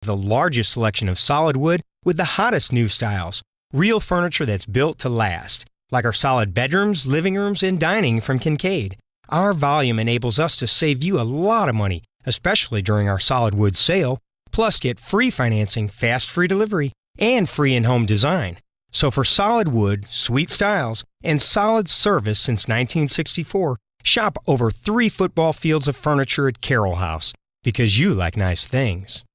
The largest selection of solid wood with the hottest new styles. Real furniture that's built to last, like our solid bedrooms, living rooms, and dining from Kincaid. Our volume enables us to save you a lot of money, especially during our solid wood sale. Plus, get free financing, fast free delivery, and free in-home design. So for solid wood, sweet styles, and solid service since 1964, shop over 3 football fields of furniture at Carroll House, because you like nice things.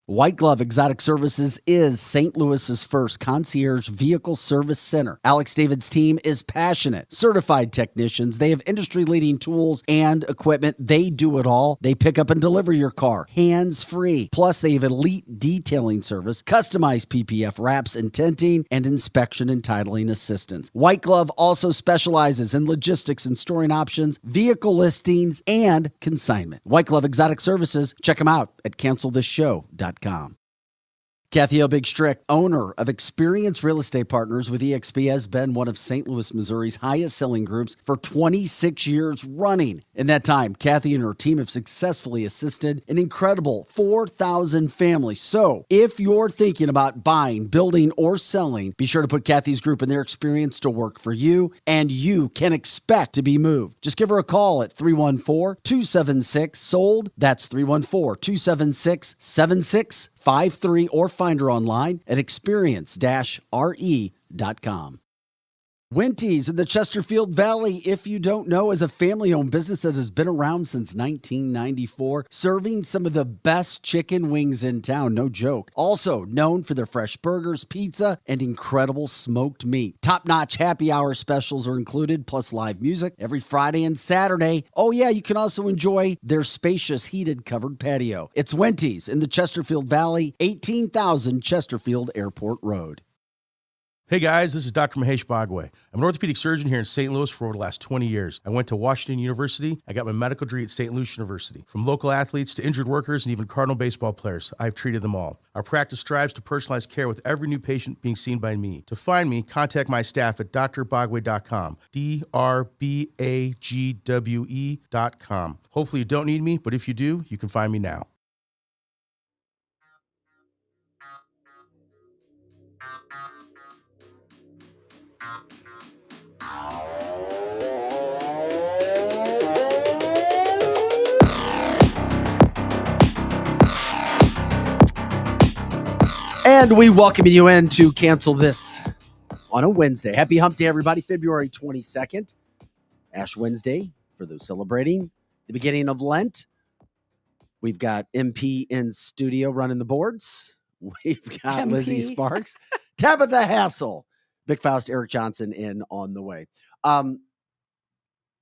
White Glove Exotic Services is St. Louis's first concierge vehicle service center. Alex David's team is passionate, certified technicians. They have industry-leading tools and equipment. They do it all. They pick up and deliver your car, hands-free. Plus, they have elite detailing service, customized PPF wraps and tinting, and inspection and titling assistance. White Glove also specializes in logistics and storing options, vehicle listings, and consignment. White Glove Exotic Services. Check them out at cancelthisshow.com. Kathy L. Big Strick, owner of Experience Real Estate Partners with eXp, has been one of St. Louis, Missouri's highest selling groups for 26 years running. In that time, Kathy and her team have successfully assisted an incredible 4,000 families. So if you're thinking about buying, building, or selling, be sure to put Kathy's group and their experience to work for you, and you can expect to be moved. Just give her a call at 314-276-SOLD. That's 314-276-7653, or find her online at experience-re.com. Winty's in the Chesterfield Valley, if you don't know, is a family-owned business that has been around since 1994, serving some of the best chicken wings in town, no joke. Also known for their fresh burgers, pizza, and incredible smoked meat. Top-notch happy hour specials are included, plus live music every Friday and Saturday. Oh yeah, you can also enjoy their spacious heated covered patio. It's Winty's in the Chesterfield Valley, 18,000 Chesterfield Airport Road. Hey guys, this is Dr. Mahesh Bhagway. I'm an orthopedic surgeon here in St. Louis for over the last 20 years. I went to Washington University. I got my medical degree at St. Louis University. From local athletes to injured workers and even Cardinal baseball players, I've treated them all. Our practice strives to personalize care with every new patient being seen by me. To find me, contact my staff at drbagwe.com, DRBAGWE.com. Hopefully you don't need me, but if you do, you can find me now. And we welcome you in to Cancel This on a Wednesday. Happy Hump Day, everybody. February 22nd, Ash Wednesday for those celebrating the beginning of Lent. We've got MP in studio running the boards. We've got MP. Lizzie Sparks, Tabitha Hassel, Vic Faust, Eric Johnson in on the way.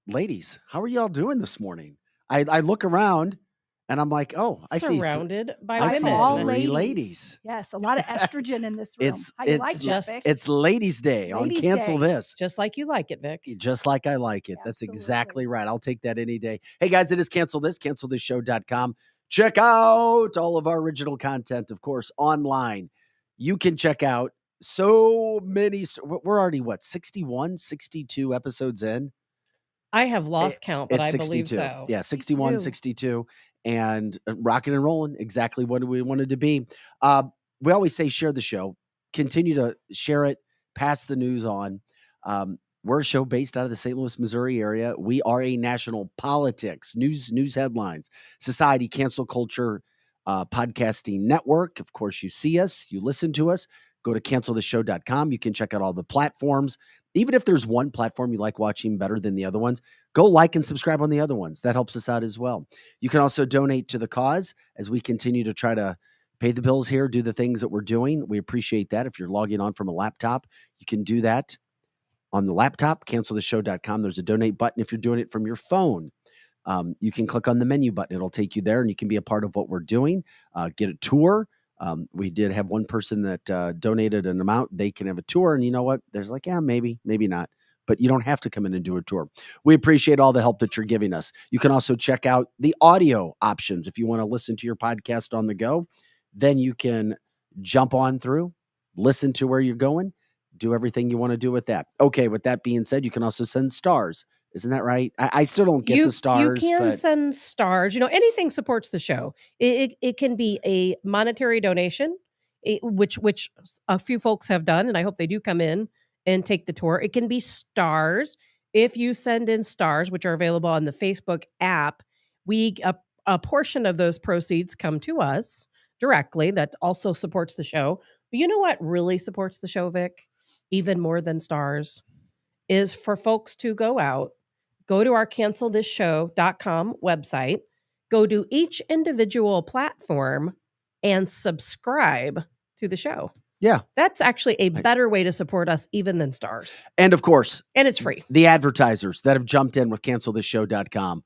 Ladies, how are y'all doing this morning? I look around and I'm like, oh, I see surrounded by I see women. all three ladies. ladies. Yes, a lot of estrogen in this room. How you like that, Vic? It's Ladies' Day on Ladies' Cancel Day. This. Just like you like it, Vic. Just like I like it. That's Absolutely. exactly right. I'll take that any day. Hey, guys, it is Cancel This, cancelthisshow.com. Check out all of our original content, of course, online. You can check out so many. We're already, 61, 62 episodes in? I have lost count, but It's I believe 62. so. Yeah, 61, 62. And rocking and rolling, exactly what we wanted to be. We always say share the show. Continue to share it. Pass the news on. We're a show based out of the St. Louis, Missouri area. We are a national politics, news headlines, society, cancel culture, podcasting network. Of course, you see us, you listen to us. Go to cancelthisshow.com. You can check out all the platforms. Even if there's one platform you like watching better than the other ones, go like and subscribe on the other ones. That helps us out as well. You can also donate to the cause as we continue to try to pay the bills here, do the things that we're doing. We appreciate that. If you're logging on from a laptop, you can do that on the laptop, cancelthisshow.com. There's a donate button. If you're doing it from your phone, you can click on the menu button. It'll take you there and you can be a part of what we're doing. Get a tour. We did have one person that donated an amount. They can have a tour. And you know what? There's like, yeah, maybe not. But you don't have to come in and do a tour. We appreciate all the help that you're giving us. You can also check out the audio options. If you want to listen to your podcast on the go, then you can jump on through, listen to where you're going, do everything you want to do with that. Okay, with that being said, you can also send stars Isn't that right? I still don't get the stars. You can but send stars. Anything supports the show. It can be a monetary donation, which a few folks have done, and I hope they do come in and take the tour. It can be stars. If you send in stars, which are available on the Facebook app, a portion of those proceeds come to us directly. That also supports the show. But you know what really supports the show, Vic? Even more than stars, is for folks to go to our cancelthisshow.com website, go to each individual platform and subscribe to the show. Yeah. That's actually a better way to support us even than stars. And of course, and it's free. The advertisers that have jumped in with cancelthisshow.com.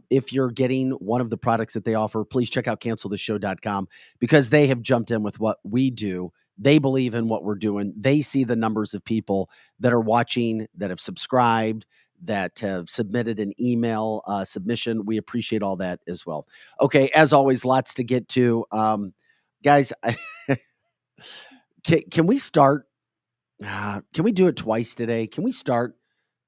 If you're getting one of the products that they offer, please check out cancelthisshow.com because they have jumped in with what we do. They believe in what we're doing. They see the numbers of people that are watching, that have subscribed, that have submitted an email submission. We appreciate all that as well. Okay, as always, lots to get to. Guys, can we start? Can we do it twice today? Can we start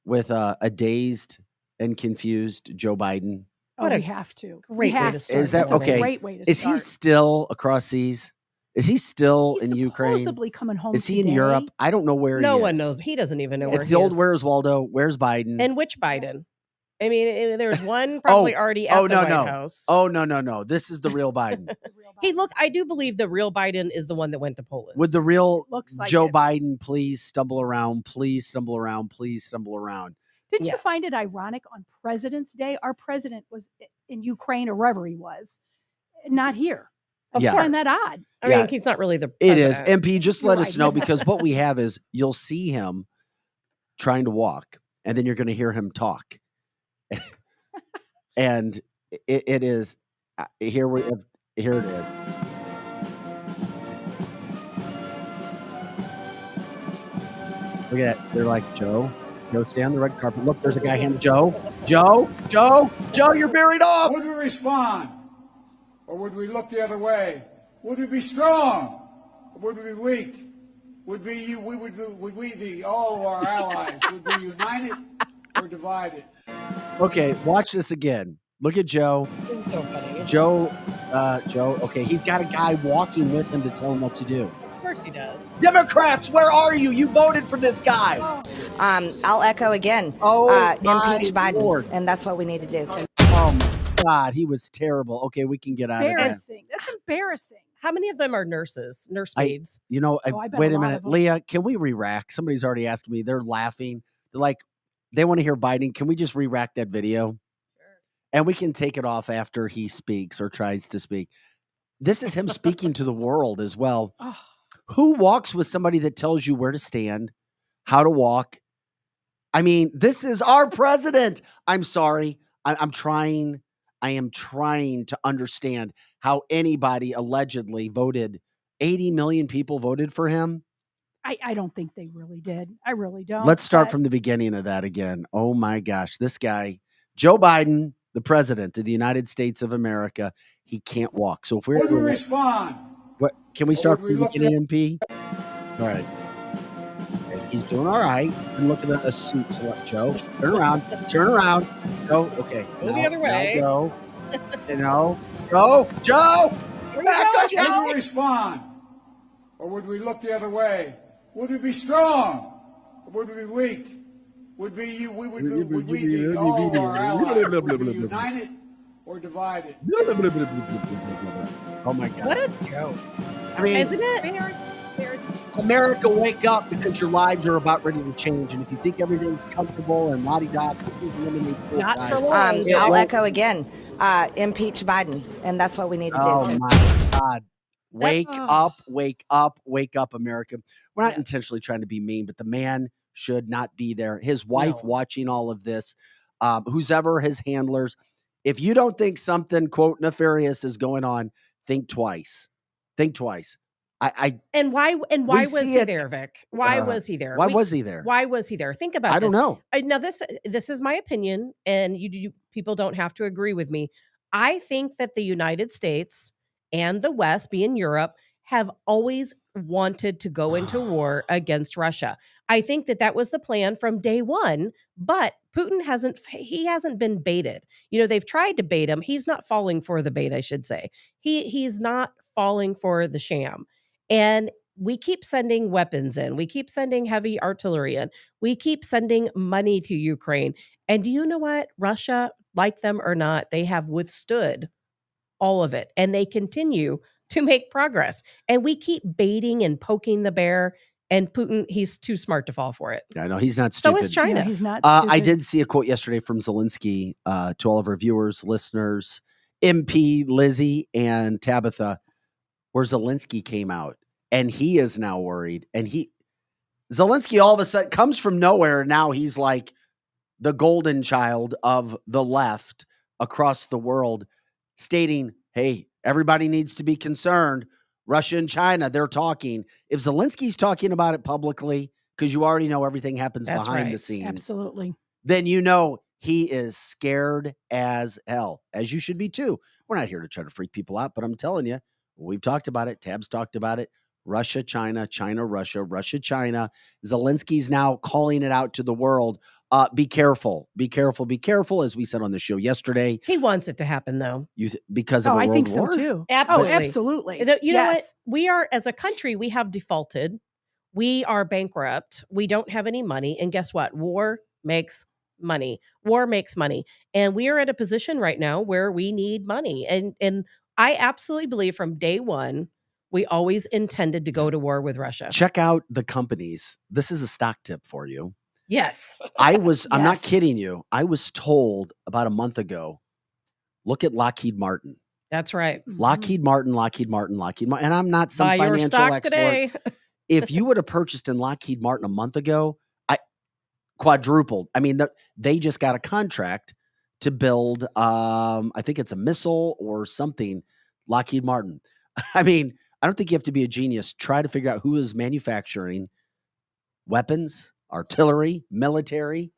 with a dazed and confused Joe Biden? Oh, we have to. Great way to start. Is that okay? Great way to start. Is he still across seas? Is he still in Ukraine? Supposedly coming home. Is he in Europe? I don't know where he is. No one knows. He doesn't even know where he is. It's the old "Where's Waldo? Where's Biden?" And which Biden? I mean, there's one probably already at the White House. Oh, no. This is the real Biden. Hey, look, I do believe the real Biden is the one that went to Poland. Would the real Joe Biden please stumble around? Please stumble around. Please stumble around. Didn't you find it ironic on President's Day? Our president was in Ukraine or wherever he was, not here. Of course. I find that odd. I mean, he's not really the president. It is. MP, just let us know because what we have is you'll see him trying to walk and then you're going to hear him talk. And it is here it is. Look at that. They're like, Joe, stay on the red carpet. Look, there's a guy handing Joe, you're buried off. Would we respond? Or would we look the other way? Would we be strong? Or would we be weak? Would we all of our allies, would we unite it or divide it? Okay, watch this again. Look at Joe. It's so funny. Joe, okay, he's got a guy walking with him to tell him what to do. Of course he does. Democrats, where are you? You voted for this guy. I'll echo again. Impeach Biden, Lord. and that's what we need to do. Oh my God, he was terrible. Okay, we can get out of that. Embarrassing. That's embarrassing. How many of them are nurse maids? Wait a minute, Leah, can we re-rack? Somebody's already asking me. They're laughing. They're like, they want to hear Biden. Can we just re-rack that video? Sure. And we can take it off after he speaks or tries to speak. This is him speaking to the world as well. Oh. Who walks with somebody that tells you where to stand, how to walk? I mean, this is our president. I'm sorry. I am trying to understand how anybody allegedly voted. 80 million people voted for him. I don't think they really did. I really don't. Let's start from the beginning of that again. Oh my gosh. This guy, Joe Biden, the president of the United States of America, he can't walk. So if we're would we respond? What can we start from the beginning, MP? All right. Okay, he's doing all right. And look at a suit. Joe, turn around. Go. Okay. Go the other way. Go. Go. Joe. Back on Joe. Would we respond? Or would we look the other way? Would we be strong? Or would we be weak? Would we all of our allies? Would we unite it or divide it? Oh my God. What a joke. I mean, isn't it? America, wake up because your lives are about ready to change. And if you think everything's comfortable and la-di-da, please eliminate not for long. I'll echo again. Impeach Biden, and that's what we need to do. Oh my God. Wake up, America. We're not intentionally trying to be mean, but the man should not be there. His wife watching all of this, who's ever his handlers. If you don't think something, quote, nefarious is going on, think twice. And why was he there, Vic? Why was he there? Why was he there? Why was he there? Think about this. I don't know. Now this is my opinion, and you people don't have to agree with me. I think that the United States and the West, being Europe, have always wanted to go into war against Russia. I think that was the plan from day one, but Putin hasn't been baited. They've tried to bait him. He's not falling for the bait, I should say. He's not falling for the sham. And we keep sending weapons in. We keep sending heavy artillery in. We keep sending money to Ukraine. And do you know what? Russia, like them or not, they have withstood all of it. And they continue to make progress. And we keep baiting and poking the bear. And Putin, he's too smart to fall for it. I know he's not stupid. So is China. Yeah, he's not stupid. I did see a quote yesterday from Zelensky to all of our viewers, listeners, MP Lizzie and Tabitha, where Zelensky came out and he is now worried. And Zelensky all of a sudden comes from nowhere. Now he's like the golden child of the left across the world, stating, hey, everybody needs to be concerned. Russia and China, they're talking. If Zelensky's talking about it publicly, because you already know everything happens behind the scenes. Absolutely. Then he is scared as hell, as you should be too. We're not here to try to freak people out, but I'm telling you, we've talked about it. Tab's talked about it. Russia, China, China, Russia, Russia, China. Zelensky's now calling it out to the world. Be careful, be careful, be careful. As we said on the show yesterday, he wants it to happen though. Because of a world I think war? so too. Absolutely. Oh, absolutely. You know what? We are, as a country, we have defaulted. We are bankrupt. We don't have any money. And guess what? War makes money. War makes money. And we are at a position right now where we need money. And I absolutely believe from day one, we always intended to go to war with Russia. Check out the companies. This is a stock tip for you. Yes. I'm not kidding you. I was told about a month ago, look at Lockheed Martin. That's right. Lockheed Martin. And I'm not some Buy financial your stock expert. today. If you would have purchased in Lockheed Martin a month ago, I quadrupled. I mean, they just got a contract to build, I think it's a missile or something, Lockheed Martin. I mean, I don't think you have to be a genius. Try to figure out who is manufacturing weapons, artillery, military.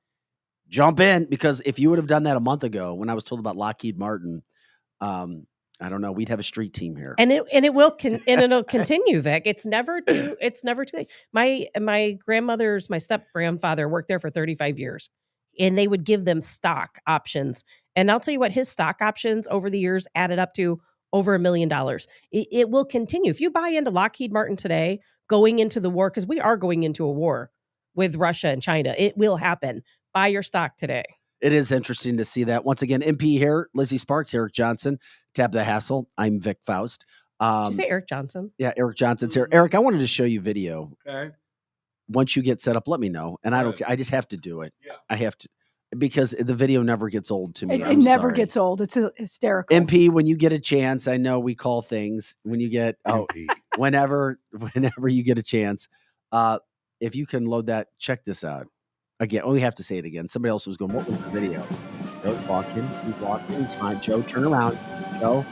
Jump in, because if you would have done that a month ago when I was told about Lockheed Martin, I don't know, we'd have a street team here. And it'll continue, Vic. It's never too late. My step grandfather worked there for 35 years, and they would give them stock options. And I'll tell you what, his stock options over the years added up to over $1 million. It will continue. If you buy into Lockheed Martin today, going into the war, because we are going into a war with Russia and China, it will happen. Buy your stock today. It is interesting to see that. Once again, MP here, Lizzie Sparks, Eric Johnson, Tab the Hassle. I'm Vic Faust. Did you say Eric Johnson? Yeah, Eric Johnson's here. Eric, I wanted to show you video. Okay. Once you get set up, let me know. And I don't care. I just have to do it. Yeah. I have to, because the video never gets old to me. It never gets old. It's hysterical. MP, when you get a chance, I know we call things when you get, whenever you get a chance, if you can load that, check this out. Again, we have to say it again. Somebody else was going, what was the video? Joe's walking. He's walking. It's fine. Joe, turn around. Joe.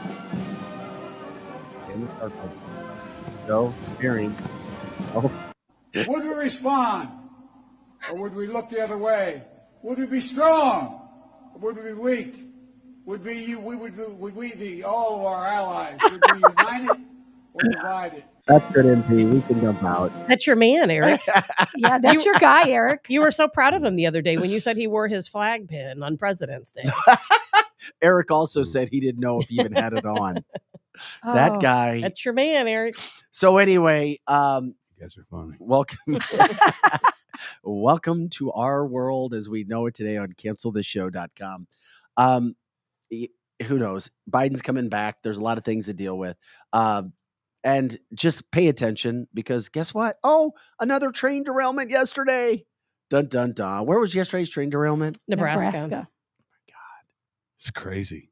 In the circle. Joe, hearing. Oh. Would we respond? Or would we look the other way? Would we be strong? Or would we be weak? Would we all of our allies, would we unite it or divide it? That's good, MP. We can jump out. That's your man, Eric. Yeah, that's your guy, Eric. You were so proud of him the other day when you said he wore his flag pin on President's Day. Eric also said he didn't know if he even had it on. That guy. That's your man, Eric. So anyway, You guys are funny. welcome. Welcome to our world as we know it today on cancelthisshow.com. Who knows? Biden's coming back. There's a lot of things to deal with. And just pay attention, because guess what? Oh, another train derailment yesterday. Dun, dun, dun. Where was yesterday's train derailment? Nebraska. It's crazy.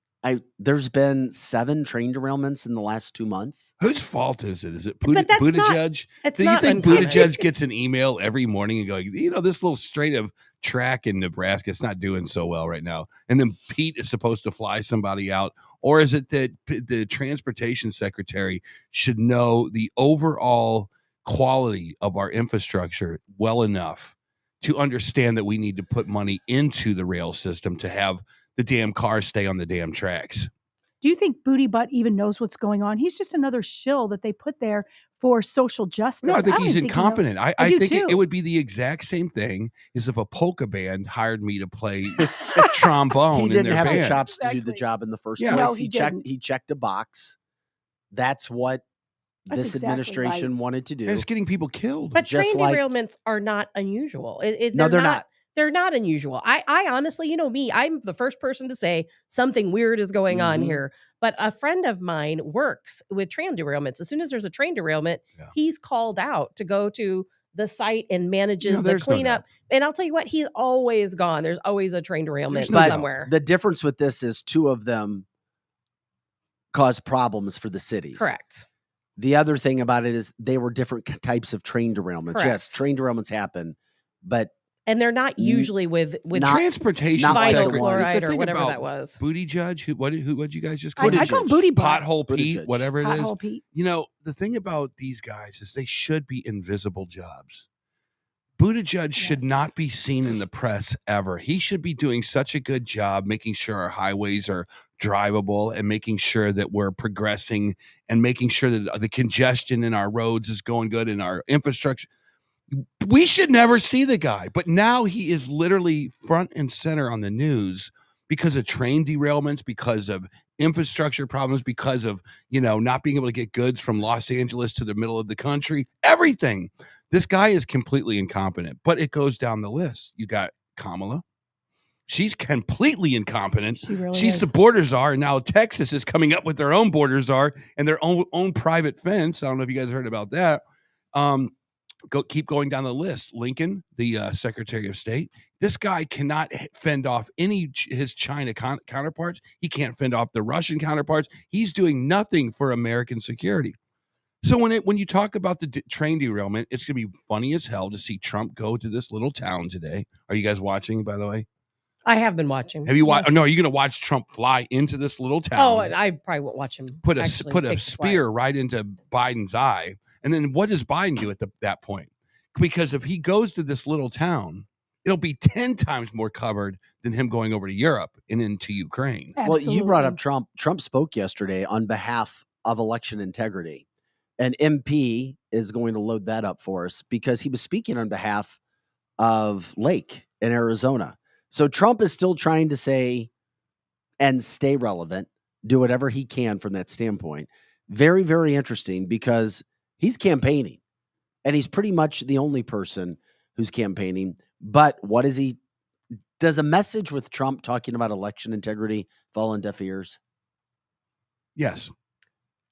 There's been 7 train derailments in the last 2 months. Whose fault is it? Is it But that's Buttigieg? It's Do you not think uncommon. Buttigieg gets an email every morning and going, this little strait of track in Nebraska, it's not doing so well right now. And then Pete is supposed to fly somebody out. Or is it that the transportation secretary should know the overall quality of our infrastructure well enough to understand that we need to put money into the rail system to have the damn cars stay on the damn tracks? Do you think Booty Butt even knows what's going on? He's just another shill that they put there for social justice. No, I think he's don't incompetent. I do think too. it would be the exact same thing as if a polka band hired me to play trombone He in didn't their have band. the chops to do the Exactly. job in the first Yeah. place. No, he he checked a box. That's what That's this exactly administration right. wanted to do. And it's getting people killed. But Just train like- derailments are not unusual. No, they're not. They're not unusual. I honestly, you know me, I'm the first person to say something weird is going on Mhm. here. But a friend of mine works with train derailments. As soon as there's a train derailment, Yeah. he's called out to go to the site and manages the there's no cleanup. And I'll tell you what, he's always gone. There's always a train derailment There's no doubt. somewhere. The difference with this is two of them cause problems for the cities. Correct. The other thing about it is they were different types of train derailments. Correct. Yes, train derailments happen, but And they're not usually with not- Transportation not like vinyl the secretary. ones- chloride The or thing whatever about that was. Booty Judge, what'd you guys just I call Buttigieg. call him Booty Butt. Pothole Pete, Buttigieg. whatever it is. Pothole Pete. You know, the thing about these guys is they should be invisible jobs. Buttigieg should Yes. not be seen in the press ever. He should be doing such a good job making sure our highways are drivable and making sure that we're progressing and making sure that the congestion in our roads is going good and our infrastructure. We should never see the guy, but now he is literally front and center on the news because of train derailments, because of infrastructure problems, because of, not being able to get goods from Los Angeles to the middle of the country, everything. This guy is completely incompetent, but it goes down the list. You got Kamala. She's completely incompetent. She really She's is. the border czar. And now Texas is coming up with their own border czar and their own private fence. I don't know if you guys heard about that. Keep going down the list. Lincoln, the Secretary of State. This guy cannot fend off his China counterparts. He can't fend off the Russian counterparts. He's doing nothing for American security. So when you talk about the train derailment, it's going to be funny as hell to see Trump go to this little town today. Are you guys watching, by the way? I have been watching. Have you watched? Yes. No, are you going to watch Trump fly into this little town? Oh, I probably won't watch him. Put actually a take the flight. spear right into Biden's eye. And then what does Biden do at that point? Because if he goes to this little town, it'll be 10 times more covered than him going over to Europe and into Ukraine. Well, you brought up Absolutely. Trump. Trump spoke yesterday on behalf of election integrity. An MP is going to load that up for us because he was speaking on behalf of Lake in Arizona. So Trump is still trying to say and stay relevant, do whatever he can from that standpoint. Very, very interesting because he's campaigning and he's pretty much the only person who's campaigning. But what is he? Does a message with Trump talking about election integrity fall on deaf ears? Yes.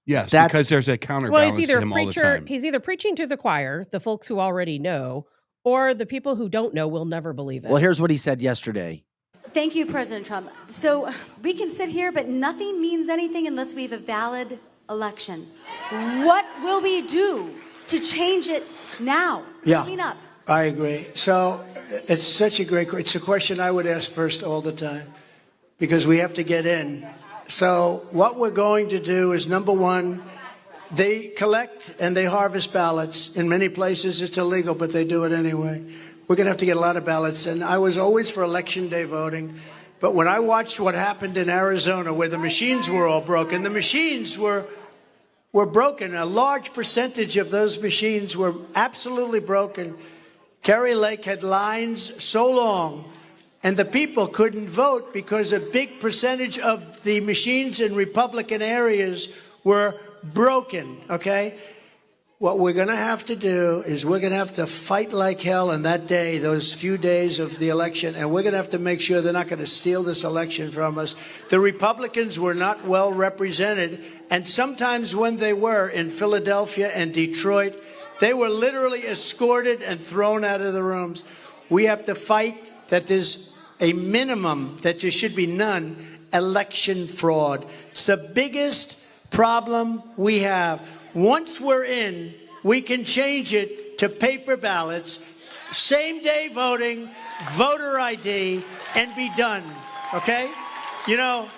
Yes, That's- because there's a Well, counterbalance he's to either him a all the preacher, time. he's either preaching to the choir, the folks who already know, or the people who don't know will never believe it. Well, here's what he said yesterday. Thank you, President Trump. So we can sit here, but nothing means anything unless we have a valid election. What will we do to change it now? Yeah. Coming up. I agree. So it's such a it's a question I would ask first all the time because we have to get in. So what we're going to do is, number one, they collect and they harvest ballots. In many places it's illegal, but they do it anyway. We're going to have to get a lot of ballots. And I was always for election day voting. But when I watched what happened in Arizona where the machines were all broken, the machines were broken. A large percentage of those machines were absolutely broken. Kerry Lake had lines so long, and the people couldn't vote because a big percentage of the machines in Republican areas were broken, okay? What we're going to have to do is we're going to have to fight like hell in that day, those few days of the election, and we're going to have to make sure they're not going to steal this election from us. The Republicans were not well represented, and sometimes when they were in Philadelphia and Detroit, they were literally escorted and thrown out of the rooms. We have to fight that there's a minimum, that there should be none, election fraud. It's the biggest problem we have. Once we're in, we can change it to paper ballots, same-day voting, voter ID, and be done, okay? You know,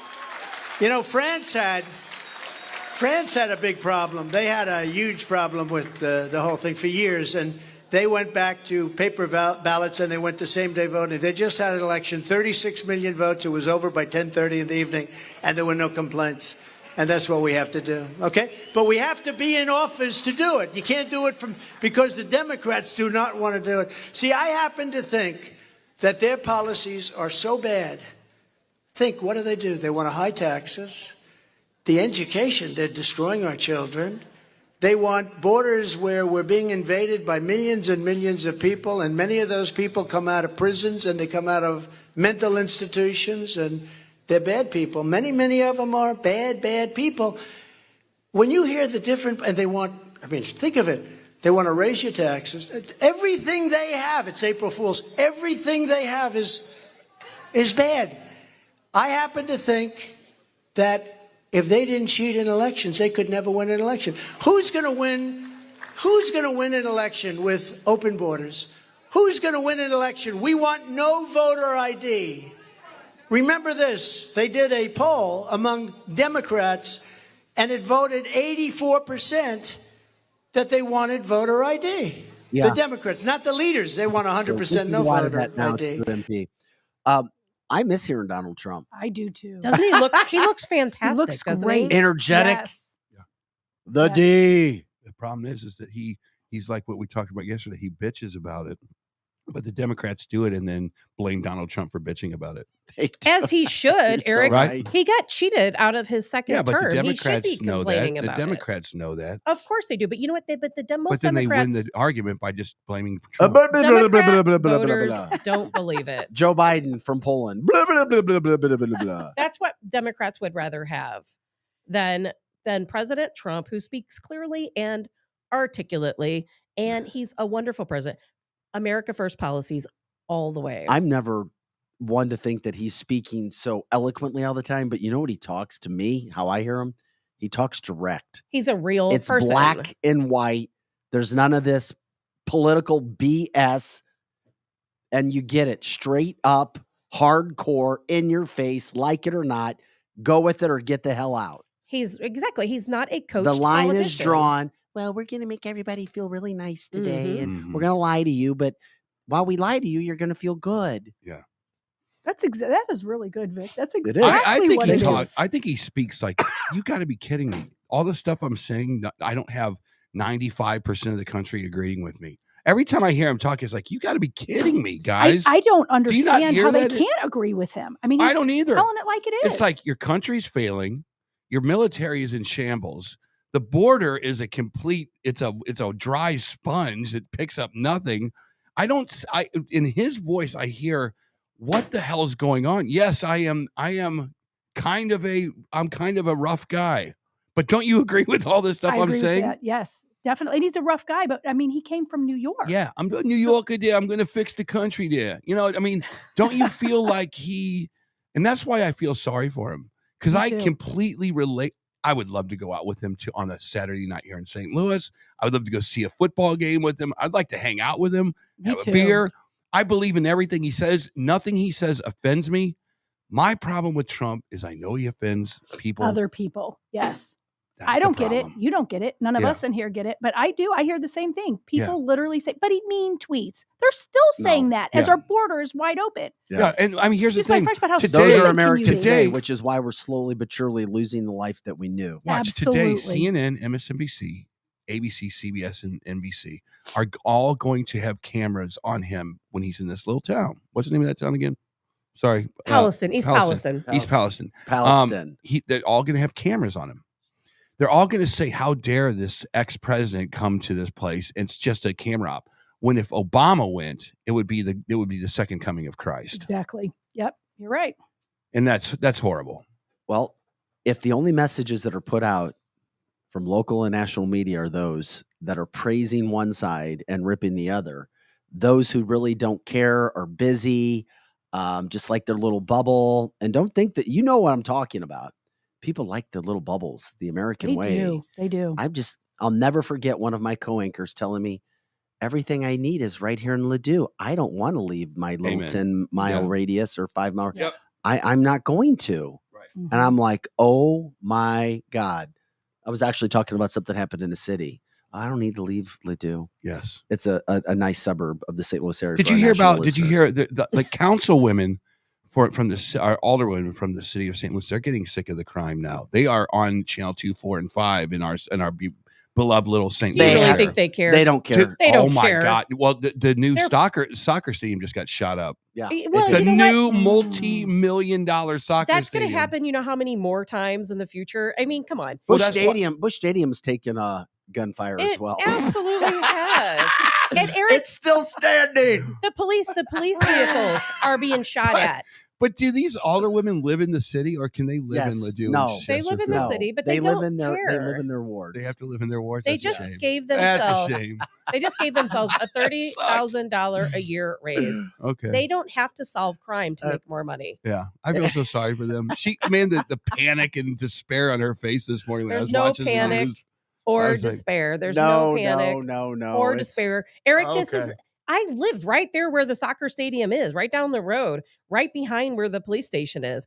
France had a big problem. They had a huge problem with the whole thing for years, and They went back to paper ballots and they went to same-day voting. They just had an election, 36 million votes. It was over by 10:30 in the evening, and there were no complaints. And that's what we have to do, okay? But we have to be in office to do it. You can't do it because the Democrats do not want to do it. See, I happen to think that their policies are so bad. What do? They want high taxes. The education, they're destroying our children. They want borders where we're being invaded by millions and millions of people, and many of those people come out of prisons and they come out of mental institutions, and they're bad people. Many, many of them are bad people. When you hear the different, and think of it. They want to raise your taxes. Everything they have, it's April Fool's, everything they have is bad. I happen to think that if they didn't cheat in elections, they could never win an election. Who's going to win? Who's going to win an election with open borders? Who's going to win an election? We want no voter ID. Remember this. They did a poll among Democrats, and it voted 84% that they wanted voter ID. Yeah. The Democrats, not the leaders. They want 100% no voter ID. I miss hearing Donald Trump. I do too. Doesn't he look? He looks fantastic. He looks doesn't great. he? Energetic. Yes. Yeah. The D. The problem is that he's like what we talked about yesterday. He bitches about it, but the Democrats do it and then blame Donald Trump for bitching about it. As he should, Eric. So right. He got cheated out of his second term. But the Democrats he should be know that. complaining The about Democrats know that. Of course they do. But you know what? Most But then Democrats, they win the argument by just blaming Trump. Democrat voters don't believe it. Joe Biden from Poland. That's what Democrats would rather have than President Trump, who speaks clearly and articulately, and he's a wonderful president. America First policies all the way. I'm never one to think that he's speaking so eloquently all the time, but you know what he talks to me, how I hear him? He talks direct. He's a real it's person. Black and white. There's none of this political BS. And you get it straight up, hardcore, in your face, like it or not. Go with it or get the hell out. He's not a coach. The line politician. is drawn. Well, we're going to make everybody feel really nice today, and we're going to lie to you. But while we lie to you, you're going to feel good. Yeah. That is really good, Vic. That's It is. exactly what it is. I think he speaks like, you got to be kidding me. All the stuff I'm saying, I don't have 95% of the country agreeing with me. Every time I hear him talk, it's like, you got to be kidding me, guys. I don't understand how they that? can't agree with him. I mean, I don't either. Telling it like it is. It's like your country's failing. Your military is in shambles. The border is it's a dry sponge that picks up nothing. In his voice, I hear, what the hell is going on? Yes, I'm kind of a rough guy, but don't you agree with all this stuff I'm saying? With that. Yes, definitely. And he's a rough guy, but I mean, he came from New York. Yeah, I'm a New Yorker there. I'm going to fix the country there. You know, I mean, don't you feel like and that's why I feel sorry for him, because I completely relate. I would love to go out with him on a Saturday night here in St. Louis. I would love to go see a football game with him. I'd like to hang out with him, have a beer. I believe in everything he says. Nothing he says offends me. My problem with Trump is I know he offends people. Other people, yes. That's I don't get it. You don't get it. None of us in here get it. But I do. I hear the same thing. People literally say, but he mean tweets. They're still saying that as our border is wide open. Yeah. And I mean, here's the thing. Those are Americans today, which is why we're slowly but surely losing the life that we knew. Watch today, CNN, MSNBC, ABC, CBS, and NBC are all going to have cameras on him when he's in this little town. What's the name of that town again? Sorry. Palestine. East Palestine. East Palestine. They're all going to have cameras on him. They're all going to say, how dare this ex-president come to this place? It's just a camera op. When if Obama went, it would be the second coming of Christ. Exactly. Yep. You're right. And that's horrible. Well, if the only messages that are put out from local and national media are those that are praising one side and ripping the other, those who really don't care are busy, just like their little bubble, and don't think that you know what I'm talking about. People like their little bubbles, the American way. They do. I'll never forget one of my co-anchors telling me, everything I need is right here in Ladue. I don't want to leave my little 10-mile radius or 5-mile. Yep. I'm not going to. Right. And I'm like, oh my God. I was actually talking about something that happened in the city. I don't need to leave Ladue. Yes. It's a nice suburb of the St. Louis area. Did you hear the councilwomen from our alderwomen from the city of St. Louis? They're getting sick of the crime now. They are on channel 2, 4, and 5 in our beloved little St. Louis. Do you really think they care? They don't care. They don't oh my care. God. Well, the new soccer stadium just got shot up. Yeah. Well, The you know new what? multi-million-dollar soccer That's going stadium. to happen. You know how many more times in the future? I mean, come on. Busch Stadium's taken gunfire as It well. absolutely has. And Eric, It's still standing. the police vehicles are being shot at. But do these alderwomen live in the city, or can they live in Ladue? No, They live in the No, city, but they live don't in their care. they live in their wards. They have to live in their wards. They That's a just shame. gave That's themselves. a shame. They just gave themselves a $30,000 a year raise. Okay. They don't have to solve crime to make more money. Yeah, I feel so sorry for them. The panic and despair on her face this morning when I There's was no watching the panic news. or I was like, despair. There's no panic no. or It's- despair. Eric, I lived right there where the soccer stadium is, right down the road, right behind where the police station is.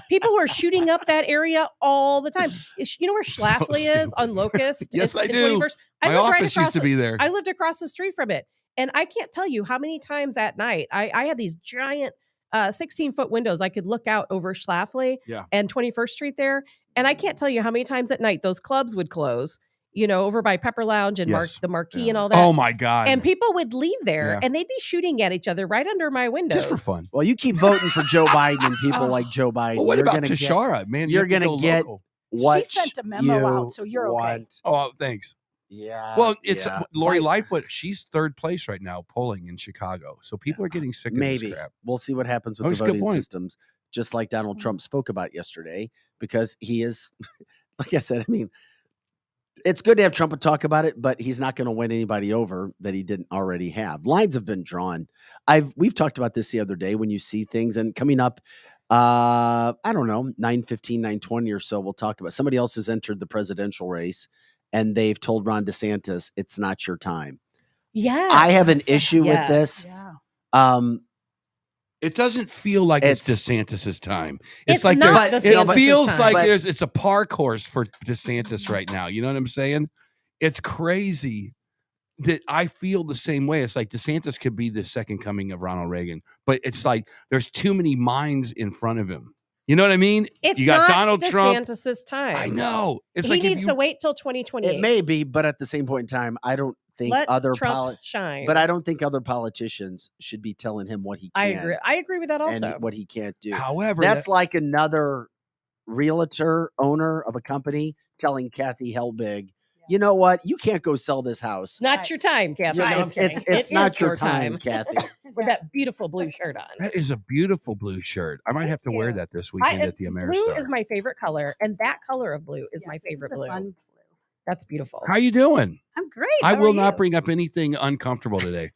People were shooting up that area all the time. You know where Schlafly is on Locust? Yes, I in do. 21st? My office used to be there. I lived across the street from it. And I can't tell you how many times at night I had these giant 16-foot windows. I could look out over Schlafly and 21st Street there. And I can't tell you how many times at night those clubs would close, over by Pepper Lounge and the Marquee and all that. Oh, my God. And people would leave there and they'd be shooting at each other right under my windows. Just for fun. Well, you keep voting for Joe Biden and people like Joe Biden. Well, what you're about gonna Tashara? Man, you're going to get local. what She sent a memo out, so you're okay. want. Oh, thanks. Yeah. Well, it's yeah. Lori Lightfoot. She's third place right now polling in Chicago. So people are getting sick of Maybe this crap. we'll see what happens with That's the a good voting point. systems, just like Donald Trump spoke about yesterday, because he is, like I said, I mean, it's good to have Trump talk about it, but he's not going to win anybody over that he didn't already have. Lines have been drawn. We've talked about this the other day when you see things, and coming up, I don't know, 9:15, 9:20 or so, we'll talk about somebody else has entered the presidential race, and they've told Ron DeSantis it's not your time. Yes. I have an issue with this. Yeah. It doesn't feel like it's DeSantis's time. It's like not it feels time. like it's a park course for DeSantis right now. You know what I'm saying? It's crazy that I feel the same way. It's like DeSantis could be the second coming of Ronald Reagan, but it's like there's too many minds in front of him. You know what I mean? It's you got not Donald Trump. DeSantis' time. I know. It's he like needs to wait till 2028. It may be, but at the same point in time, I don't think Let other Trump shine. But I don't think other politicians should be telling him what he can. I agree with that also. And what he can't do. However, that's like another realtor owner of a company telling Kathy Helbig, you know what? You can't go sell this house. It's not your time, Kathy. Yeah, No, I'm kidding. it's It not is your time, Kathy. With that beautiful blue shirt on. That is a beautiful blue shirt. I might have to wear that this weekend at the Ameristar. Blue is my favorite color, and that color of blue is my favorite blue. Fun blue. That's beautiful. How you doing? I'm great. I How will are not you? bring up anything uncomfortable today.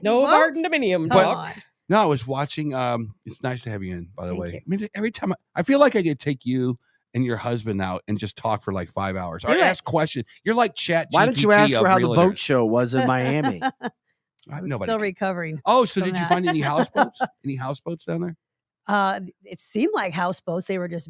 No What? Barton Dominium But- talk. No, I was watching. It's nice to have you in, by the Thank way. you. I mean, every time I feel like I could take you and your husband out and just talk for like 5 hours or Do it. ask questions. You're like Chat. Why don't you ask GPT her how of the realtors. boat show was in Miami? I'm Nobody still can- recovering. Oh, so from did you that. find any houseboats? Any houseboats down there? It seemed like houseboats. They were just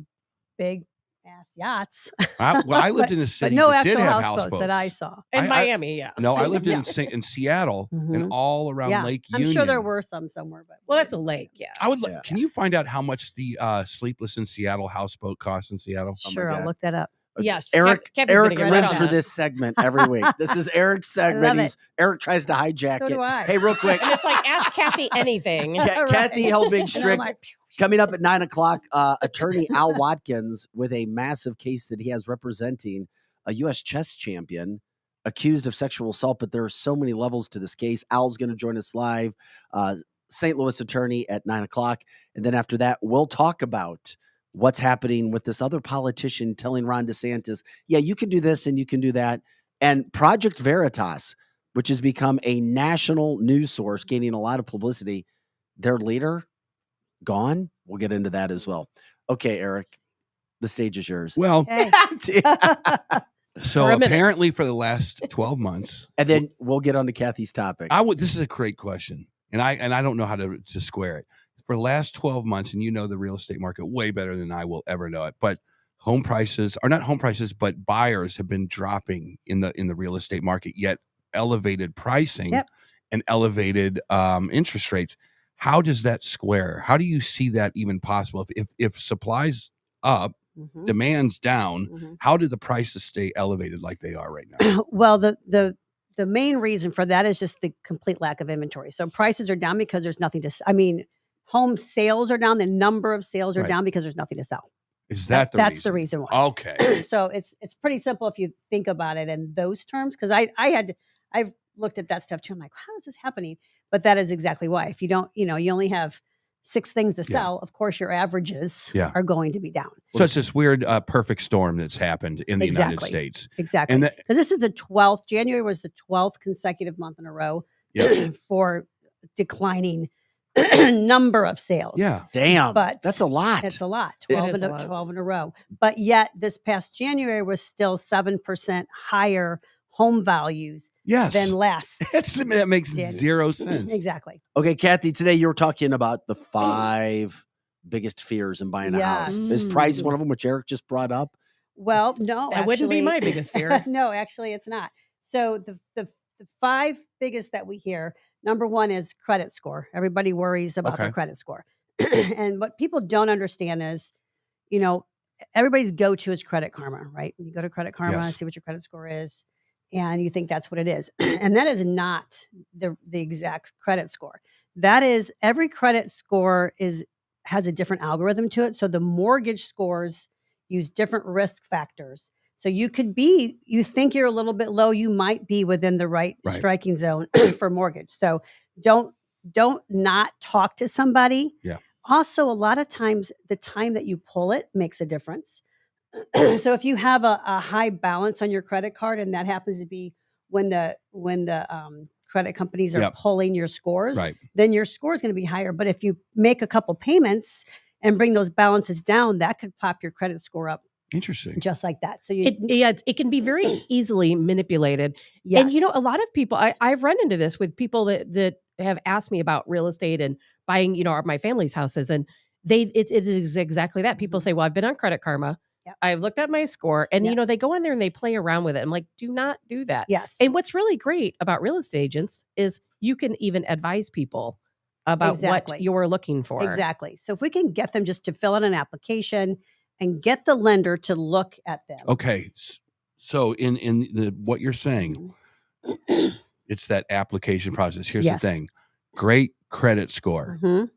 big ass yachts. I lived But- in a but city no that did actual have houseboats that I saw. In I- Miami, yeah. No, I lived Yeah. in Seattle and Mhm. all around Yeah, Lake I'm Union. sure there were some somewhere, but Well, that's a lake, yeah. I would. Yeah. Can you find out how much the Sleepless in Seattle houseboat costs in Seattle? sure, God. I'll look that up. Yes. Eric Kathy's Eric gonna get right lives on for that. this segment every week. This is Eric's segment. love it. Eric tries to hijack So it. do I. Hey, real quick. And it's like, ask Kathy anything. Right. Kathy Helbig And I'm Strick like, coming up at 9:00. Attorney Al Watkins with a massive case that he has representing a U.S. chess champion accused of sexual assault. But there are so many levels to this case. Al's going to join us live. St. Louis attorney at 9:00, and then after that, we'll talk about what's happening with this other politician telling Ron DeSantis, yeah, you can do this and you can do that. And Project Veritas, which has become a national news source, gaining a lot of publicity, their leader gone. We'll get into that as well. Okay, Eric, the stage is yours. Well, hey. so For a minute. apparently for the last 12 months, And then we'll get on to Kathy's topic. This is a great question, and I don't know how to square it. For the last 12 months, and you know the real estate market way better than I will ever know it, but home prices, or not home prices, but buyers have been dropping in the real estate market, yet elevated pricing and elevated interest rates. How does that square? How do you see that even possible? If supply's up, demand's down, how do the prices stay elevated like they are right now? Well, the main reason for that is just the complete lack of inventory. So prices are down because there's nothing to. I mean, home sales are down. The number of sales are down because there's nothing to sell. Is that's the reason why? Okay. So it's pretty simple if you think about it in those terms. Because I've looked at that stuff too. I'm like, how is this happening? But that is exactly why. If you don't, you only have 6 things to sell, of course your averages are going to be down. So it's this weird perfect storm that's happened in the United States. Exactly. Because this is the 12th, January was the 12th consecutive month in a row for declining number of sales. Yeah. Damn. But that's a lot. It's a lot. 12 in a row. But yet this past January was still 7% higher home values than last. That makes zero sense. Exactly. Okay, Kathy, today you were talking about the 5 biggest fears in buying a house. Is price one of them, which Eric just brought up? Well, no. That wouldn't be my biggest fear. No, actually it's not. So the 5 biggest that we hear, number 1 is credit score. Everybody worries about their credit score. And what people don't understand is, everybody's go-to is Credit Karma, right? You go to Credit Karma, see what your credit score is, and you think that's what it is. And that is not the exact credit score. That is, every credit score has a different algorithm to it. So the mortgage scores use different risk factors. So you think you're a little bit low, you might be within the right. striking zone for mortgage. So don't not talk to somebody. Yeah. Also, a lot of times the time that you pull it makes a difference. So if you have a high balance on your credit card, and that happens to be when the credit companies are pulling your scores, then your score is going to be higher. But if you make a couple payments and bring those balances down, that could pop your credit score up. Interesting. Just like that. So it can be very easily manipulated. Yes. And a lot of people, I've run into this with people that have asked me about real estate and buying, my family's houses, and it is exactly that. People say, well, I've been on Credit Karma. I've looked at my score, and they go in there and they play around with it. I'm like, do not do that. Yes. And what's really great about real estate agents is you can even advise people about what you're looking for. Exactly. So if we can get them just to fill out an application and get the lender to look at them. Okay. So in what you're saying, it's that application process. Here's the thing. Great credit score. Way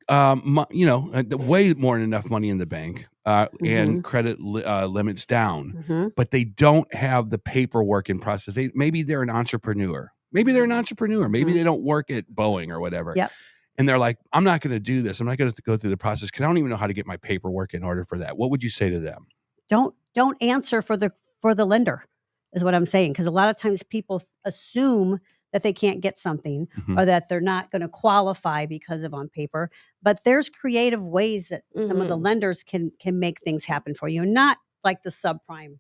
more than enough money in the bank. And credit limits down, but they don't have the paperwork in process. Maybe they're an entrepreneur. Maybe they don't work at Boeing or whatever. Yep. And they're like, I'm not going to do this. I'm not going to go through the process because I don't even know how to get my paperwork in order for that. What would you say to them? Don't answer for the lender is what I'm saying. Because a lot of times people assume that they can't get something or that they're not going to qualify because of on paper. But there's creative ways that some of the lenders can make things happen for you, not like the subprime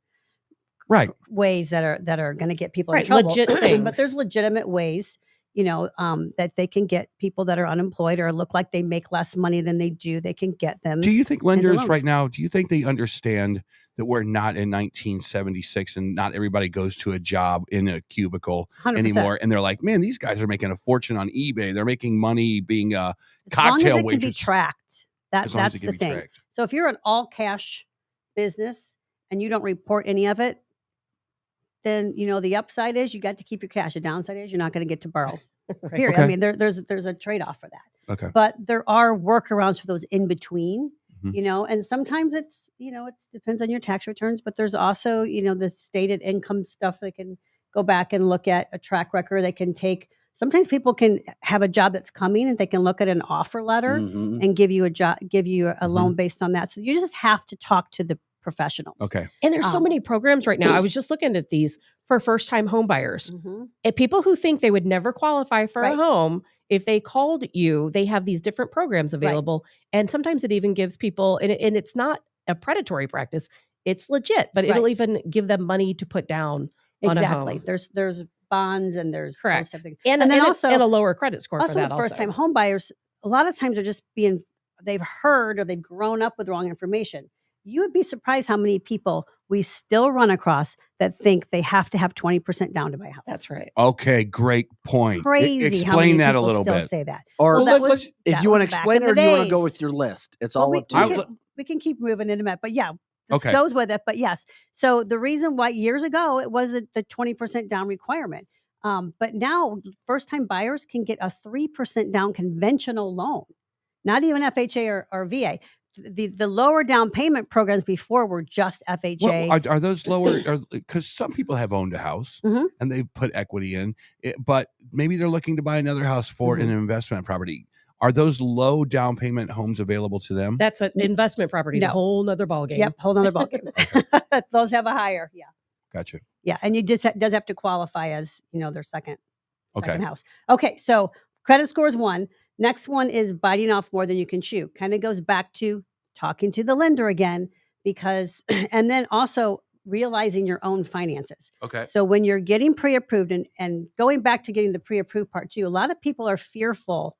ways that are going to get people in trouble. Legit things. But there's legitimate ways, that they can get people that are unemployed or look like they make less money than they do. They can get them. Do you think lenders right now, do you think they understand that we're not in 1976 and not everybody goes to a job in a cubicle 100%. anymore? And they're like, man, these guys are making a fortune on eBay. They're making money being a as cocktail long as it waitress. can be tracked. That's the thing. Tracked. So if you're an all cash business and you don't report any of it, then the upside is you got to keep your cash. The downside is you're not going to get to borrow. Period. Okay. I mean, there's a trade-off for that. Okay. But there are workarounds for those in between. And sometimes it's, it depends on your tax returns, but there's also, the stated income stuff. They can go back and look at a track record. They can sometimes people can have a job that's coming and they can look at an offer letter and give you a loan based on that. So you just have to talk to the professionals. Okay. And there's so many programs right now. I was just looking at these for first-time home buyers. And people who think they would never qualify for a home, if they called you, they have these different programs available. And sometimes it even gives people, and it's not a predatory practice, it's legit, but it'll even give them money to put down on a home. There's bonds and there's correct. And then also a lower credit score also for that. Also, first-time home buyers, a lot of times are just they've heard or they've grown up with wrong information. You would be surprised how many people we still run across that think they have to have 20% down to buy a house. That's right. Okay, great point. Crazy how many Explain that a people little still bit. say that. Or that if you want to was back explain in it, or the do you want to go days. with your list? It's Well, all up to you. we can keep moving in a minute, but yeah, this Okay. goes with it. But yes, so the reason why years ago it wasn't the 20% down requirement, but now first-time buyers can get a 3% down conventional loan, not even FHA or VA. The lower down payment programs before were just FHA. Well, are those lower? Because some people have owned a house and they've put equity in, but maybe they're looking to buy another house for an investment property. Are those low down payment homes available to them? That's an investment property. No. A whole nother ballgame. Yep, whole nother ballgame. Those have a higher, yeah. Gotcha. Yeah, and you just does have to qualify as, their second house. Okay, so credit score is one. Next one is biting off more than you can chew. Kind of goes back to talking to the lender again, because, and then also realizing your own finances. Okay. So when you're getting pre-approved and going back to getting the pre-approved part too, a lot of people are fearful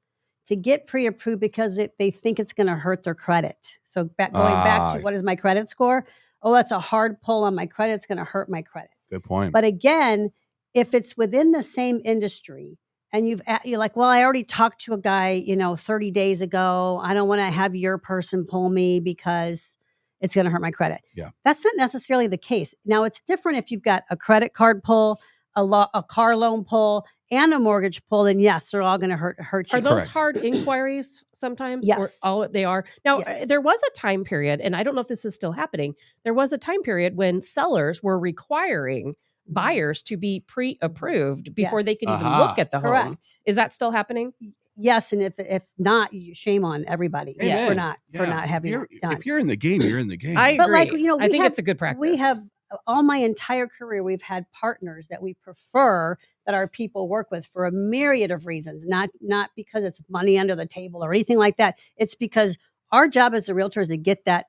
to get pre-approved because they think it's going to hurt their credit. So going back to what is my credit score? Oh, that's a hard pull on my credit. It's going to hurt my credit. Good point. But again, if it's within the same industry and you're like, well, I already talked to a guy, 30 days ago. I don't want to have your person pull me because it's going to hurt my credit. Yeah. That's not necessarily the case. Now, it's different if you've got a credit card pull, a car loan pull, and a mortgage pull, then yes, they're all going to hurt you. Are those hard inquiries sometimes? Yes. They are. Now, Yes. there was a time period, and I don't know if this is still happening. There was a time period when sellers were requiring buyers to be pre-approved before they could even look at the home. Correct. Is that still happening? Yes, and if not, shame on everybody Amen. for not having it done. If you're in the game, you're in the game. I agree. But like, I think it's a good practice. We have all my entire career, we've had partners that we prefer that our people work with for a myriad of reasons, not because it's money under the table or anything like that. It's because our job as a realtor is to get that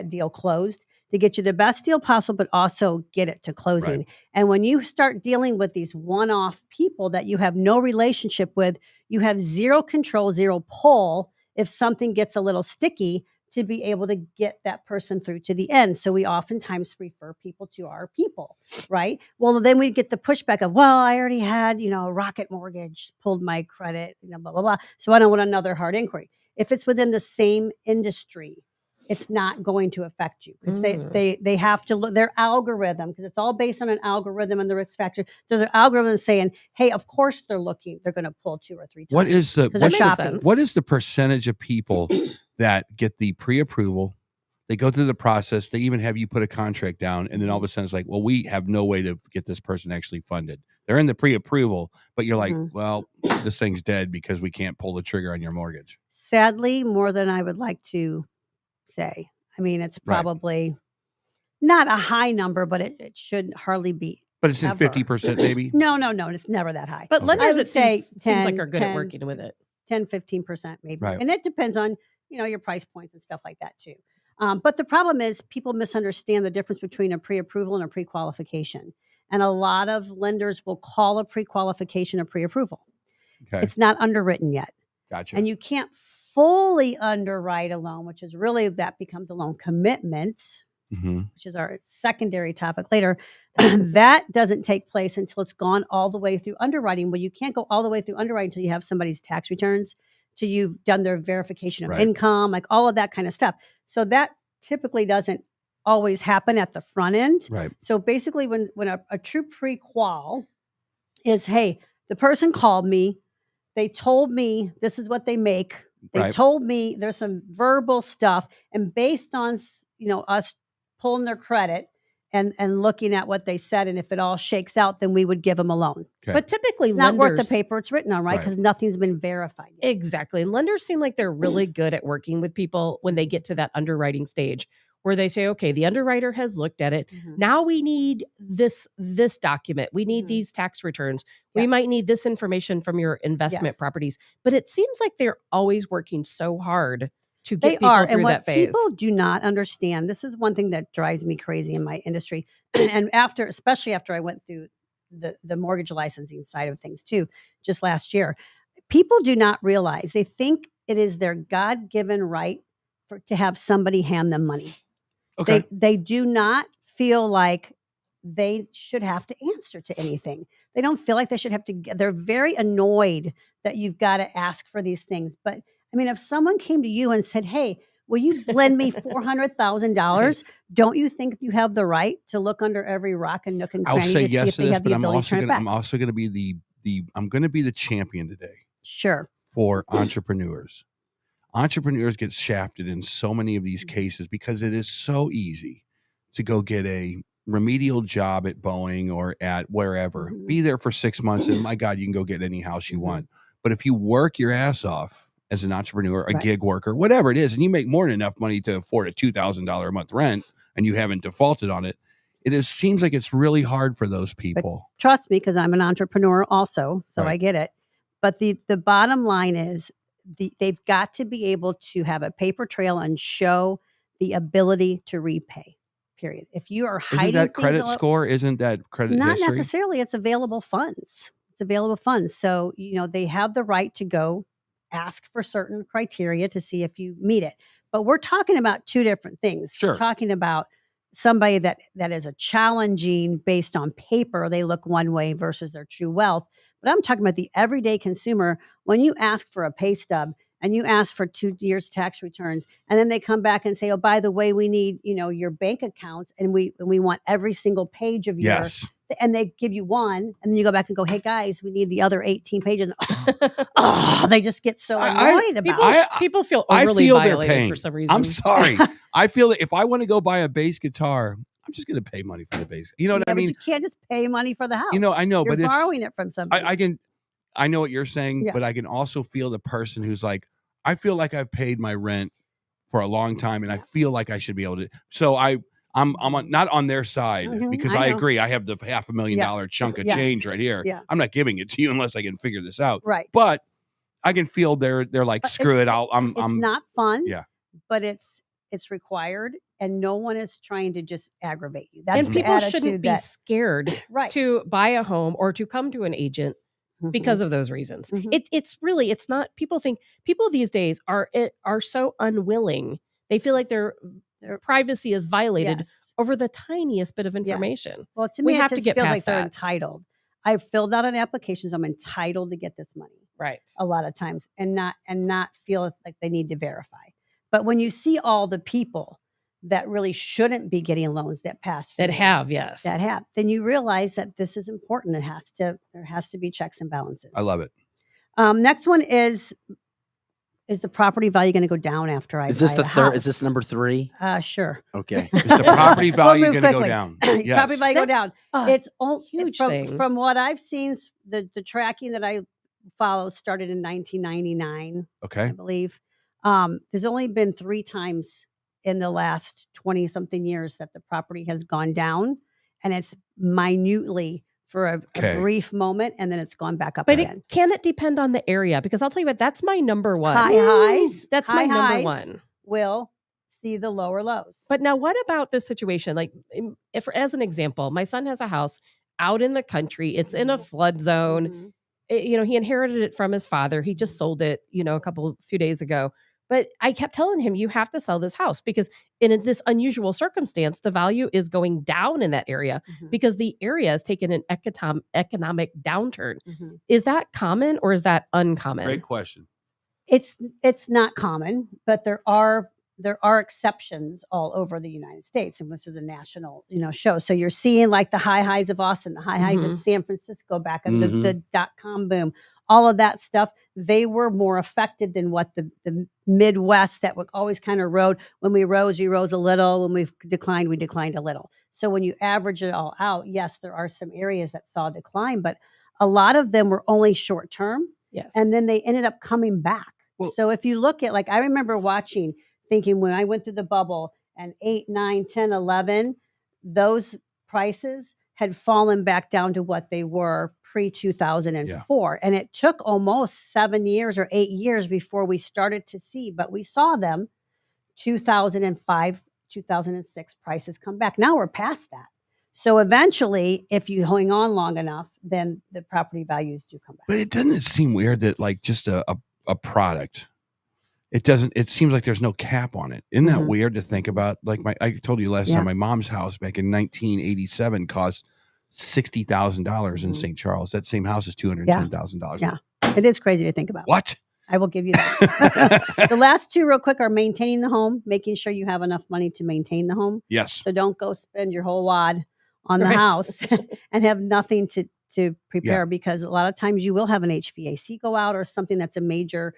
deal closed, to get you the best deal possible, but also get it to closing. Right. And when you start dealing with these one-off people that you have no relationship with, you have zero control, zero pull if something gets a little sticky to be able to get that person through to the end. So we oftentimes refer people to our people, right? Well, then we get the pushback of, well, I already had, a Rocket Mortgage pulled my credit, blah, blah, blah. So I don't want another hard inquiry. If it's within the same industry, it's not going to affect you because they have to look their algorithm, because it's all based on an algorithm and the risk factor. So their algorithm is saying, hey, of course they're going to pull 2 or 3 times. What is the percentage of people that get the pre-approval? They go through the process. They even have you put a contract down, and then all of a sudden it's like, well, we have no way to get this person actually funded. They're in the pre-approval, but you're like, well, this thing's dead because we can't pull the trigger on your mortgage. Sadly, more than I would like to say. I mean, it's probably not a high number, but it should hardly be. But it's in 50% maybe? No, it's never that high. But lenders, it seems 10, like are good at working with it. 10, 15% maybe. Right. And it depends on, your price points and stuff like that too. But the problem is people misunderstand the difference between a pre-approval and a pre-qualification. And a lot of lenders will call a pre-qualification a pre-approval. Okay. It's not underwritten yet. Gotcha. And you can't fully underwrite a loan, which is really, that becomes a loan commitment, which is our secondary topic later. That doesn't take place until it's gone all the way through underwriting. Well, you can't go all the way through underwriting until you have somebody's tax returns, till you've done their verification of income, like all of that kind of stuff. So that typically doesn't always happen at the front end. Right. So basically when a true pre-qual is, hey, the person called me, they told me this is what they make. They told me there's some verbal stuff, and based on, us pulling their credit and looking at what they said, and if it all shakes out, then we would give them a loan. Okay. But typically It's not worth the paper it's written on, right? Because nothing's been verified yet. Exactly. And lenders seem like they're really good at working with people when they get to that underwriting stage, where they say, okay, the underwriter has looked at it. Now we need this document. We need these tax returns. We might need this information from your investment properties. But it seems like they're always working so hard to get people through that phase. People do not understand. This is one thing that drives me crazy in my industry. And especially after I went through the mortgage licensing side of things too, just last year, people do not realize, they think it is their God-given right to have somebody hand them money. Okay. They do not feel like they should have to answer to anything. They don't feel like they should have to. They're very annoyed that you've got to ask for these things. But I mean, if someone came to you and said, "Hey, will you lend me $400,000?" Don't you think you have the right to look under every rock and nook and I'll cranny say to see yes if to they this, have the but I'm ability to turn it back? also going to be the champion today Sure. for entrepreneurs. Entrepreneurs get shafted in so many of these cases because it is so easy to go get a remedial job at Boeing or at wherever, be there for 6 months, and my God, you can go get any house you want. But if you work your ass off as an entrepreneur, a gig worker, whatever it is, and you make more than enough money to afford a $2,000 a month rent, and you haven't defaulted on it, seems like it's really hard for those people. But trust me, because I'm an entrepreneur also, so I get it. But the bottom line is they've got to be able to have a paper trail and show the ability to repay. Period. If you are hiding Isn't that credit things score? Isn't that credit not history? necessarily, it's available funds. It's available funds. So, they have the right to go ask for certain criteria to see if you meet it. But we're talking about two different things. Sure. We're talking about somebody that is a challenging based on paper, they look one way versus their true wealth. But I'm talking about the everyday consumer. When you ask for a pay stub and you ask for 2 years tax returns, and then they come back and say, "Oh, by the way, we need, your bank accounts, and we want every single page of your," and they give you one, and then you go back and go, "Hey guys, we need the other 18 pages." They just get so annoyed about it. People feel overly violated for some reason. I'm sorry. I feel that if I want to go buy a bass guitar, I'm just going to pay money for the bass. You know what I mean? But you can't just pay money for the house. I know, You're but borrowing it from somebody. I know what you're saying, but I can also feel the person who's like, I feel like I've paid my rent for a long time, and I feel like I should be able to. So I'm not on their side because I agree. I have the $500,000 chunk of change right here. Yeah. I'm not giving it to you unless I can figure this out. Right. But I can feel they're like, screw it. It's not fun. Yeah. But it's required, and no one is trying to just aggravate you. That's And the people shouldn't attitude be scared to buy a home or to come to an agent because of those reasons. It's not. People these days are so unwilling. They feel like their privacy is violated over the tiniest bit of information. Yes. Well, to me, we have to get feels past like they're that. entitled. I've filled out an application, so I'm entitled to get this money. Right. A lot of times, and not feel like they need to verify. But when you see all the people that really shouldn't be getting loans that pass through, then you realize that this is important. There has to be checks and balances. I love it. Next one is the property value going to go down after I buy this the a third? house? Is this number 3? Sure. Okay. Is the property value We'll going move to go down? quickly. Property value go down. It's huge from, thing. from what I've seen. The tracking that I follow started in 1999. Okay. I believe. There's only been 3 times in the last 20 something years that the property has gone down, and it's minutely for a brief moment, and then it's gone back up again. Can it depend on the area? Because I'll tell you what, that's my number one. High highs. That's my number one. Will see the lower lows. But now what about this situation? Like, if, as an example, my son has a house out in the country, it's in a flood zone. He inherited it from his father. He just sold it, a few days ago. But I kept telling him, you have to sell this house because in this unusual circumstance, the value is going down in that area because the area has taken an economic downturn. Is that common or is that uncommon? Great question. It's not common, but there are exceptions all over the United States, and this is a national show. So you're seeing like the high highs of Austin, the high highs of San Francisco back in the .com boom. All of that stuff, they were more affected than what the Midwest that would always kind of rode. When we rose, we rose a little. When we declined a little. So when you average it all out, yes, there are some areas that saw a decline, but a lot of them were only short term. Yes. And then they ended up coming back. Well, so if you look at, like, I remember thinking when I went through the bubble and 8, 9, 10, 11, those prices had fallen back down to what they were pre-2004. And it took almost 7 years or 8 years before we started to see, but we saw them 2005, 2006 prices come back. Now we're past that. So eventually, if you hang on long enough, then the property values do come back. But it doesn't seem weird that like just a product, it doesn't. It seems like there's no cap on it. Isn't that Mhm. weird to think about? Like I told you last Yeah. time, my mom's house back in 1987 cost $60,000 in Mhm. St. Charles. That same house is $210,000. Yeah. It is crazy to think about. What? I will give you that. The last two real quick are maintaining the home, making sure you have enough money to maintain the home. Yes. So don't go spend your whole wad on the Right. house and have nothing to prepare, because a lot of times you will have an HVAC go out or something that's a roof.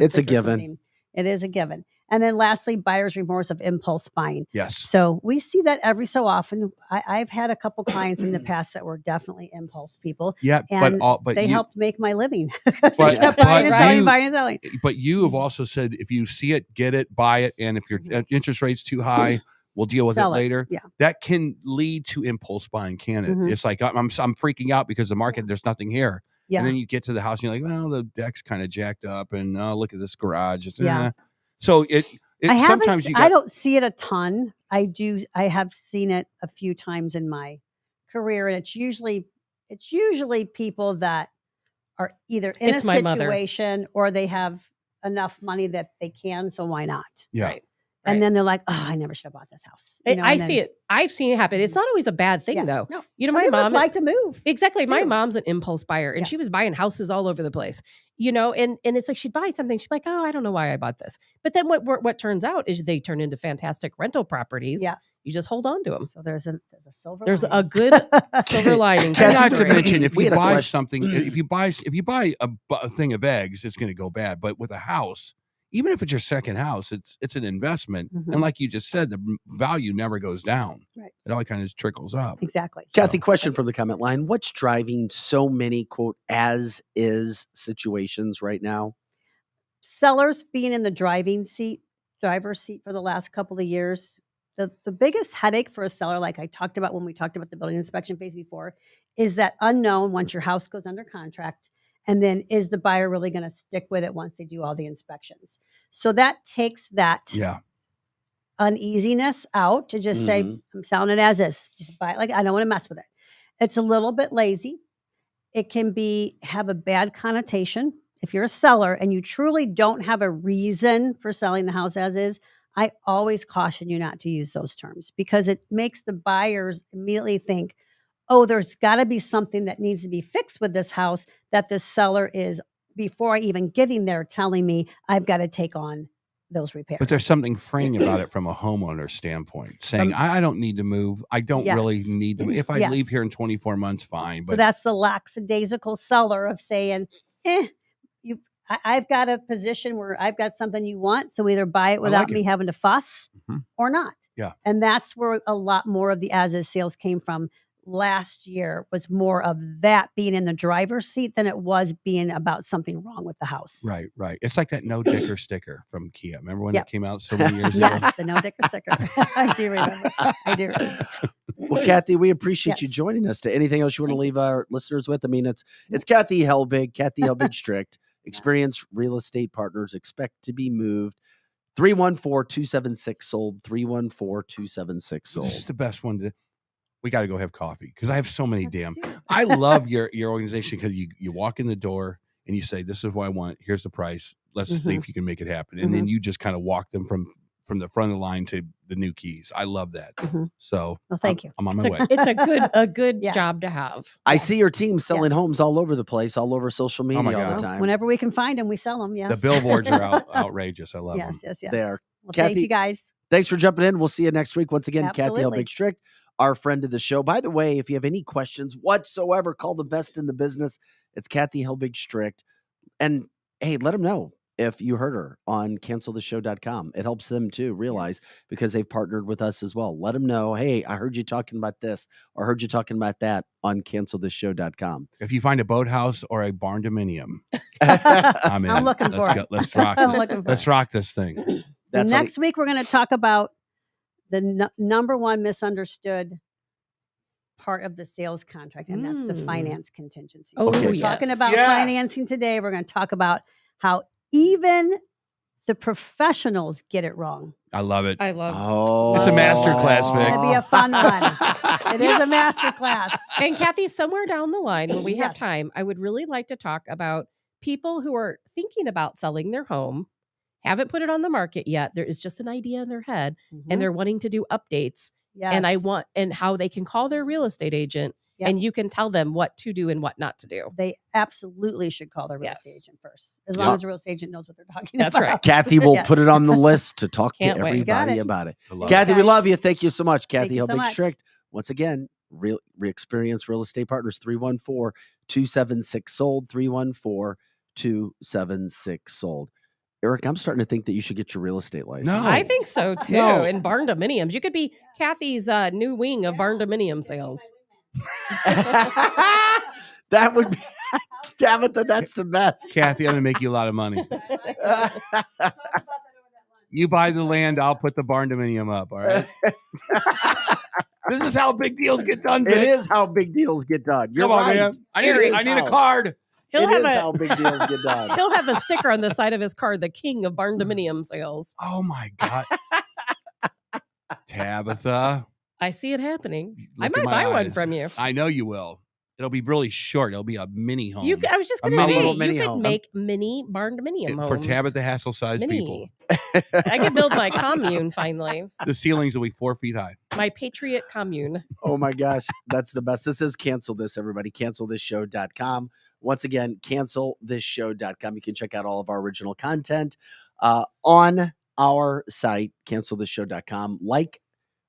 It's a leak or given. something. It is a given. And then lastly, buyer's remorse of impulse buying. Yes. So we see that every so often. I've had a couple clients in the past that were definitely impulse people. Yeah, And but they you, helped make my living because they But- kept but buying and selling, you- buying and selling. But you have also said if you see it, get it, buy it, and if your interest rate's too high, we'll deal with Sell it it. later. Yeah. That can lead to impulse buying, can it? Mhm. It's like I'm freaking out because the market there's nothing here, Yeah. and then you get to the house and you're like, well, the deck's kind of jacked up, and look at this garage. It's, Yeah. So I haven't. sometimes you got, I don't see it a ton. I have seen it a few times in my career, and it's usually people that are either in It's a my mother. situation or they have enough money that they can. So why not? yeah. Right. And then they're like, "Oh, I never should have bought this house." You know, I and see then- it. I've seen it happen. It's not always a bad thing, Yeah. though. No, You know, some my of us mom like to move. Exactly. My too. mom's an impulse buyer, and Yeah. she was buying houses all over the place. You know, and it's like she'd buy something. She'd be like, "Oh, I don't know why I bought this." But then what turns out is they turn into fantastic rental properties. Yeah. You just hold on to them. So there's a silver. There's a lining. good silver lining. to And the not to story. mention, if We you had a buy question. something, if you buy a thing of eggs, it's going to go bad. But with a house, even if it's your second house, it's an investment, Mhm. and like you just said, the value never goes down. Right. It all kind of trickles up. Exactly. Kathy, question from the comment line. What's driving so many, quote, as is situations right now? Sellers being in the driver's seat for the last couple of years. The biggest headache for a seller, like I talked about when we talked about the building inspection phase before, is that unknown once your house goes under contract. And then is the buyer really going to stick with it once they do all the inspections? So that takes that Yeah. uneasiness out to just say, Mhm. I'm selling it as is. Just buy it. Like, I don't want to mess with it. It's a little bit lazy. It can have a bad connotation. If you're a seller and you truly don't have a reason for selling the house as is, I always caution you not to use those terms, because it makes the buyers immediately think, oh, there's got to be something that needs to be fixed with this house that the seller is, before I even getting there, telling me I've got to take on those repairs. But there's something freeing about it from a homeowner standpoint, saying, I don't need to move. I don't really Yes. need to. If I Yes. leave here in 24 months, fine. So But that's the lackadaisical seller of saying, I've got a position where I've got something you want, so either buy it without like me it. having to fuss Mhm. or not. Yeah. And that's where a lot more of the as-is sales came from last year, was more of that being in the driver's seat than it was being about something wrong with the house. right. It's like that no dicker sticker from Kia. Remember when Yep. that came out so many years ago? Yes, the no dicker sticker. I do remember. I do remember. Well, Kathy, we appreciate you Yes. joining us. Anything else you want to Thank leave our listeners with? I mean, it's Kathy Helbig, Strict. Experienced real estate partners, expect to be moved. 314-276-SOLD, 314-276-SOLD. This is the best one. We got to go have coffee because I have so many damn. Let's do it. I love your organization because you walk in the door and you say, "This is what I want. Here's the price. Let's see if you can make it happen." And then you just kind of walk them from the front of the line to the new keys. I love that. Mhm. So, Well, thank you. I'm on my way. It's a good Yeah. job to have. I see your team selling Yes. homes all over the place, all over social media my all God. the time. Whenever we can find them, we sell them. Yes. The billboards are outrageous. I love Yes, them. yes. They are. Well, thank Kathy, you guys. Thanks for jumping in. We'll see you next week. Once again, Kathy Absolutely. Helbig Strict, our friend of the show. By the way, if you have any questions whatsoever, call the best in the business. It's Kathy Helbig Strict. And hey, let them know if you heard her on canceltheshow.com. It helps them too realize, because they've partnered with us as well. Let them know, hey, I heard you talking about this or heard you talking about that on canceltheshow.com. If you find a boathouse or a barn dominium, I'm in. I'm looking Let's for go. it. Let's rock. I'm looking for Let's it. rock this thing. That's what Next week, we're going to talk about the number one misunderstood part of the sales contract, and that's the finance contingency. Oh, So we're yes. talking about Yeah. financing today. We're going to talk about how even the professionals get it wrong. I love it. I love Oh, It's a master class, Vic. It's going to be a fun one. It is a master class. And Kathy, somewhere down the line, when we have Yes. time, I would really like to talk about people who are thinking about selling their home haven't put it on the market yet. There is just an idea in their head, Mm-hmm. and they're wanting to do updates. And I want, and how they can call their real estate agent, and you can tell them what to do and what not to do. They absolutely should call their real estate agent first, as long as the real estate agent knows what they're talking That's about. right. Kathy will put it on the list to talk to Can't wait. everybody about it. love Kathy, it. we love you. Thank you so much, Kathy. you so Big much. Strict. Once again, Experienced Real Estate Partners, 314-276-SOLD, 314-276-SOLD. Eric, I'm starting to think that you should get your real estate license. No. I think so too. No. And barn dominiums. You could be Kathy's new wing of barn dominium sales. That would be, Tabitha, that's the best. Kathy, I'm going to make you a lot of money. You buy the land, I'll put the barn dominium up, all right? This is how big deals get done, It Vic. is how big deals get done. You're Come on, right. man. I need a how. card. He'll It have is a, how big deals get done. he'll have a sticker on the side of his car, the king of barn dominium sales. Oh, my God. Tabitha. I see it happening. I Look in might my buy one eyes. from you. I know you will. It'll be really short. It'll be a mini home. I was just A going to mini- say, little you mini could home. make mini barn dominium homes. For Tabitha Hassel-sized people. Mini. I could build my commune finally. The ceilings will be 4 feet high. My Patriot commune. Oh my gosh, that's the best. This is Cancel This, everybody. CancelThisShow.com. Once again, CancelThisShow.com. You can check out all of our original content on our site, CancelThisShow.com. Like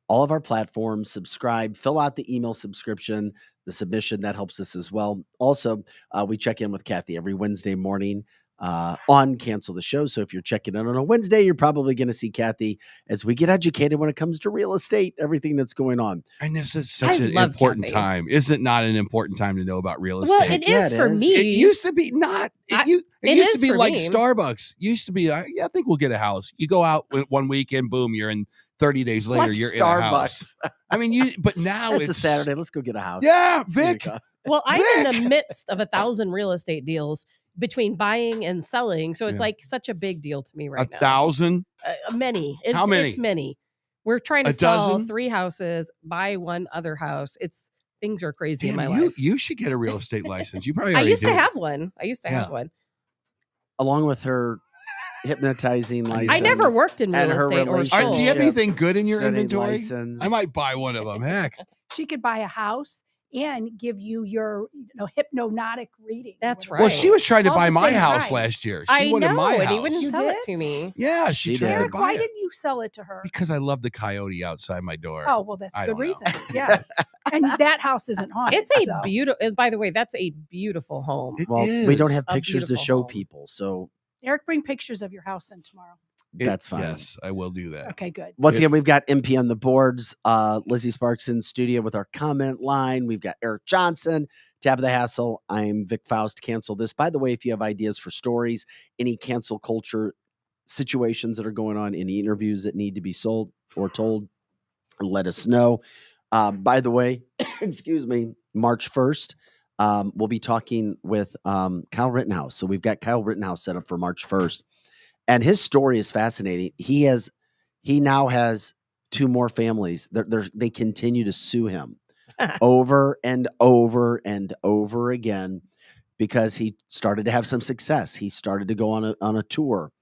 all of our platforms, subscribe, fill out the email subscription, the submission, that helps us as well. Also, we check in with Kathy every Wednesday morning on Cancel the Show. So if you're checking in on a Wednesday, you're probably going to see Kathy as we get educated when it comes to real estate, everything that's going on. And this is such an love important Kathy. time. Is it not an important time to know about real estate? Well, it is for me. It used to be not. It used is to be for like me. Starbucks. Used to be, yeah, I think we'll get a house. You go out one weekend, boom, you're in 30 days later, Like you're in a house. Starbucks. I mean, but now It's it's a Saturday. Let's go get a house. Yeah, There you Vic. go. Well, I'm in the midst of 1,000 real estate deals between buying and selling. So it's Yeah. like such a big deal to me right now. 1,000. Many. How many? It's many. We're trying to A sell dozen? 3 houses, buy one other house. Things are crazy in my Damn, life. you should get a real estate license. You probably I already used to do. have one. I used to have Yeah. one. Along with her hypnotizing license. I never worked in and real her estate or relationship. sold. Do you have anything good in your studying inventory? license. I might buy one of them. Heck. She could buy a house and give you your hypnotic reading. That's whatever. Well, she was trying to All buy the my same house time. last year. She I wanted know, my and house. he wouldn't You sell did? it to me. Yeah, She she tried did. to Eric, buy why it. didn't you sell it to her? Because I love the coyote outside my door. Oh, well, that's I a good don't know. reason. Yeah. And that house isn't haunted. It's a so. beautiful, by the way, that's a beautiful home. It Well, we don't is. have A pictures to beautiful show home. people, so Eric, bring pictures of your house in tomorrow. that's fine. Yes, I will do that. Okay, good. Once again, we've got MP on the boards, Lizzie Sparks in studio with our comment line. We've got Eric Johnson, Tabitha Hassel. I'm Vic Faust. Cancel This. By the way, if you have ideas for stories, any cancel culture situations that are going on, any interviews that need to be sold or told, let us know. By the way, excuse me, March 1st, we'll be talking with Kyle Rittenhouse. So we've got Kyle Rittenhouse set up for March 1st. And his story is fascinating. He now has 2 more families. They continue to sue him over and over and over again because he started to have some success. He started to go on a tour.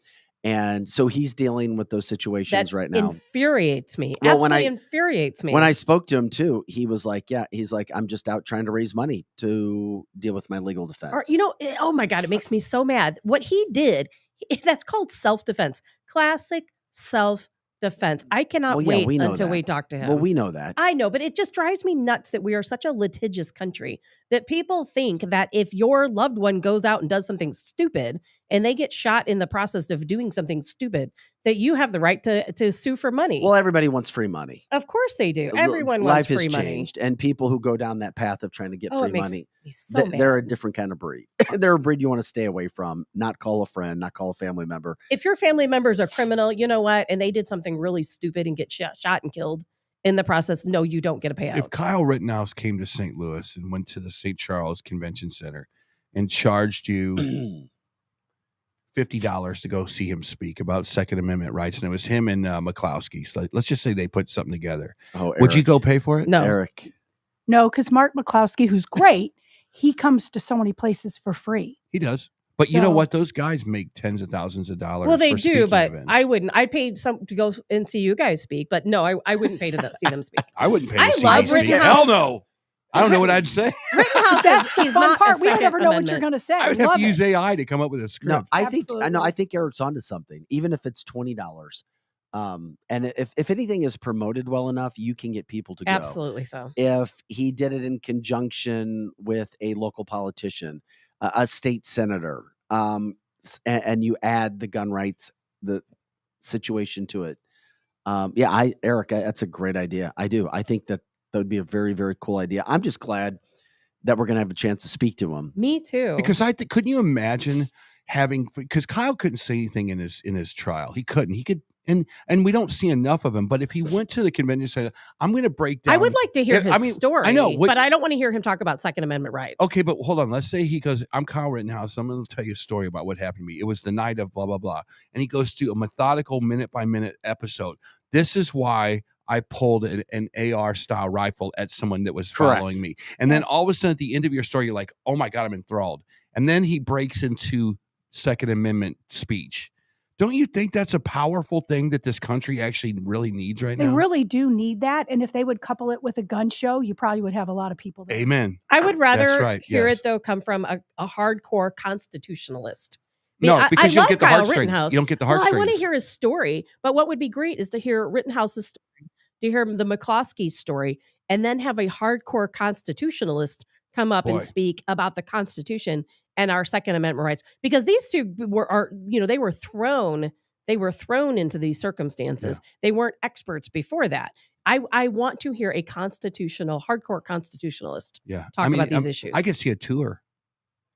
And so he's dealing with those situations That right now. infuriates me. Well, when Absolutely infuriates me. When I spoke to him too, he was like, he's like, I'm just out trying to raise money to deal with my legal defense. Or, oh my God, it makes me so mad. What he did, that's called self-defense. Classic self-defense. I cannot Well, yeah, wait we know until that. we talk to him. Well, we know that. I know, but it just drives me nuts that we are such a litigious country that people think that if your loved one goes out and does something stupid and they get shot in the process of doing something stupid, that you have the right to sue for money. Well, everybody wants free money. Of course they do. L- Everyone Life wants free has money. changed, and people who go down that path of trying to get Oh, free it makes money, me so mad. they're a different kind of breed. They're a breed you want to stay away from. Not call a friend, not call a family member. If your family member's a criminal, you know what? And they did something really stupid and get shot and killed in the process, no, you don't get a payout. If Kyle Rittenhouse came to St. Louis and went to the St. Charles Convention Center and charged you $50 to go see him speak about Second Amendment rights, and it was him and McCloskey. So let's just say they put something together. Oh, Would you Eric. go pay for it? No. Eric. No, because Mark McCloskey, who's great, he comes to so many places for free. He does. But you know what? Those guys make tens of thousands of dollars. Well, they for do, but events. I wouldn't. I'd pay some to go and see you guys speak, but no, I wouldn't pay to see them speak. I wouldn't pay to I see love them speak. Rittenhouse. Hell no. I don't know what I'd say. Rittenhouse That's the he's fun not part. a We Second never know what you're Amendment. going to say. I would have Love to it. use AI to come up with a script. No, I think Absolutely. I think Eric's onto something. Even if it's $20, and if anything is promoted well enough, you can get people to go. Absolutely so. If he did it in conjunction with a local politician, a state senator, and you add the gun rights, the situation to it. Eric, that's a great idea. I do. I think that would be a very, very cool idea. I'm just glad that we're going to have a chance to speak to him. Me too. Because couldn't you imagine because Kyle couldn't say anything in his trial. He couldn't. He could, and we don't see enough of him. But if he went to the convention and said, "I'm going to break down," I would like to hear his story. I know, but I don't want to hear him talk about Second Amendment rights. Okay, but hold on. Let's say he goes, "I'm Kyle Rittenhouse. I'm going to tell you a story about what happened to me. It was the night of blah blah blah," and he goes through a methodical minute by minute episode. This is why I pulled an AR style rifle at someone that was following me. And then all of a sudden at the end of your story, you're like, oh my God, I'm enthralled. And then he breaks into Second Amendment speech. Don't you think that's a powerful thing that this country actually really needs right now? They really do need that. And if they would couple it with a gun show, you probably would have a lot of people there. Amen. I would rather right, hear yes. it, though, come from a hardcore constitutionalist. No, because you don't love get the Kyle heartstrings. Rittenhouse. You don't get the Well, heartstrings. I want to hear his story, but what would be great is to hear Rittenhouse's story, to hear the McCloskey's story, and then have a hardcore constitutionalist come up and speak about the Constitution and our Second Amendment rights. Because these two they were thrown into these circumstances. Yeah. They weren't experts before that. I want to hear a hardcore constitutionalist talk about these issues. I could see a tour.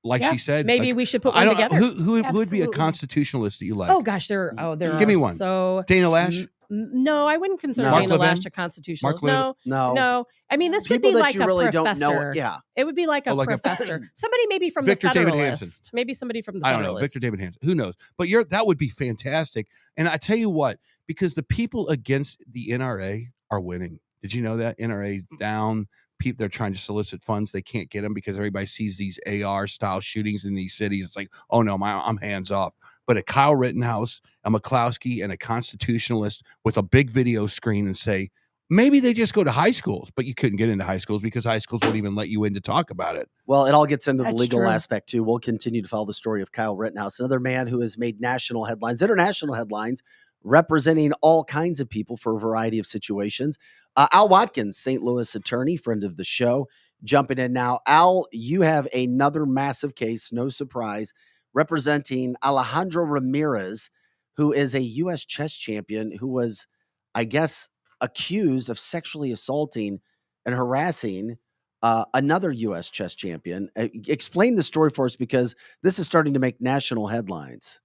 Like she said, maybe we should put one together. Who would be a constitutionalist that you like? Oh gosh, there give me one. So Dana Lash. No, I wouldn't consider Dana Lash a constitutionalist. No. I mean, this people would be that like you a really professor. don't know. Yeah, it would be like a professor. Somebody maybe from Victor the David Federalist. Hansen. Maybe somebody from the I Federalist. don't know. Victor David Hansen. Who knows? But that would be fantastic. And I tell you what, because the people against the NRA are winning. Did you know that? NRA down. People, they're trying to solicit funds. They can't get them because everybody sees these AR style shootings in these cities. It's like, oh no, I'm hands off. But a Kyle Rittenhouse, a McCloskey, and a constitutionalist with a big video screen and say, maybe they just go to high schools, but you couldn't get into high schools because high schools wouldn't even let you in to talk about it. Well, it all gets into the legal true. aspect too. We'll continue to follow the story of Kyle Rittenhouse, another man who has made national headlines, international headlines, representing all kinds of people for a variety of situations. Al Watkins, St. Louis attorney, friend of the show, jumping in now. Al, you have another massive case, no surprise, representing Alejandro Ramirez, who is a U.S. chess champion who was, I guess, accused of sexually assaulting and harassing another U.S. chess champion. Explain the story for us, because this is starting to make national headlines.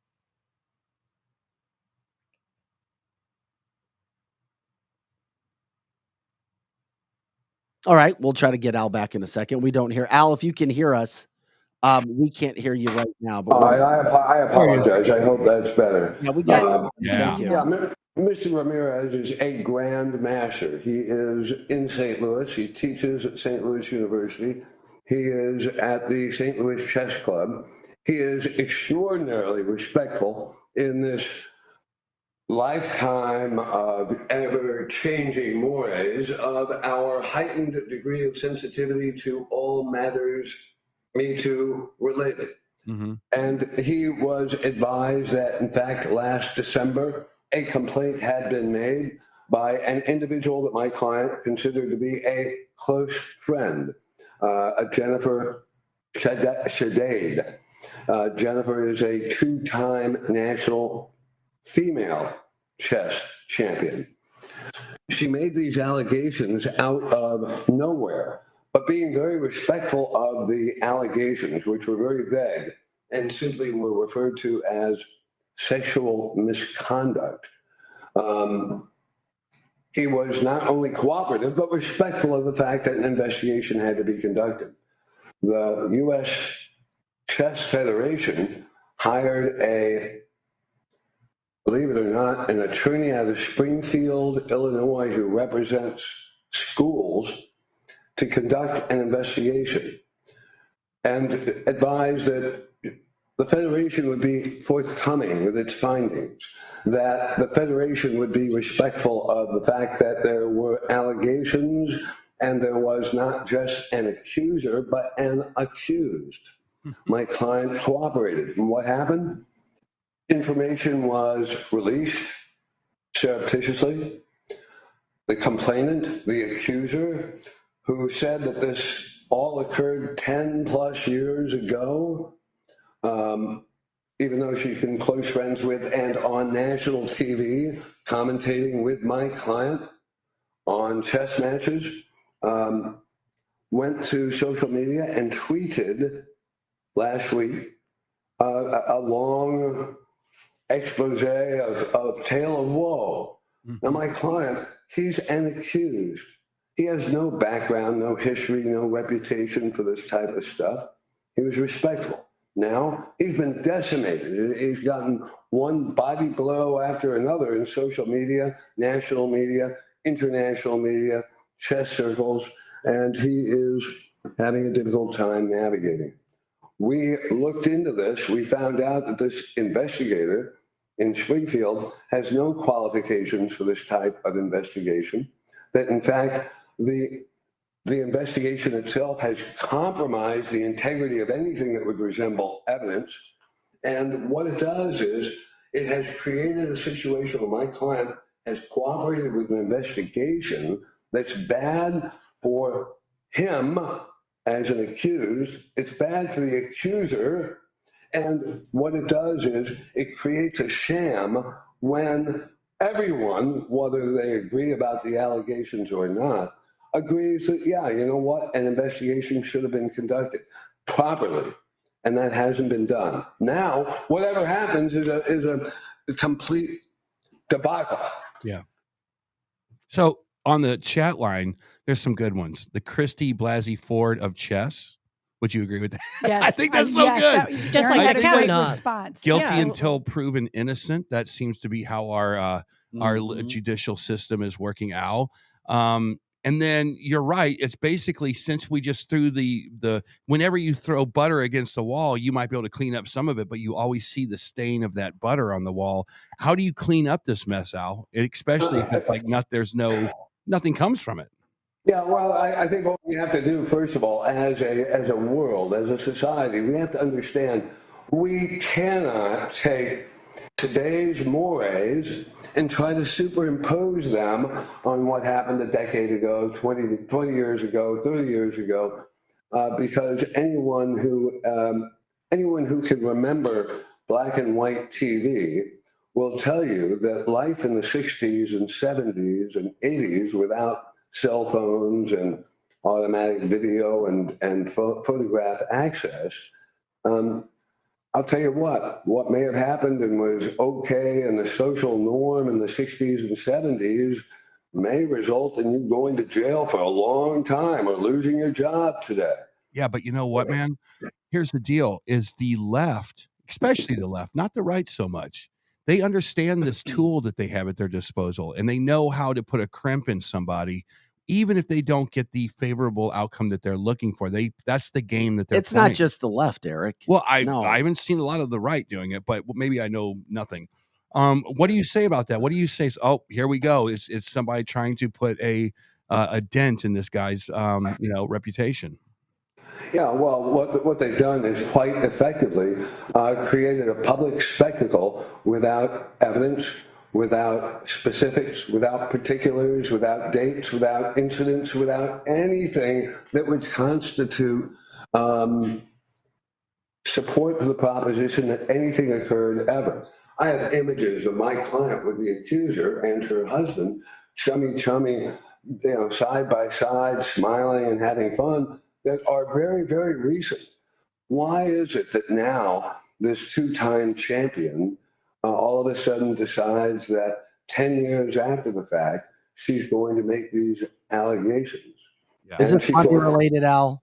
All right, we'll try to get Al back in a second. We don't hear Al. If you can hear us, we can't hear you right now. But I apologize. I hope that's better. Yeah, we got it. Yeah. Thank you. Yeah, Mr. Ramirez is a grand master. He is in St. Louis. He teaches at St. Louis University. He is at the St. Louis Chess Club. He is extraordinarily respectful in this lifetime of ever-changing mores of our heightened degree of sensitivity to all matters Me Too related. Mm-hmm. And he was advised that, in fact, last December, a complaint had been made by an individual that my client considered to be a close friend, Jennifer Shadade. Jennifer is a two-time national female chess champion. She made these allegations out of nowhere, but being very respectful of the allegations, which were very vague and simply were referred to as sexual misconduct. He was not only cooperative, but respectful of the fact that an investigation had to be conducted. The U.S. Chess Federation hired believe it or not, an attorney out of Springfield, Illinois, who represents schools to conduct an investigation and advised that the Federation would be forthcoming with its findings, that the Federation would be respectful of the fact that there were allegations and there was not just an accuser, but an accused. My client cooperated. And what happened? Information was released surreptitiously. The complainant, the accuser, who said that this all occurred 10 plus years ago, even though she's been close friends with and on national TV, commentating with my client on chess matches, went to social media and tweeted last week a long expose of tale of woe. Now, my client, he's an accused. He has no background, no history, no reputation for this type of stuff. He was respectful. Now, he's been decimated. He's gotten one body blow after another in social media, national media, international media, chess circles, and he is having a difficult time navigating. We looked into this. We found out that this investigator in Springfield has no qualifications for this type of investigation, that in fact, the investigation itself has compromised the integrity of anything that would resemble evidence. And what it does is it has created a situation where my client has cooperated with an investigation that's bad for him as an accused. It's bad for the accuser. And what it does is it creates a sham when everyone, whether they agree about the allegations or not, agrees that, yeah, you know what, an investigation should have been conducted properly, and that hasn't been done. Now, whatever happens is a complete debacle. Yeah. So on the chat line, there's some good ones. The Christy Blasey Ford of chess. Would you agree with that? Yes, I think that's so good. Just like a that great Kavanaugh. response. Guilty Yeah. until proven innocent. That seems to be how our Mhm. judicial system is working out. And then you're right. It's basically, since we just threw the whenever you throw butter against the wall, you might be able to clean up some of it, but you always see the stain of that butter on the wall. How do you clean up this mess, Al? Especially if it's like nothing comes from it. Yeah, well, I think what we have to do, first of all, as a world, as a society, we have to understand we cannot take today's mores and try to superimpose them on what happened a decade ago, 20 years ago, 30 years ago, because anyone who can remember black and white TV will tell you that life in the 60s and 70s and 80s without cell phones and automatic video and photograph access, I'll tell you what may have happened and was okay in the social norm in the 60s and 70s may result in you going to jail for a long time or losing your job today. Yeah, but you know what, man? Here's the deal, is the left, especially the left, not the right so much, they understand this tool that they have at their disposal, and they know how to put a crimp in somebody, even if they don't get the favorable outcome that they're looking for. That's the game that they're It's playing. not just the left, Eric. Well, I No. haven't seen a lot of the right doing it, but maybe I know nothing. What do you say about that? What do you say? Oh, here we go. It's somebody trying to put a dent in this guy's reputation. Yeah, well, what they've done is quite effectively created a public spectacle without evidence, without specifics, without particulars, without dates, without incidents, without anything that would constitute support for the proposition that anything occurred ever. I have images of my client with the accuser and her husband, chummy, side by side, smiling and having fun, that are very, very recent. Why is it that now this two-time champion all of a sudden decides that 10 years after the fact, she's going to make these allegations? Yeah. Isn't money related, Al?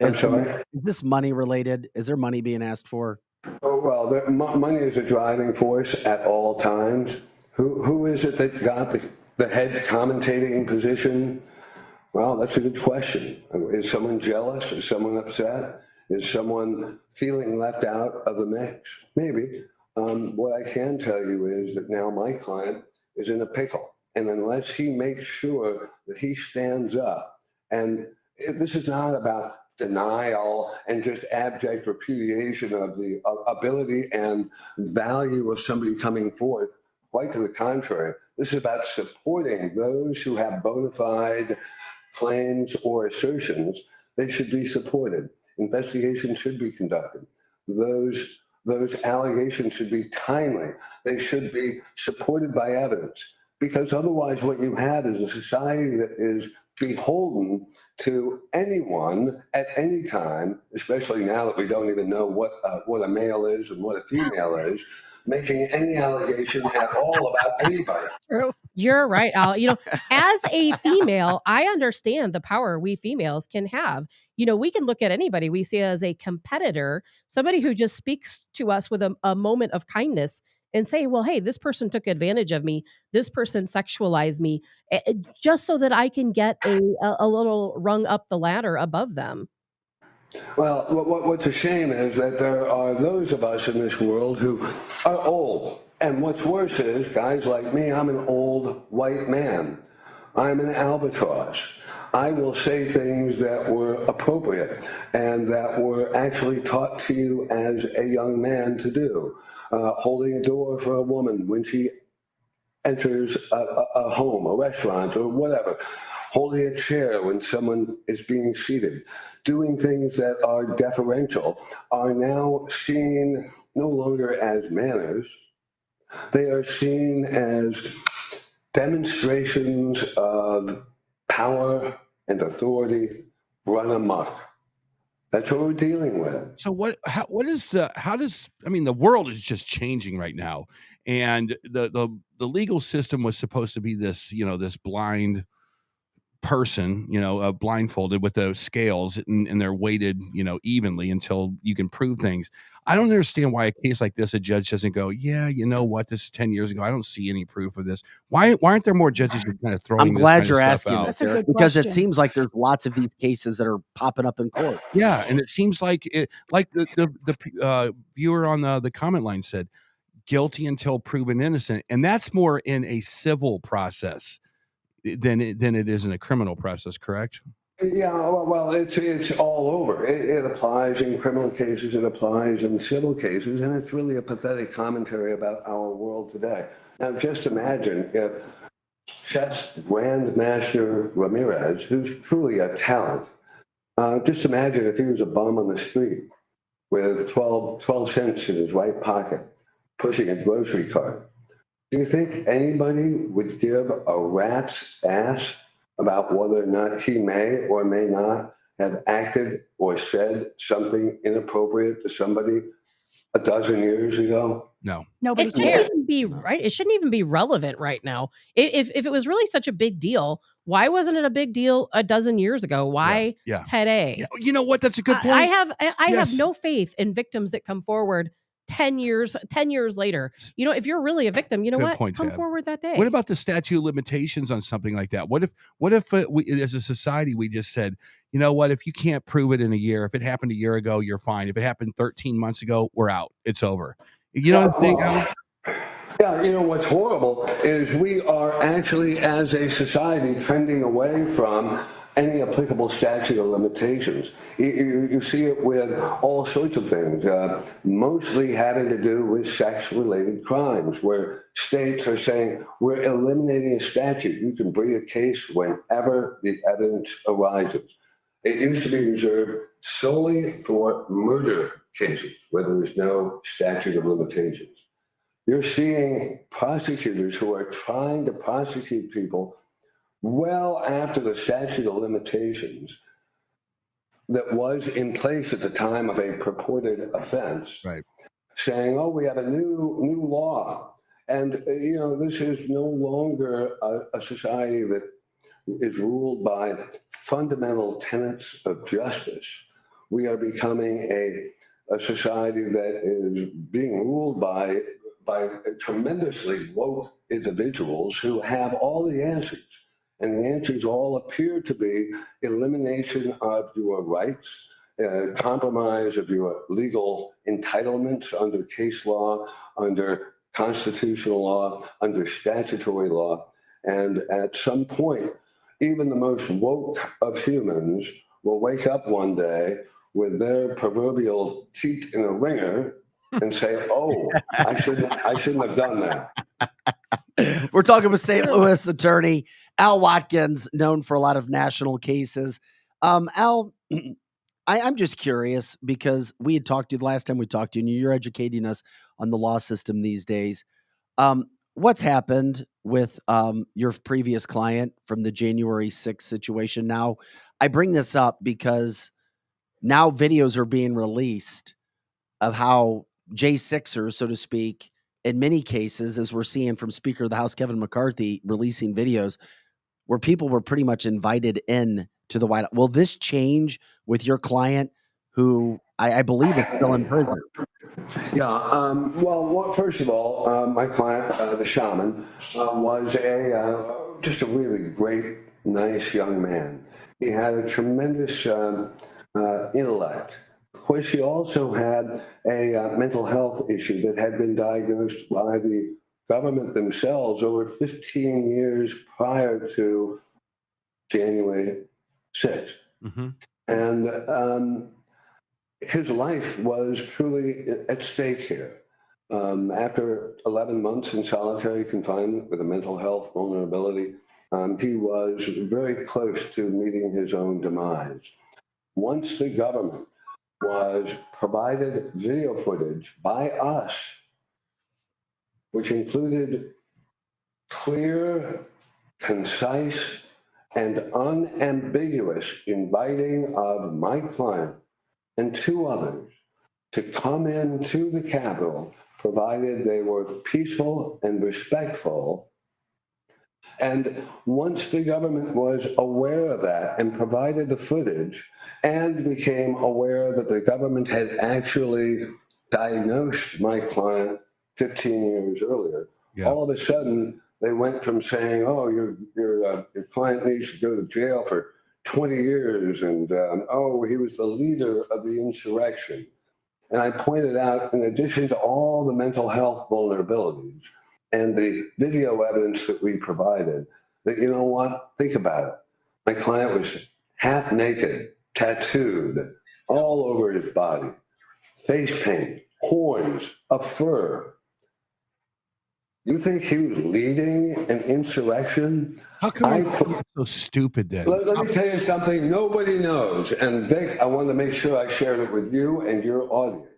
I'm sorry? Is this money related? Is there money being asked for? Oh, well, money is a driving force at all times. Who is it that got the head commentating position? Well, that's a good question. Is someone jealous? Is someone upset? Is someone feeling left out of the mix? Maybe. What I can tell you is that now my client is in a pickle. And unless he makes sure that he stands up, and this is not about denial and just abject repudiation of the ability and value of somebody coming forth. Quite to the contrary, this is about supporting those who have bona fide claims or assertions. They should be supported. Investigations should be conducted. Those allegations should be timely. They should be supported by evidence, because otherwise what you have is a society that is beholden to anyone at any time, especially now that we don't even know what a male is and what a female is, making any allegation at all about anybody. True. You're right, Al. As a female, I understand the power we females can have. We can look at anybody we see as a competitor, somebody who just speaks to us with a moment of kindness and say, well, hey, this person took advantage of me. This person sexualized me, just so that I can get a little rung up the ladder above them. Well, what's a shame is that there are those of us in this world who are old. And what's worse is, guys like me, I'm an old white man. I'm an albatross. I will say things that were appropriate and that were actually taught to you as a young man to do. Holding a door for a woman when she enters a home, a restaurant, or whatever. Holding a chair when someone is being seated. Doing things that are deferential are now seen no longer as manners. They are seen as demonstrations of power and authority run amok. That's what we're dealing with. So the world is just changing right now. And the legal system was supposed to be this, this blind person, blindfolded with those scales, and they're weighted, evenly until you can prove things. I don't understand why a case like this, a judge doesn't go, yeah, you know what, this is 10 years ago. I don't see any proof of this. Why aren't there more judges who kind of throwing I'm glad you're this kind asking of this, stuff out? Eric, because it seems like there's lots of these cases that are popping up in court. Yeah, and it seems like the viewer on the comment line said, guilty until proven innocent, and that's more in a civil process than it is in a criminal process, correct? Yeah, well, it's all over. It applies in criminal cases, it applies in civil cases, and it's really a pathetic commentary about our world today. Now, just imagine if chess grandmaster Ramirez, who's truly a talent, just imagine if he was a bum on the street with 12 cents in his right pocket, pushing a grocery cart. Do you think anybody would give a rat's ass about whether or not he may or may not have acted or said something inappropriate to somebody a dozen years ago? No. It shouldn't even be right. It shouldn't even be relevant right now. If it was really such a big deal, why wasn't it a big deal a dozen years ago? Why today? Yeah. You know what? That's a good point. I have no faith in victims that come forward 10 years later. If you're really a victim, you know what? Come forward that day. What about the statute of limitations on something like that? What if we, as a society, we just said, you know what? If you can't prove it in a year, if it happened a year ago, you're fine. If it happened 13 months ago, we're out. It's over. You know what I'm saying? Yeah, what's horrible is we are actually, as a society, trending away from any applicable statute of limitations. You see it with all sorts of things, mostly having to do with sex-related crimes, where states are saying, we're eliminating a statute. You can bring a case whenever the evidence arises. It used to be reserved solely for murder cases, where there was no statute of limitations. You're seeing prosecutors who are trying to prosecute people well after the statute of limitations that was in place at the time of a purported offense, right, saying, oh, we have a new law. And, this is no longer a society that is ruled by fundamental tenets of justice. We are becoming a society that is being ruled by tremendously woke individuals who have all the answers. And the answers all appear to be elimination of your rights compromise of your legal entitlements under case law, under constitutional law, under statutory law. And at some point, even the most woke of humans will wake up one day with their proverbial teeth in a ringer and say, "Oh, I shouldn't have done that." We're talking with St. Louis attorney Al Watkins, known for a lot of national cases. Al, I'm just curious because we had talked to you the last time we talked to you, and you're educating us on the law system these days. What's happened with your previous client from the January 6th situation? Now, I bring this up because now videos are being released of how J6ers, so to speak, in many cases, as we're seeing from Speaker of the House Kevin McCarthy releasing videos where people were pretty much invited in to the White House. Will this change with your client, who I believe is still in prison? Yeah. Well, first of all, my client, the shaman, was just a really great, nice young man. He had a tremendous intellect. Of course, he also had a mental health issue that had been diagnosed by the government themselves over 15 years prior to January 6th. Mm-hmm. And his life was truly at stake here. After 11 months in solitary confinement with a mental health vulnerability, he was very close to meeting his own demise. Once the government was provided video footage by us, which included clear, concise, and unambiguous inviting of my client and two others to come into the Capitol, provided they were peaceful and respectful. And once the government was aware of that and provided the footage and became aware that the government had actually diagnosed my client 15 years earlier, all of a sudden they went from saying, "Oh, your client needs to go to jail for 20 years," and "Oh, he was the leader of the insurrection." And I pointed out, in addition to all the mental health vulnerabilities and the video evidence that we provided, that, you know what, think about it. My client was half naked, tattooed all over his body, face paint, horns, a fur. You think he was leading an insurrection? How come I'm so stupid then? Let me tell you something nobody knows. And Vic, I wanted to make sure I shared it with you and your audience.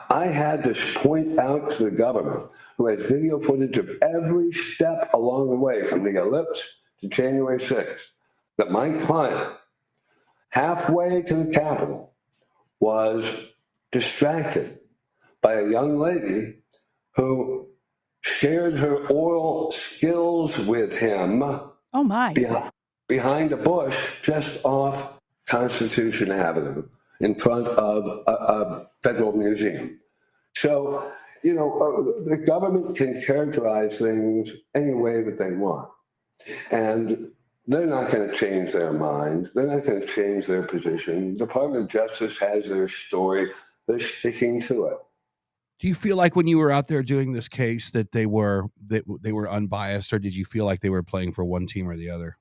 I had to point out to the government, who has video footage of every step along the way from the ellipse to January 6th, that my client, halfway to the Capitol, was distracted by a young lady who shared her oral skills with him. Oh my! Behind a bush just off Constitution Avenue in front of a federal museum. So, you know, the government can characterize things any way that they want. And they're not going to change their mind. They're not going to change their position. The Department of Justice has their story. They're sticking to it. Do you feel like when you were out there doing this case that they were unbiased, or did you feel like they were playing for one team or the other?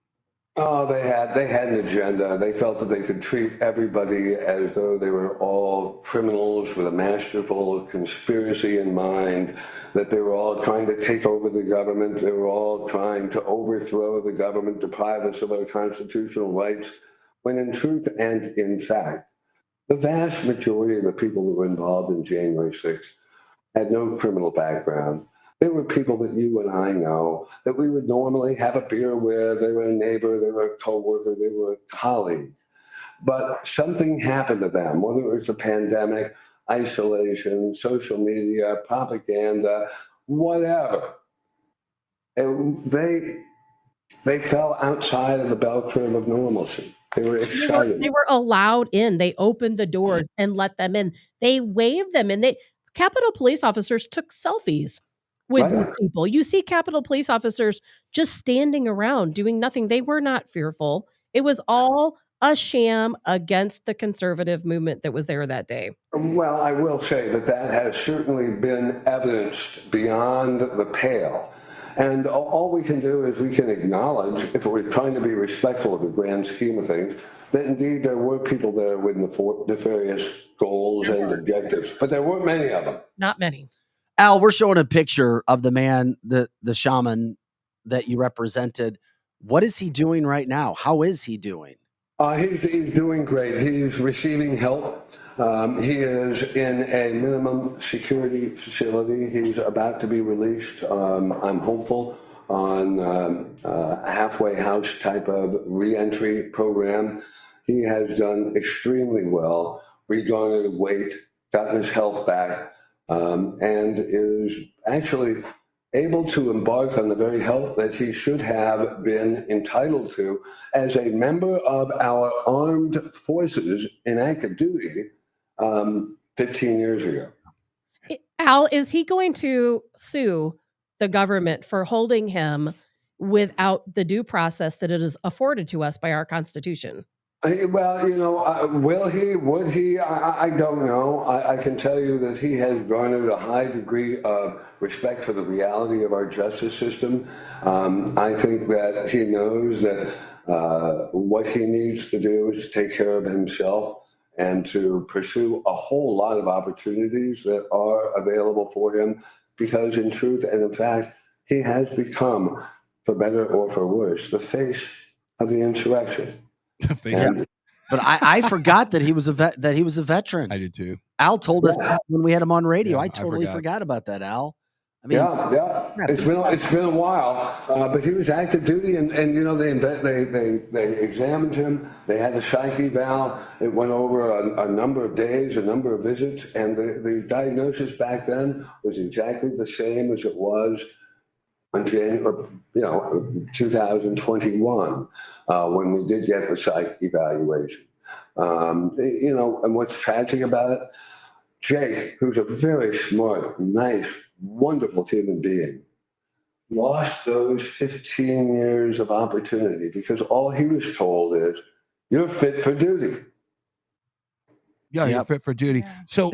Oh, they had an agenda. They felt that they could treat everybody as though they were all criminals with a masterful conspiracy in mind, that they were all trying to take over the government. They were all trying to overthrow the government, deprive us of our constitutional rights, when in truth and in fact, the vast majority of the people that were involved in January 6th had no criminal background. They were people that you and I know, that we would normally have a beer with. They were a neighbor, they were a coworker, they were a colleague. But something happened to them, whether it was a pandemic, isolation, social media, propaganda, whatever. And they fell outside of the bell curve of normalcy. They were excited. They were allowed in. They opened the doors and let them in. They waved them in. Capitol police officers took selfies with these people. You see Capitol police officers just standing around doing nothing. They were not fearful. It was all a sham against the conservative movement that was there that day. Well, I will say that has certainly been evidenced beyond the pale. And all we can do is we can acknowledge, if we're trying to be respectful of the grand scheme of things, that indeed there were people there with nefarious goals and objectives, but there weren't many of them. Not many. Al, we're showing a picture of the man, the shaman that you represented. What is he doing right now? How is he doing? He's doing great. He's receiving help. He is in a minimum security facility. He's about to be released. I'm hopeful on a halfway house type of reentry program. He has done extremely well, regarnered weight, gotten his health back, and is actually able to embark on the very help that he should have been entitled to as a member of our armed forces in active duty 15 years ago. Al, is he going to sue the government for holding him without the due process that it is afforded to us by our Constitution? Well, will he, would he? I don't know. I can tell you that he has garnered a high degree of respect for the reality of our justice system. I think that he knows that what he needs to do is to take care of himself and to pursue a whole lot of opportunities that are available for him, because in truth and in fact, he has become, for better or for worse, the face of the insurrection. But I forgot that he was a veteran. I did too. Al told us that when we had him on radio. I totally forgot about that, Al. I mean, It's been a while, but he was active duty, and they examined him. They had a psych eval. It went over a number of days, a number of visits, and the diagnosis back then was exactly the same as it was in January, 2021, when we did get the psych evaluation. And what's tragic about it, Jake, who's a very smart, nice, wonderful human being, lost those 15 years of opportunity because all he was told is, you're fit for duty. Yeah, you're fit for duty. So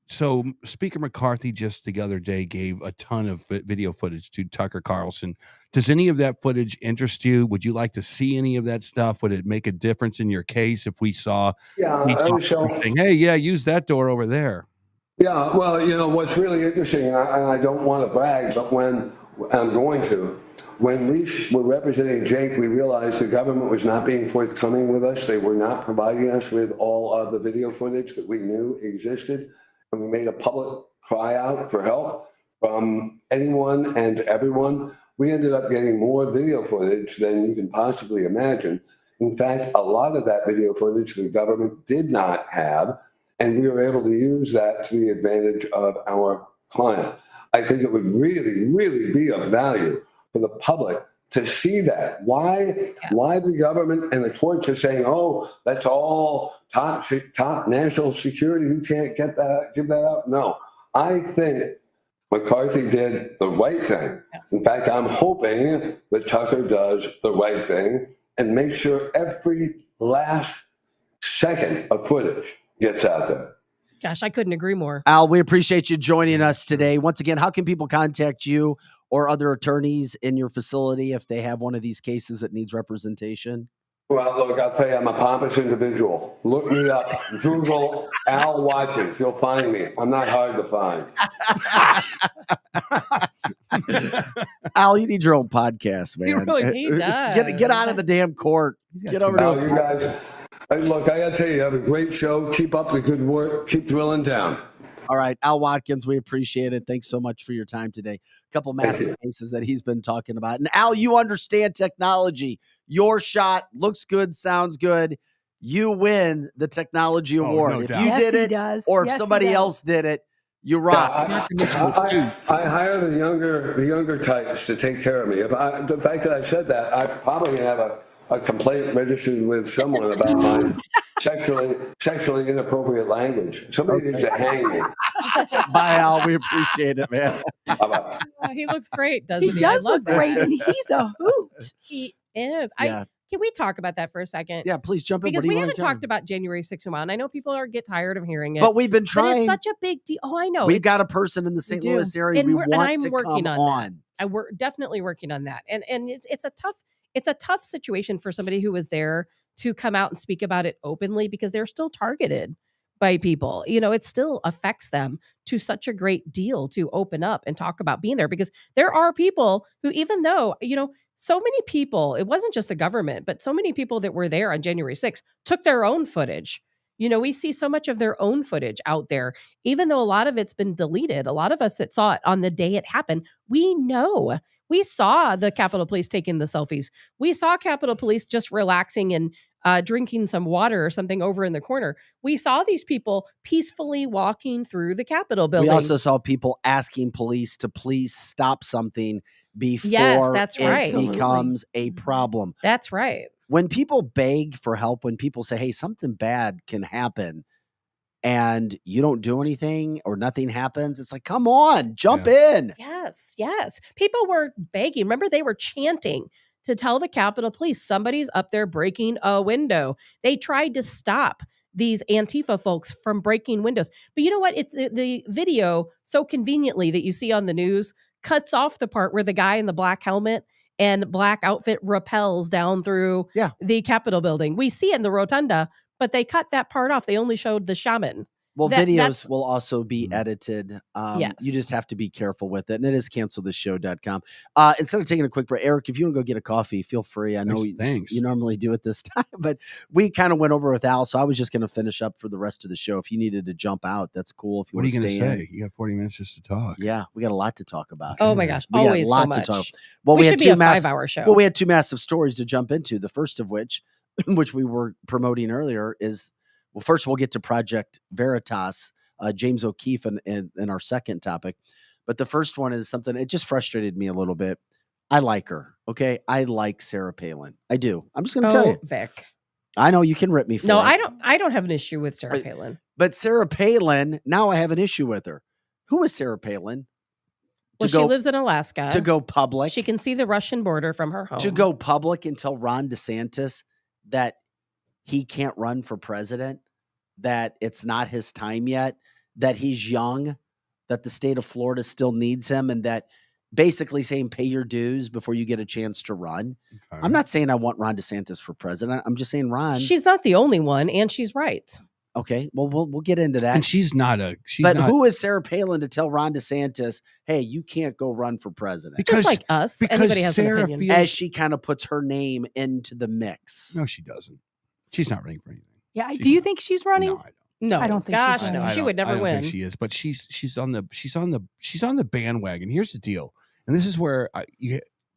So Speaker McCarthy just the other day gave a ton of video footage to Tucker Carlson. Does any of that footage interest you? Would you like to see any of that stuff? Would it make a difference in your case if we saw saying, hey, use that door over there? Yeah, well, what's really interesting, and I don't want to brag, but when we were representing Jake, we realized the government was not being forthcoming with us. They were not providing us with all of the video footage that we knew existed. And we made a public cry out for help from anyone and everyone. We ended up getting more video footage than you can possibly imagine. In fact, a lot of that video footage the government did not have, and we were able to use that to the advantage of our client. I think it would really, really be of value for the public to see that. Why the government and the courts are saying, oh, that's all top national security, you can't give that up? No, I think McCarthy did the right thing. In fact, I'm hoping that Tucker does the right thing and makes sure every last second of footage gets out there. Gosh, I couldn't agree more. Al, we appreciate you joining us today. Once again, how can people contact you or other attorneys in your facility if they have one of these cases that needs representation? Well, look, I'll tell you, I'm a pompous individual. Look me up. Google Al Watkins. You'll find me. I'm not hard to find. Al, you need your own podcast, man. He does. Get out of the damn court. Get over to you guys. Look, I got to tell you have a great show. Keep up the good work. Keep drilling down. All right, Al Watkins, we appreciate it. Thanks so much for your time today. A couple massive cases that he's been talking about. And Al, you understand technology. Your shot looks good, sounds good. You win the technology award. No if doubt. you did it, does. or if somebody else did it, you rock. I hire the younger types to take care of me. The fact that I said that, I probably have a complaint registered with someone about my sexually inappropriate language. Somebody needs to hang me. Bye, Al. We appreciate it, man. Bye-bye. He looks great, doesn't he? He does I love look great, and he's a hoot. He is. Yeah. Can we talk about that for a second? Yeah, please jump in. Because What do we you haven't wanna talked about January 6th in a while. And I know people get tired of hearing it. But we've been But trying. it's such a big deal. Oh, I know. We've got a person in the St. Louis area we want I'm to working come on that. We're definitely working on that. And it's a tough situation for somebody who was there to come out and speak about it openly, because they're still targeted by people. It still affects them to such a great deal to open up and talk about being there, because there are people who, even though, so many people, it wasn't just the government, but so many people that were there on January 6th took their own footage. We see so much of their own footage out there, even though a lot of it's been deleted. A lot of us that saw it on the day it happened, we know. We saw the Capitol Police taking the selfies. We saw Capitol Police just relaxing and drinking some water or something over in the corner. We saw these people peacefully walking through the Capitol building. We also saw people asking police to please stop something before that's it right. becomes a problem. That's right. When people beg for help, when people say, hey, something bad can happen, and you don't do anything or nothing happens, it's like, come on, jump in. Yes. People were begging. Remember, they were chanting to tell the Capitol Police somebody's up there breaking a window. They tried to stop these Antifa folks from breaking windows. But you know what? It's the video, so conveniently that you see on the news, cuts off the part where the guy in the black helmet and black outfit rappels down through the Capitol building. We see it in the rotunda, but they cut that part off. They only showed the shaman. Well, videos will also be edited. Yes. You just have to be careful with it. And it is cancelthisshow.com. Instead of taking a quick break, Eric, if you want to go get a coffee, feel free. I know you normally do it this time, but we kind of went over with Al, so I was just going to finish up for the rest of the show. If you needed to jump out, that's cool. If you what are you going to say? You got 40 minutes just to talk. Yeah, we got a lot to talk about. Oh my gosh, we always got a lot so to talk. much. Well, we should had be two a 5-hour show. Well, we had two massive stories to jump into. The first of which we were promoting earlier, is, well, first we'll get to Project Veritas, James O'Keefe in our second topic. But the first one is something, it just frustrated me a little bit. I like her. Okay. I like Sarah Palin. I do. I'm just going to tell you. Vic. I know you can rip me for it. No, I don't have an issue with Sarah Palin. But Sarah Palin, now I have an issue with her. Who is Sarah Palin? Well, she lives in Alaska. To go public. She can see the Russian border from her home. To go public and tell Ron DeSantis that he can't run for president, that it's not his time yet, that he's young, that the state of Florida still needs him, and that basically saying pay your dues before you get a chance to run. Okay. I'm not saying I want Ron DeSantis for president. I'm just saying Ron. She's not the only one, and she's right. Okay, well, we'll get into that. And who is Sarah Palin to tell Ron DeSantis, hey, you can't go run for president? Because just like us, anybody has an opinion. As she kind of puts her name into the mix. No, she doesn't. She's not running for anything. Yeah. Do you think she's running? No, I don't think gosh, she's no. She would never win. Think she is, but she's on the bandwagon. Here's the deal, and this is where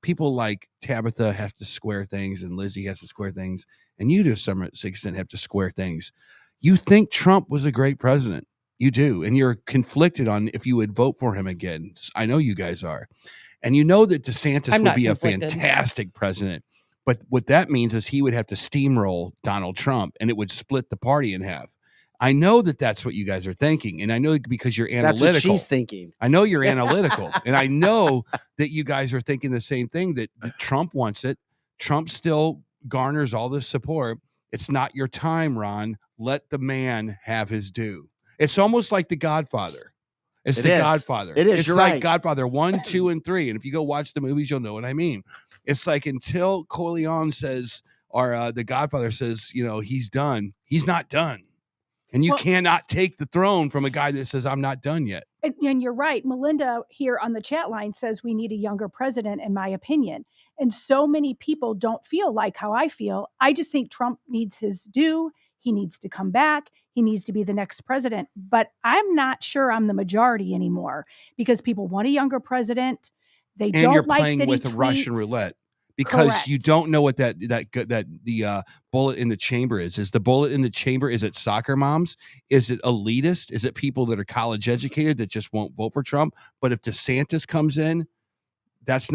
people like Tabitha have to square things, and Lizzie has to square things, and you to some extent have to square things. You think Trump was a great president, you do, and you're conflicted on if you would vote for him again. I know you guys are, and you know that DeSantis would be a fantastic president. But what that means is he would have to steamroll Donald Trump, and it would split the party in half. I know that that's what you guys are thinking, and I know because you're analytical. That's what she's thinking. I know you're analytical, and I know that you guys are thinking the same thing, that Trump wants it. Trump still garners all this support. It's not your time, Ron. Let the man have his due. It's almost like The Godfather. It's The Godfather. It is. It's you're like right. Godfather 1, 2, and 3. And if you go watch the movies, you'll know what I mean. It's like until Corleone says, or the Godfather says, he's done. He's not done. And you cannot take the throne from a guy that says, I'm not done yet. And you're right. Melinda here on the chat line says we need a younger president, in my opinion. And so many people don't feel like how I feel. I just think Trump needs his due. He needs to come back. He needs to be the next president. But I'm not sure I'm the majority anymore, because people want a younger president. They don't you're like playing that with he a tweets. Russian roulette. Because Correct. you don't know what the bullet in the chamber is. Is the bullet in the chamber? Is it soccer moms? Is it elitist? Is it people that are college educated that just won't vote for Trump? But if DeSantis comes in, that's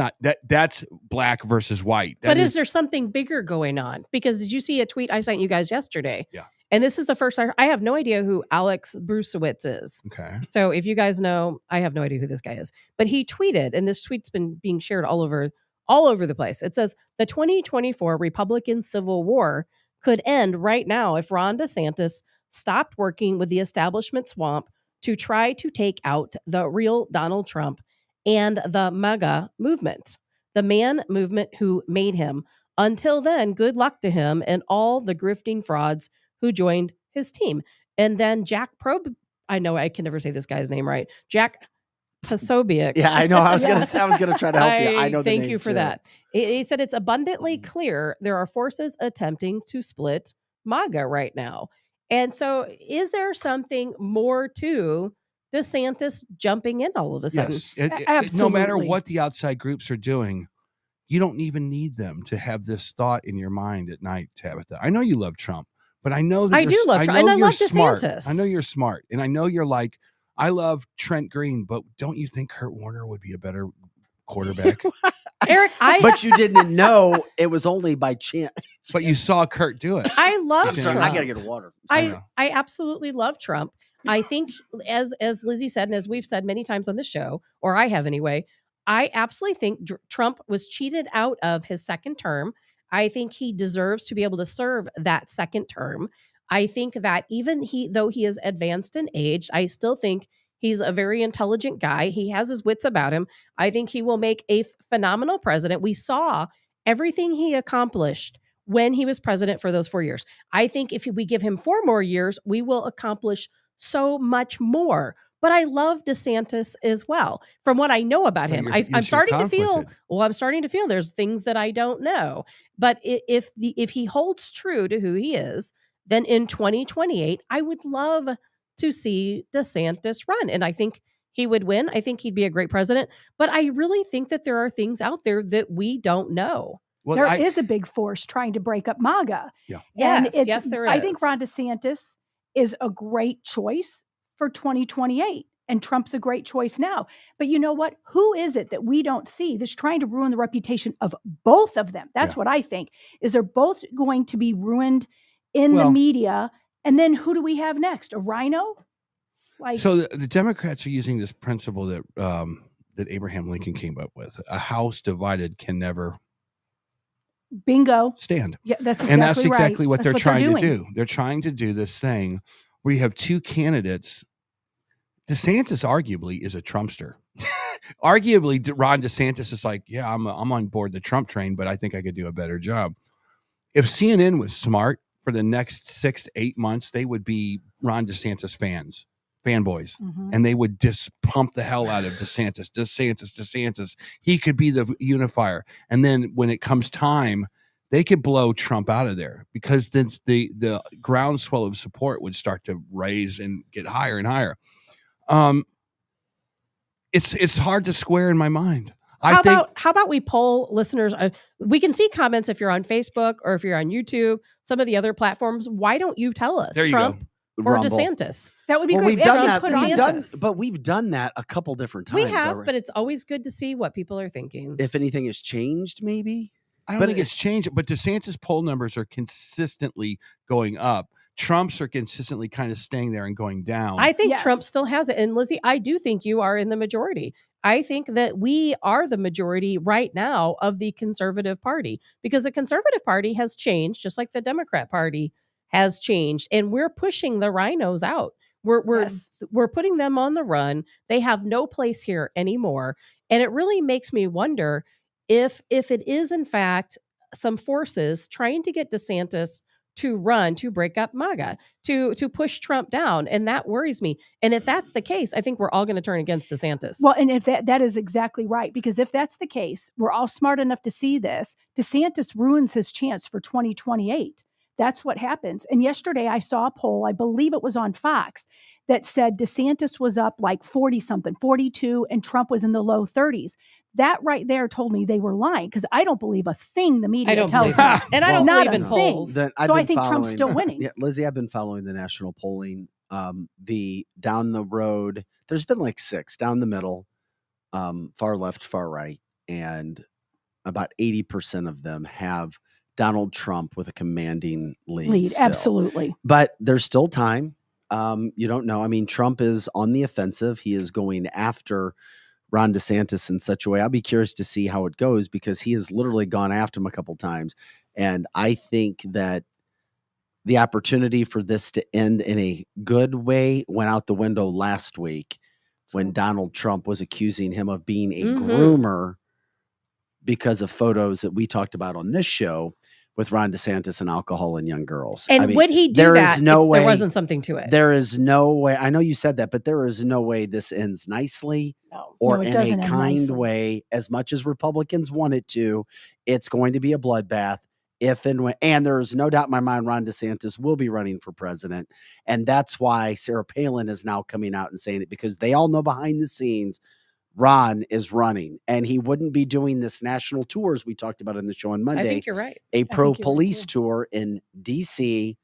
black versus white. But is there something bigger going on? Because did you see a tweet I sent you guys yesterday? Yeah. And this is the first I have no idea who Alex Brucewitz is. Okay. So if you guys know, I have no idea who this guy is. But he tweeted, and this tweet's been being shared all over all over the place. It says the 2024 Republican Civil War could end right now if Ron DeSantis stopped working with the establishment swamp to try to take out the real Donald Trump and the MAGA movement, the man movement who made him. Until then, good luck to him and all the grifting frauds who joined his team. And then Jack I know I can never say this guy's name right. Jack Posobiec. Yeah, I know. I was gonna try to help you. I know. Thank you for that. He said it's abundantly clear there are forces attempting to split MAGA right now. And so, is there something more to DeSantis jumping in all of a sudden? Yes. No matter what the outside groups are doing, you don't even need them to have this thought in your mind at night, Tabitha. I know you love Trump, but I know that I do love Trump, and I love smart. DeSantis. I know you're smart, and I know you're like, I love Trent Green, but don't you think Kurt Warner would be a better quarterback? Eric, but you didn't know it was only by chance. But you saw Kurt do it. I love I'm sorry, Trump. I gotta get water. I absolutely love Trump. I think, as Lizzie said, and as we've said many times on this show, or I have anyway, I absolutely think Trump was cheated out of his second term. I think he deserves to be able to serve that second term. I think that even though he is advanced in age, I still think he's a very intelligent guy. He has his wits about him. I think he will make a phenomenal president. We saw everything he accomplished when he was president for those 4 years. I think if we give him 4 more years, we will accomplish so much more. But I love DeSantis as well. From what I know about him, I'm starting to feel. Well, I'm starting to feel there's things that I don't know. But if he holds true to who he is, then in 2028, I would love to see DeSantis run, and I think he would win. I think he'd be a great president. But I really think that there are things out there that we don't know. Well, there is a big force trying to break up MAGA. Yeah. Yes, there is. I think Ron DeSantis is a great choice for 2028, and Trump's a great choice now. But you know what? Who is it that we don't see that's trying to ruin the reputation of both of them? That's what I think, is they're both going to be ruined in the media. And then who do we have next? A rhino? So the Democrats are using this principle that that Abraham Lincoln came up with: a house divided can never stand. Yeah, that's exactly what they're trying to doing. do. They're trying to do this thing where you have two candidates. DeSantis arguably is a Trumpster. Arguably, Ron DeSantis is like, yeah, I'm on board the Trump train, but I think I could do a better job. If CNN was smart, for the next 6 to 8 months, they would be Ron DeSantis fanboys, and they would just pump the hell out of DeSantis. He could be the unifier. And then when it comes time, they could blow Trump out of there, because then the groundswell of support would start to raise and get higher and higher. It's hard to square in my mind. How about we poll listeners? We can see comments if you're on Facebook or if you're on YouTube, some of the other platforms. Why don't you tell us, Trump or Rumble. DeSantis? That would be great. We've done that. DeSantis. But we've done that a couple different times. We have, already. but it's always good to see what people are thinking. If anything has changed, maybe. I don't think it's changed, but DeSantis poll numbers are consistently going up. Trump's are consistently kind of staying there and going down. I think Trump still has it. And Lizzie, I do think you are in the majority. I think that we are the majority right now of the conservative party, because the conservative party has changed, just like the Democrat party has changed. And we're pushing the rhinos out. We're putting them on the run. They have no place here anymore. And it really makes me wonder if it is, in fact, some forces trying to get DeSantis to run, to break up MAGA, to push Trump down. And that worries me. And if that's the case, I think we're all going to turn against DeSantis. Well, and if that is exactly right, because if that's the case, we're all smart enough to see this. DeSantis ruins his chance for 2028. That's what happens. And yesterday I saw a poll, I believe it was on Fox, that said DeSantis was up like 40 something, 42, and Trump was in the low 30s. That right there told me they were lying, because I don't believe a thing the media tells me. And I don't believe in polls. So I think Trump's still winning. Yeah, Lizzie, I've been following the national polling. The down the road, there's been like 6 down the middle, far left, far right, and about 80% of them have Donald Trump with a commanding lead. Still. Absolutely. But there's still time. You don't know. I mean, Trump is on the offensive. He is going after Ron DeSantis in such a way. I'll be curious to see how it goes because he has literally gone after him a couple times. And I think that the opportunity for this to end in a good way went out the window last week when Donald Trump was accusing him of being a groomer because of photos that we talked about on this show with Ron DeSantis and alcohol and young girls. And would he do that if there wasn't something to it? There is no way. I know you said that, but there is no way this ends nicely or in a kind way. As much as Republicans want it to, it's going to be a bloodbath. If and when, and there is no doubt in my mind, Ron DeSantis will be running for president. And that's why Sarah Palin is now coming out and saying it, because they all know behind the scenes, Ron is running, and he wouldn't be doing this national tours we talked about in the show on Monday. I think you're right. A pro-police tour in D.C.,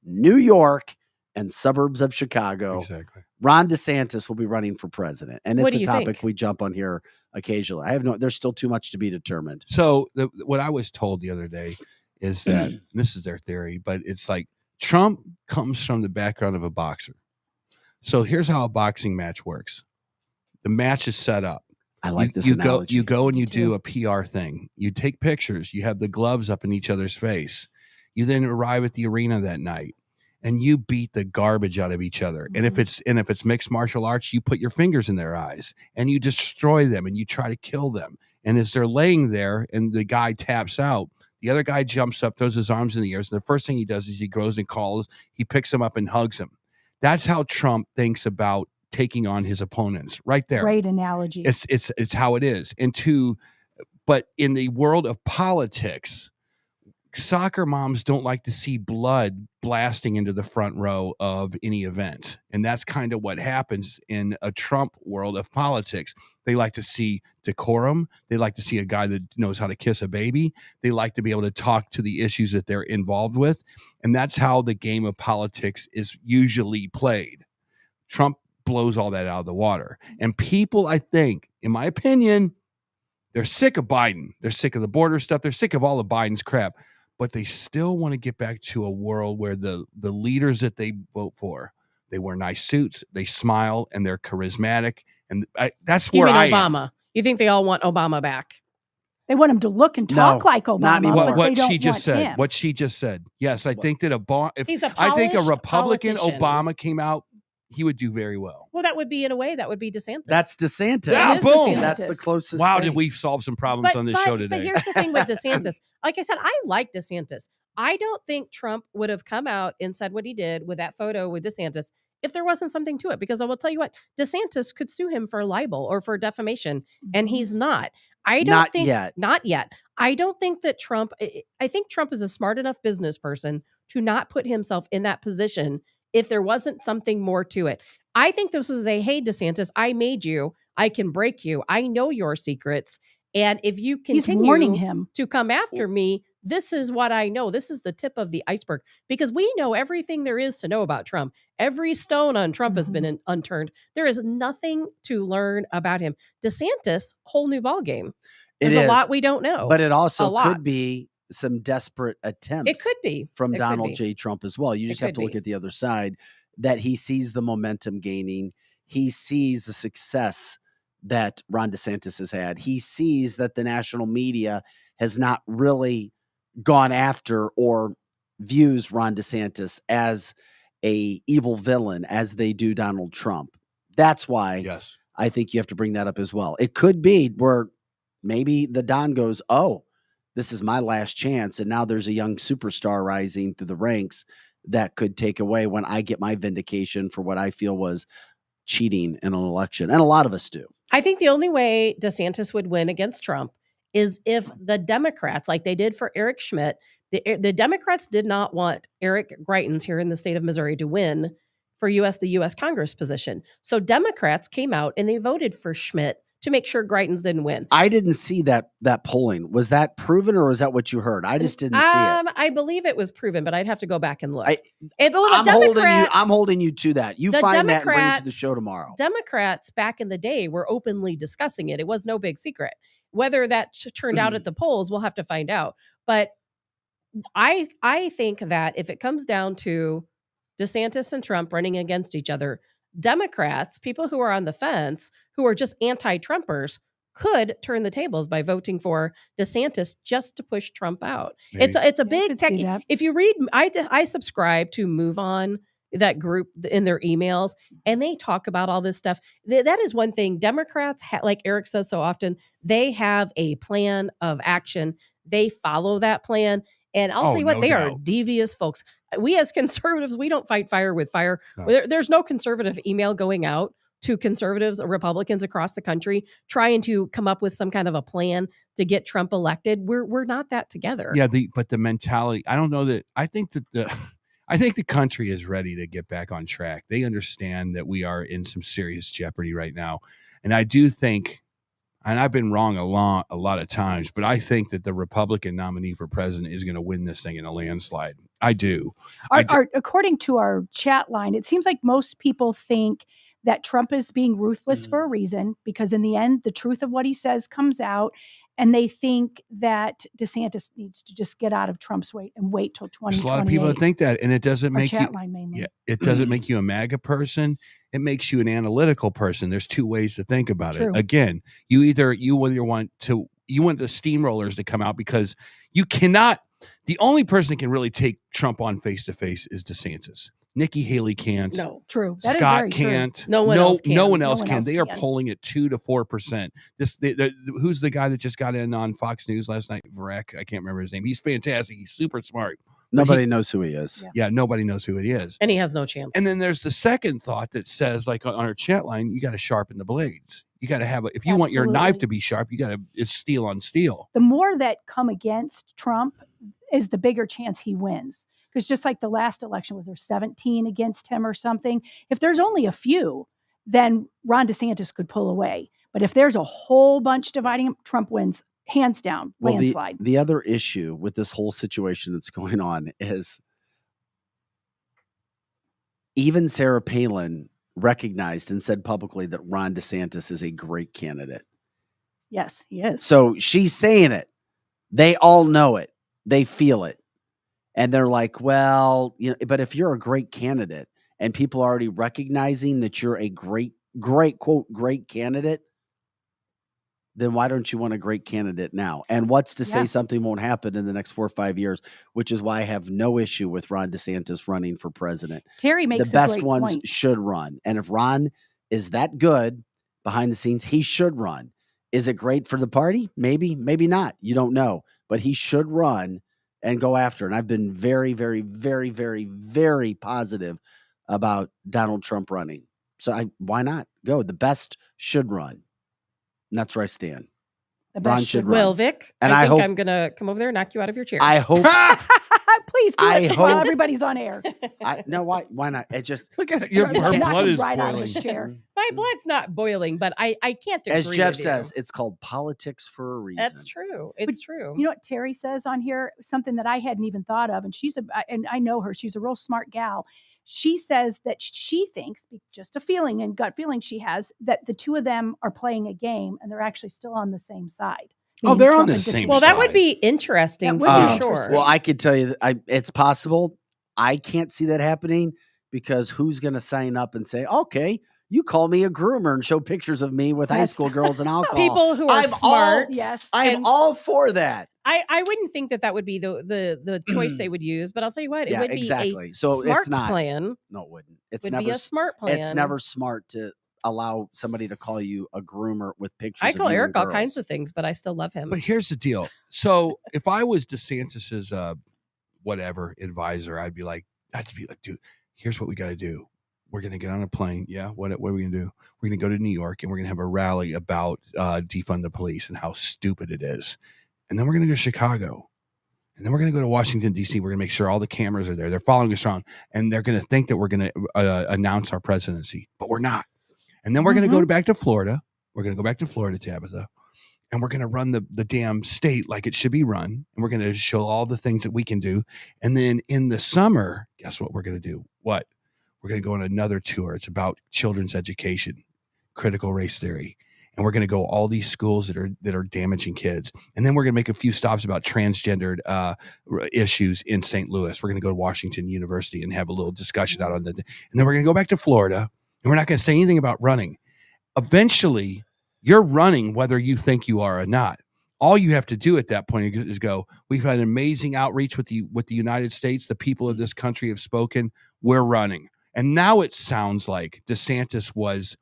New York, and suburbs of Chicago. Exactly. Ron DeSantis will be running for president, and What it's do a you topic think? we jump on here occasionally. There's still too much to be determined. So what I was told the other day is that this is their theory, but it's like Trump comes from the background of a boxer. So here's how a boxing match works. The match is set up. I like this you analogy. You go and you do a PR thing. You take pictures. You have the gloves up in each other's face. You then arrive at the arena that night and you beat the garbage out of each other. And if it's mixed martial arts, you put your fingers in their eyes and you destroy them and you try to kill them. And as they're laying there and the guy taps out, the other guy jumps up, throws his arms in the air. And the first thing he does is he goes and he picks him up and hugs him. That's how Trump thinks about taking on his opponents right there. Great analogy. It's how it is. But in the world of politics, soccer moms don't like to see blood blasting into the front row of any event. And that's kind of what happens in a Trump world of politics. They like to see decorum. They like to see a guy that knows how to kiss a baby. They like to be able to talk to the issues that they're involved with. And that's how the game of politics is usually played. Trump blows all that out of the water. And people, I think, in my opinion, they're sick of Biden. They're sick of the border stuff. They're sick of all of Biden's crap. But they still want to get back to a world where the leaders that they vote for, they wear nice suits, they smile, and they're charismatic. And that's where I am. Obama. You think they all want Obama back? They want him to look and talk like Obama. What she just said. What she just said. Yes, I think that I think a Republican Obama came out, he would do very well. Well, that would be, in a way, that would be DeSantis. That's DeSantis. Yeah, boom. That's the closest. Wow, thing. did we solve some problems on this show today? But here's the thing with DeSantis. Like I said, I like DeSantis. I don't think Trump would have come out and said what he did with that photo with DeSantis if there wasn't something to it. Because I will tell you what, DeSantis could sue him for libel or for defamation, and he's not. Not yet. I don't think that Trump, I think Trump is a smart enough business person to not put himself in that position if there wasn't something more to it. I think this was hey, DeSantis, I made you. I can break you. I know your secrets. And if you continue warning him to come after me, this is what I know. This is the tip of the iceberg, because we know everything there is to know about Trump. Every stone on Trump has been unturned. There is nothing to learn about him. DeSantis, whole new ballgame. There's a lot we don't know. But it also could be some desperate attempts. It could be from Donald J. Trump as well. You just have to look at the other side, that he sees the momentum gaining. He sees the success that Ron DeSantis has had. He sees that the national media has not really gone after or views Ron DeSantis as a evil villain as they do Donald Trump. That's why I think you have to bring that up as well. It could be where maybe the Don goes, oh, this is my last chance. And now there's a young superstar rising through the ranks that could take away when I get my vindication for what I feel was cheating in an election. And a lot of us do. I think the only way DeSantis would win against Trump is if the Democrats, like they did for Eric Schmidt, the Democrats did not want Eric Greitens here in the state of Missouri to win for the U.S. Congress position. So Democrats came out and they voted for Schmidt to make sure Greitens didn't win. I didn't see that polling. Was that proven, or was that what you heard? I just didn't see it. I believe it was proven, but I'd have to go back and look. I'm holding you to that. You find that and bring it to the show tomorrow. Democrats back in the day were openly discussing it. It was no big secret. Whether that turned out at the polls, we'll have to find out. But I think that if it comes down to DeSantis and Trump running against each other, Democrats, people who are on the fence, who are just anti-Trumpers, could turn the tables by voting for DeSantis just to push Trump out. Maybe. It's a I big could tech. see that. If you read, I subscribe to Move On, that group in their emails, and they talk about all this stuff. That is one thing. Democrats, like Eric says so often, they have a plan of action. They follow that plan. And I'll tell you what, they are devious folks. We as conservatives, we don't fight fire with fire. No. There's no conservative email going out to conservatives or Republicans across the country trying to come up with some kind of a plan to get Trump elected. We're not that together. Yeah, but the mentality, I don't know that. I think the country is ready to get back on track. They understand that we are in some serious jeopardy right now. And I do think, and I've been wrong a lot of times, but I think that the Republican nominee for president is going to win this thing in a landslide. I do. According to our chat line, it seems like most people think that Trump is being ruthless for a reason, because in the end, the truth of what he says comes out. And they think that DeSantis needs to just get out of Trump's way and wait till 2028. There's a lot of people that think that, and it doesn't make chat line mainly. Yeah, it doesn't make you a MAGA person. It makes you an analytical person. There's two ways to think about True. it. Again, you want the steamrollers to come out, because you cannot. The only person that can really take Trump on face to face is DeSantis. Nikki Haley can't. No, true. That Scott is very can't. True. No one else can. No one else can. They are polling at 2 to 4%. Who's the guy that just got in on Fox News last night? Varek. I can't remember his name. He's fantastic. He's super smart. Nobody knows who he is. Yeah, nobody knows who he is. And he has no chance. And then there's the second thought that says, like on our chat line, you got to sharpen the blades. You got to have if you want your knife to be sharp, you got to. It's steel on steel. The more that come against Trump is the bigger chance he wins. Because just like the last election, was there 17 against him or something? If there's only a few, then Ron DeSantis could pull away. But if there's a whole bunch dividing him, Trump wins hands down, landslide. The other issue with this whole situation that's going on is even Sarah Palin recognized and said publicly that Ron DeSantis is a great candidate. Yes, he is. So she's saying it. They all know it. They feel it. And they're like, well, but if you're a great candidate and people are already recognizing that you're a great, quote, great candidate, then why don't you want a great candidate now? And what's to say something won't happen in the next 4 or 5 years, which is why I have no issue with Ron DeSantis running for president. Terry makes the best a great ones point. should run. And if Ron is that good behind the scenes, he should run. Is it great for the party? Maybe, maybe not. You don't know. But he should run and go after. And I've been very, very, very, very, very positive about Donald Trump running. So why not go? The best should run. And that's where I stand. Ron should run. Well, run. Vic, and I think I'm going to come over there and knock you out of your chair. I hope. Please do it while everybody's on air. No, why not? It just look at your blood is right out of boiling. his chair. My blood's not boiling, but I can't agree As Jeff with says, you. it's called politics for a reason. That's true. It's true. You know what Terry says on here? Something that I hadn't even thought of, and and I know her. She's a real smart gal. She says that she thinks, just a feeling and gut feeling she has, that the two of them are playing a game and they're actually still on the same side. Oh, they're on the same Well, side. that would be interesting for sure. Well, I could tell you that it's possible. I can't see that happening because who's going to sign up and say, okay, you call me a groomer and show pictures of me with high school girls and alcohol. People who are smart. I'm all for that. I wouldn't think that would be the choice they would use, but I'll tell you what, it would be a smart plan. No, it wouldn't. It's would never be a smart plan. It's never smart to allow somebody to call you a groomer with pictures. I call of you Eric and all girls. kinds of things, but I still love him. But here's the deal. So if I was DeSantis's whatever advisor, I'd be like, dude, here's what we got to do. We're going to get on a plane. Yeah. What are we going to do? We're going to go to New York and we're going to have a rally about defund the police and how stupid it is. And then we're going to go to Chicago. And then we're going to go to Washington, D.C. We're going to make sure all the cameras are there. They're following us around. And they're going to think that we're going to announce our presidency. But we're not. And then we're going to go back to Florida. We're going to go back to Florida, Tabitha. And we're going to run the damn state like it should be run. And we're going to show all the things that we can do. And then in the summer, guess what we're going to do? What? We're going to go on another tour. It's about children's education, critical race theory. And we're going to go all these schools that are damaging kids. And then we're going to make a few stops about transgendered issues in St. Louis. We're going to go to Washington University and have a little discussion out on that. And then we're going to go back to Florida. And we're not going to say anything about running. Eventually, you're running whether you think you are or not. All you have to do at that point is go, we've had an amazing outreach with the United States. The people of this country have spoken. We're running. And now it sounds like DeSantis was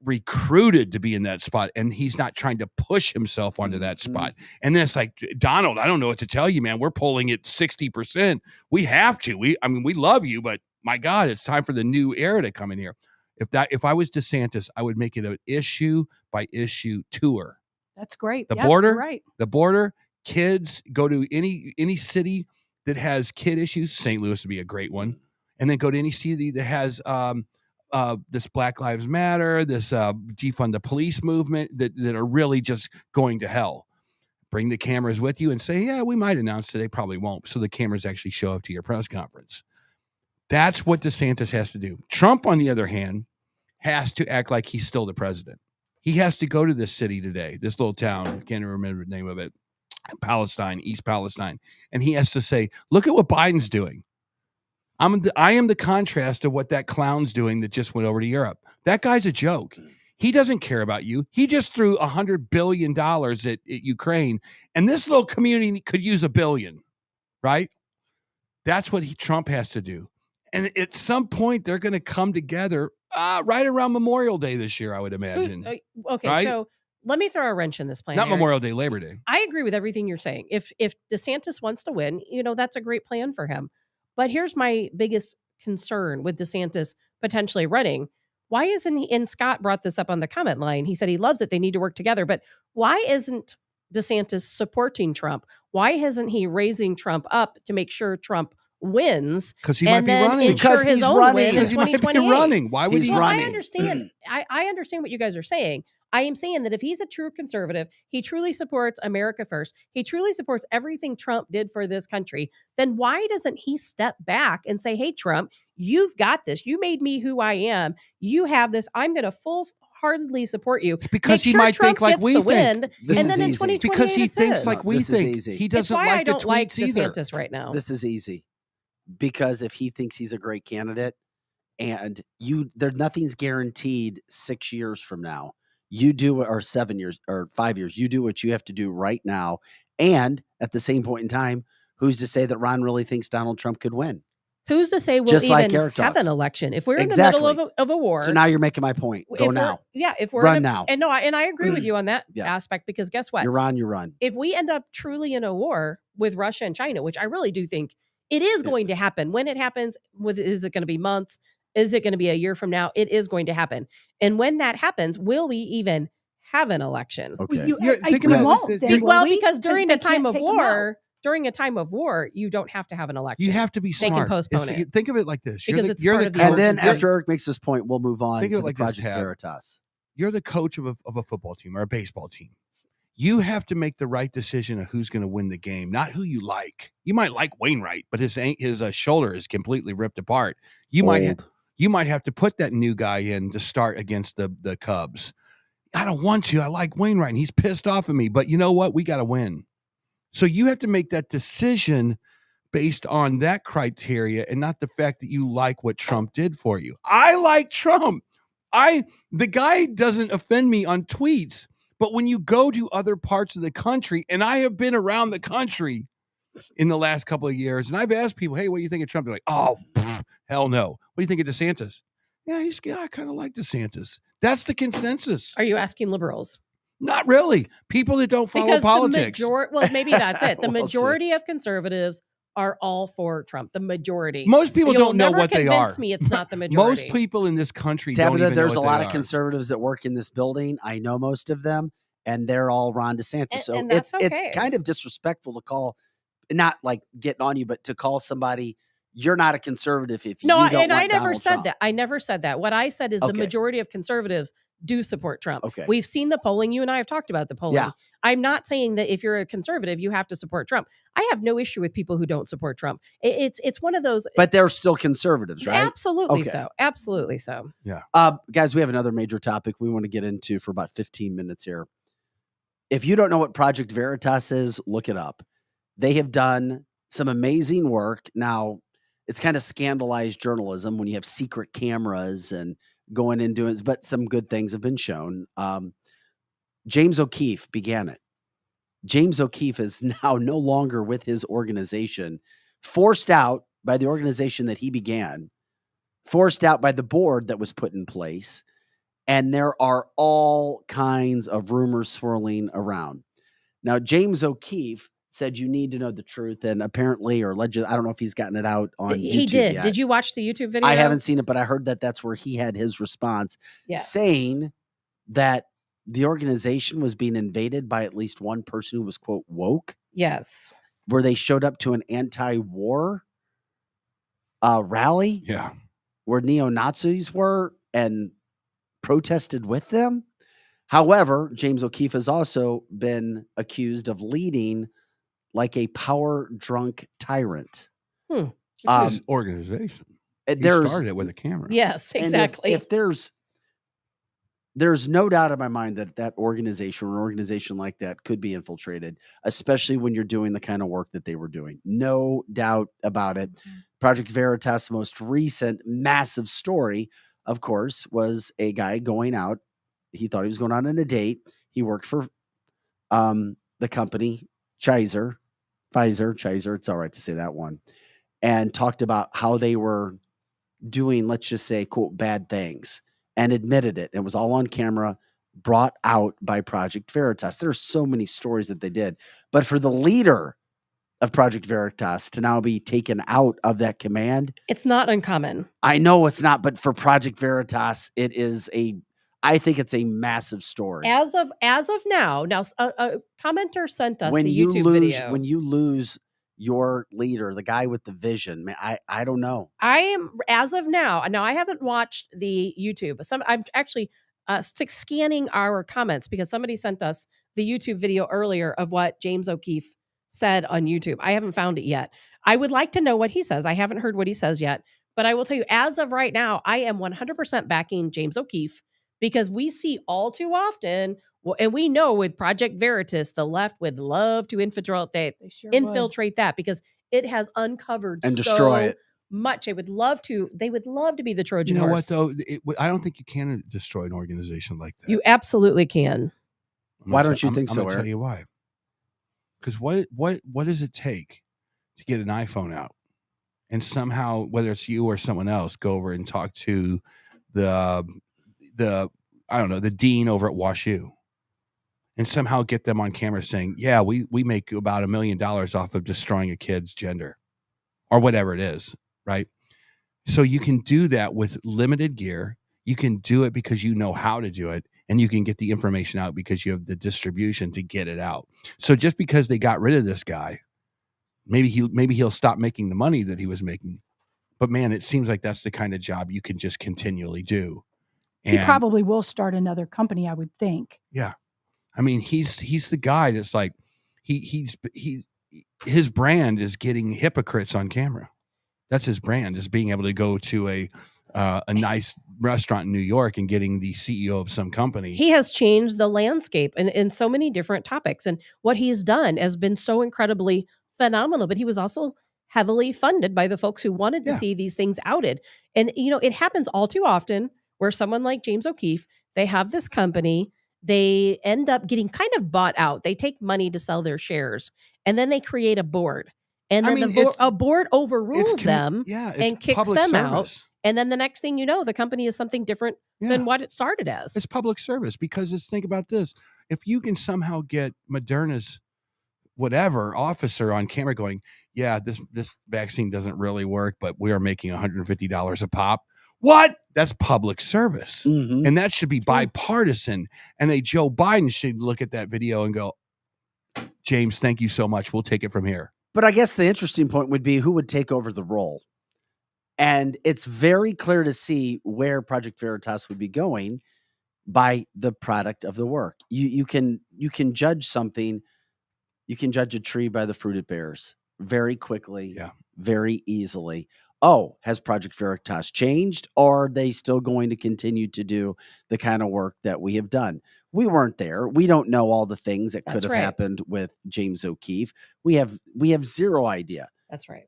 recruited to be in that spot, and he's not trying to push himself onto that spot. And then it's like, Donald, I don't know what to tell you, man. We're polling at 60%. We have to. We love you, but my God, it's time for the new era to come in here. If I was DeSantis, I would make it an issue by issue tour. That's great. The Yep, border, you're right. the border, kids, go to any city that has kid issues. St. Louis would be a great one. And then go to any city that has this Black Lives Matter, this defund the police movement that are really just going to hell. Bring the cameras with you and say, yeah, we might announce today, probably won't. So the cameras actually show up to your press conference. That's what DeSantis has to do. Trump, on the other hand, has to act like he's still the president. He has to go to this city today, this little town, I can't even remember the name of it, Palestine, East Palestine. And he has to say, look at what Biden's doing. I am the contrast of what that clown's doing that just went over to Europe. That guy's a joke. He doesn't care about you. He just threw $100 billion at Ukraine, and this little community could use $1 billion, right? That's what Trump has to do. And at some point, they're going to come together right around Memorial Day this year, I would imagine. Okay, right? So let me throw a wrench in this plan. Not Eric. Memorial Day, Labor Day. I agree with everything you're saying. If DeSantis wants to win, that's a great plan for him. But here's my biggest concern with DeSantis potentially running. Why isn't he, and Scott brought this up on the comment line, he said he loves it, they need to work together, but why isn't DeSantis supporting Trump? Why isn't he raising Trump up to make sure Trump wins? Because he might be running. Because he's running. Because he might be running. Why would he running? I understand. I understand what you guys are saying. I am saying that if he's a true conservative, he truly supports America first, he truly supports everything Trump did for this country, then why doesn't he step back and say, hey, Trump, you've got this. You made me who I am. You have this. I'm going to full-heartedly support you. Because he might think like we think. And then in 2028, because he thinks like we think. Easy. He doesn't why like I don't the like tweets either. DeSantis right now. This is easy. Because if he thinks he's a great candidate and nothing's guaranteed 6 years from now. You do, or 7 years or 5 years, you do what you have to do right now. And at the same point in time, who's to say that Ron really thinks Donald Trump could win? Who's to say we'll Just even like Eric have talks. an election? If we're in Exactly. the middle of a war. So now you're making my point. Go now. If we're run now. And I agree with you on that aspect, because guess what? You're on, you run. If we end up truly in a war with Russia and China, which I really do think it is going to happen. When it happens, is it going to be months? Is it going to be a year from now? It is going to happen. And when that happens, will we even have an election? Okay. Because during a time of war, you don't have to have an election. You have to be smart. They can postpone it. Think of it like this. Because it's part of the And then after Eric makes this point, we'll move on Think to of it the like this, Project Tab. Veritas. You're the coach of a football team or a baseball team. You have to make the right decision of who's going to win the game, not who you like. You might like Wainwright, but his shoulder is completely ripped apart. You might have to put that new guy in to start against the Cubs. I don't want to. I like Wainwright, and he's pissed off at me. But you know what? We got to win. So you have to make that decision based on that criteria and not the fact that you like what Trump did for you. I like Trump. The guy doesn't offend me on tweets. But when you go to other parts of the country, and I have been around the country in the last couple of years, and I've asked people, hey, what do you think of Trump? They're like, oh, hell no. What do you think of DeSantis? Yeah, I kind of like DeSantis. That's the consensus. Are you asking liberals? Not really. People that don't follow politics. Maybe that's it. The majority of conservatives are all for Trump. The majority. Most people don't know what they are. Convince me it's not the majority. Most people in this country Tabitha, don't even know there's what a lot they of are. conservatives that work in this building. I know most of them, and they're all Ron DeSantis. So and that's okay. It's kind of disrespectful to call, not like getting on you, but to call somebody, you're not a conservative if you don't want I never Donald said Trump. that. I never said that. What I said is the majority of conservatives do support Trump. Okay. We've seen the polling. You and I have talked about the polling. Yeah. I'm not saying that if you're a conservative, you have to support Trump. I have no issue with people who don't support Trump. It's one of those. But they're still conservatives, right? Absolutely so. Absolutely so. Yeah. Guys, we have another major topic we want to get into for about 15 minutes here. If you don't know what Project Veritas is, look it up. They have done some amazing work. Now, it's kind of scandalized journalism when you have secret cameras and going and doing, but some good things have been shown. James O'Keefe began it. James O'Keefe is now no longer with his organization, forced out by the organization that he began, forced out by the board that was put in place. And there are all kinds of rumors swirling around. Now, James O'Keefe said you need to know the truth, and apparently, or allegedly, I don't know if he's gotten it out on YouTube He did. yet. Did you watch the YouTube video? I haven't seen it, but I heard that that's where he had his response, saying that the organization was being invaded by at least one person who was, quote, woke. Yes. Where they showed up to an anti-war rally. Yeah. Where neo-Nazis were and protested with them. However, James O'Keefe has also been accused of leading like a power-drunk tyrant. His organization. He started it with a camera. Yes, exactly. If there's no doubt in my mind that that organization or an organization like that could be infiltrated, especially when you're doing the kind of work that they were doing. No doubt about it. Project Veritas' most recent massive story, of course, was a guy going out. He thought he was going out on a date. He worked for the company Pfizer. It's all right to say that one. And talked about how they were doing, let's just say, quote, bad things, and admitted it. It was all on camera, brought out by Project Veritas. There's so many stories that they did. But for the leader of Project Veritas to now be taken out of that command, it's not uncommon. I know it's not, but for Project Veritas, I think it's a massive story. As of now, a commenter sent us When the you YouTube lose, video. when you lose your leader, the guy with the vision, man, I don't know. I am, as of now. Now I haven't watched the YouTube. I'm actually scanning our comments because somebody sent us the YouTube video earlier of what James O'Keefe said on YouTube. I haven't found it yet. I would like to know what he says. I haven't heard what he says yet, but I will tell you, as of right now, I am 100% backing James O'Keefe because we see all too often, and we know with Project Veritas, the left would love to infiltrate that because it has uncovered and destroy it much. They would love to be the Trojan horse. You know what though? I don't think you can destroy an organization like that. You absolutely can. Why don't you think so, I'm gonna Eric? tell you why. Because what does it take to get an iPhone out and somehow, whether it's you or someone else, go over and talk to the I don't know, the dean over at WashU and somehow get them on camera saying, yeah, we make about $1 million off of destroying a kid's gender or whatever it is, right? So you can do that with limited gear. You can do it because you know how to do it, and you can get the information out because you have the distribution to get it out. So just because they got rid of this guy, maybe he'll stop making the money that he was making. But man, it seems like that's the kind of job you can just continually do. He probably will start another company, I would think. Yeah. I mean, he's the guy that's like his brand is getting hypocrites on camera. That's his brand, is being able to go to a nice restaurant in New York and getting the CEO of some company. He has changed the landscape in so many different topics. And what he's done has been so incredibly phenomenal. But he was also heavily funded by the folks who wanted to see these things outed. And, you know, it happens all too often where someone like James O'Keefe, they have this company, they end up getting kind of bought out. They take money to sell their shares, and then they create a board. And then a board overrules them and kicks them out. And then the next thing you know, the company is something different than what it started as. It's public service because think about this. If you can somehow get Moderna's whatever officer on camera going, yeah, this vaccine doesn't really work, but we are making $150 a pop. What? That's public service. Mm-hmm. And that should be bipartisan. And a Joe Biden should look at that video and go, James, thank you so much. We'll take it from here. But I guess the interesting point would be who would take over the role. And it's very clear to see where Project Veritas would be going by the product of the work. You can judge something. You can judge a tree by the fruit it bears very quickly, very easily. Oh, has Project Veritas changed, or are they still going to continue to do the kind of work that we have done? We weren't there. We don't know all the things that could have happened with James O'Keefe. We have zero idea. That's right.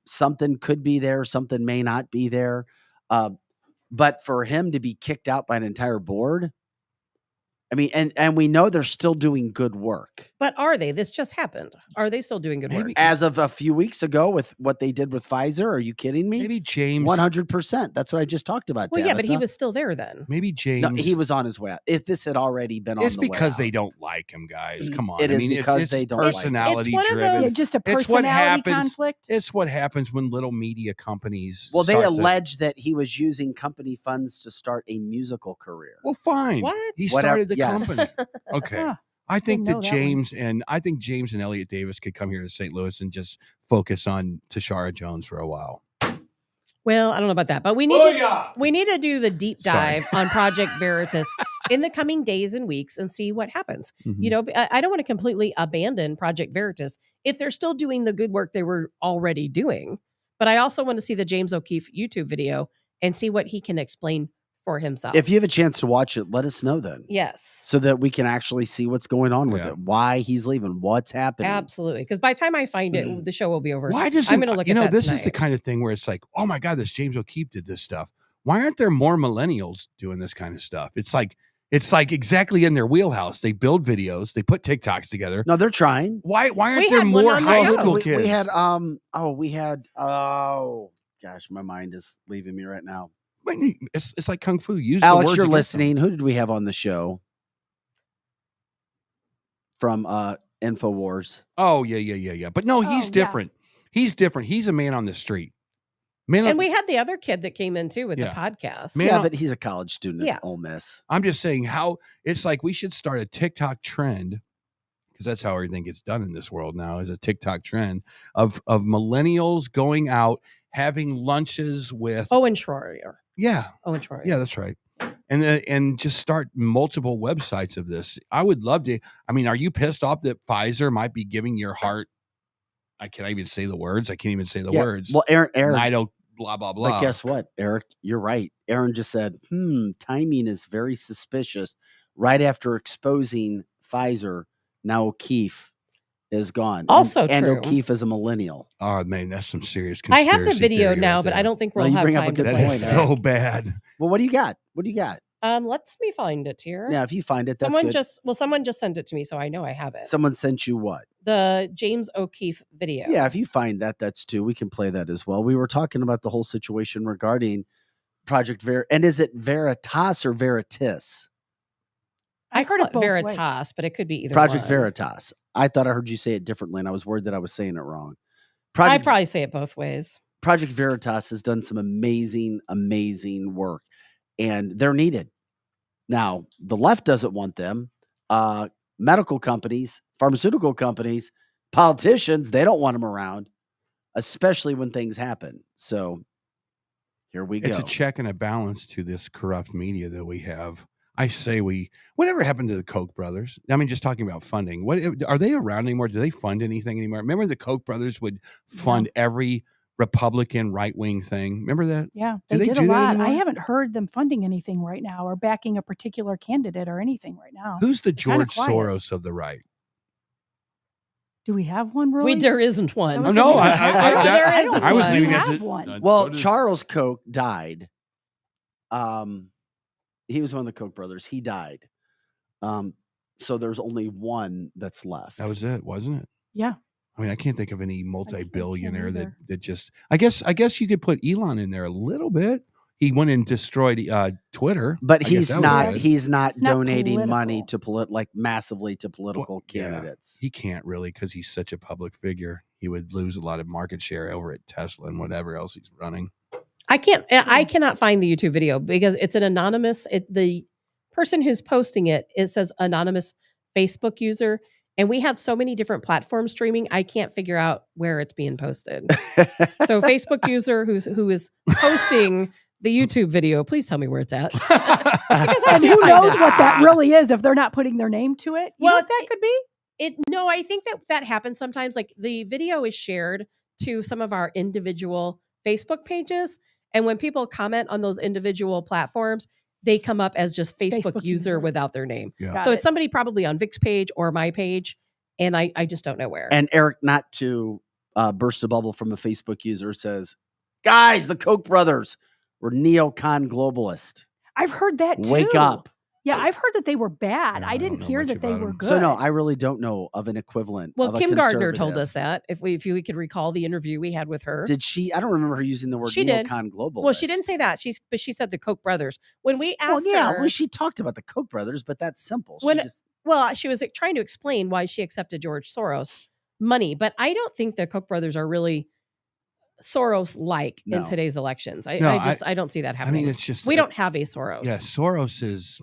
Something could be there. Something may not be there. But for him to be kicked out by an entire board, I mean, and we know they're still doing good work. But are they? This just happened. Are they still doing good work? As of a few weeks ago with what they did with Pfizer, are you kidding me? Maybe James. 100%. That's what I just talked about. Well, yeah, but he Tabitha. was still there then. Maybe James. No, he was on his way out. If this had already been on It's the way because out. they don't like him, guys. Come on. It is because it's they don't like him. personality It's one of driven. those- just a It's what personality happens. conflict. It's what happens when little media companies. Well, they start to- allege that he was using company funds to start a musical career. Well, fine. What? He Whatever- started the yes. company. Okay. Huh. I think Didn't that know that James and Elliot Davis could come here to St. Louis and just focus on Tashara Jones for a while. Well, I don't know about that, but we need to do the deep Sorry. dive on Project Veritas in the coming days and weeks and see what happens. Mhm. You know, I don't want to completely abandon Project Veritas if they're still doing the good work they were already doing. But I also want to see the James O'Keefe YouTube video and see what he can explain for himself. If you have a chance to watch it, let us know then. Yes. So that we can actually see what's going on with Yeah. it, why he's leaving, what's happening. Absolutely. Because by the time I find it, the show will be over. Why does I'm going to look you at know, that this tonight. is the kind of thing where it's like, oh my God, this James O'Keefe did this stuff. Why aren't there more millennials doing this kind of stuff? It's like exactly in their wheelhouse. They build videos, they put TikToks together. No, they're trying. Why aren't We there had one more on the high show. school kids? Gosh, my mind is leaving me right now. It's like kung fu. Use the Alex, words you're against them. listening. Who did we have on the show from InfoWars? Oh yeah. But no, he's Oh, yeah. different. He's different. He's a man on the street. Man, And we had the other kid that came in too with Yeah. the podcast. Man, Yeah, but he's a college student Yeah. at Ole Miss. I'm just saying how it's like we should start a TikTok trend because that's how everything gets done in this world now is a TikTok trend of millennials going out having lunches with Owen Schroyer. yeah Yeah, that's right and just start multiple websites of this. I would love to. I mean, are you pissed off that Pfizer might be giving your heart? I can't even say the words. I can't even say the Yeah. words. Well, Aaron, Nido, blah blah blah. but guess what, Eric? You're right. Aaron just said, timing is very suspicious. Right after exposing Pfizer, now O'Keefe is gone. Also and true. O'Keefe is a millennial. Oh man, that's some serious. I have the conspiracy video theory now, right but there. I don't think No, we'll you have bring up a time to good That play point, is it. so bad. Well, what do you got? What do you got? Let's me find it here. Yeah, if you find it, that's someone good. someone just sent it to me, so I know I have it. Someone sent you what? The James O'Keefe video. Yeah, if you find that, that's too. We can play that as well. We were talking about the whole situation regarding Project and is it Veritas or Veritas? I I've call heard it it both ways. Veritas, but it could be either Project one. Veritas. I thought I heard you say it differently, and I was worried that I was saying it wrong. I probably say it both ways. Project Veritas has done some amazing, amazing work, and they're needed. Now, the left doesn't want them. Medical companies, pharmaceutical companies, politicians, they don't want them around, especially when things happen. So here we go. It's a check and a balance to this corrupt media that we have. I say whatever happened to the Koch brothers? I mean, just talking about funding. What are they around anymore? Do they fund anything anymore? Remember the Koch brothers would fund every Republican right-wing thing. Remember that? Yeah, Do they they did do a that lot. I anymore? haven't heard them funding anything right now or backing a particular candidate or anything right now. Who's the They're kinda George quiet. Soros of the right? Do we have one, really? There isn't one. was no, thinking, I don't I was think we leaving it have to- one. Well, so does- Charles Koch died. He was one of the Koch brothers. He died. So there's only one that's left. That was it, wasn't it? Yeah. I mean, I can't think of any multi-billionaire that either. just. I guess you could put Elon in there a little bit. He went and destroyed Twitter, But I guess he's that was not. good. He's not It's not donating money political. to massively to political Well, yeah. candidates. He can't really because he's such a public figure. He would lose a lot of market share over at Tesla and whatever else he's running. I cannot find the YouTube video because it's an anonymous. The person who's posting it says anonymous Facebook user, and we have so many different platforms streaming. I can't figure out where it's being posted. So Facebook user who is posting the YouTube video, please tell me where it's at. And who knows what that really is if they're not putting their name to it? You know what that could be? No, I think that happens sometimes. Like the video is shared to some of our individual Facebook pages, and when people comment on those individual platforms, they come up as just Facebook user without their name. Yeah. So it's somebody probably on Vic's page or my page, and I just don't know where. And Eric, not to burst a bubble from a Facebook user, says, "Guys, the Koch brothers, were neocon globalist. I've heard that too. Wake up. Yeah, I've heard that they were bad. I didn't hear that they were good. So no, I really don't know of an equivalent. Well, of a Kim Gardner told conservative. us that if we could recall the interview we had with her. Did she? I don't remember her using the word neocon globalist. Well, she didn't say that. But she said the Koch brothers. When we asked her, well, she talked about the Koch brothers, but that's simple. She was trying to explain why she accepted George Soros money, but I don't think the Koch brothers are really Soros-like in today's elections. I don't see that happening. I mean, it's just we don't have a Soros. Yeah, Soros is.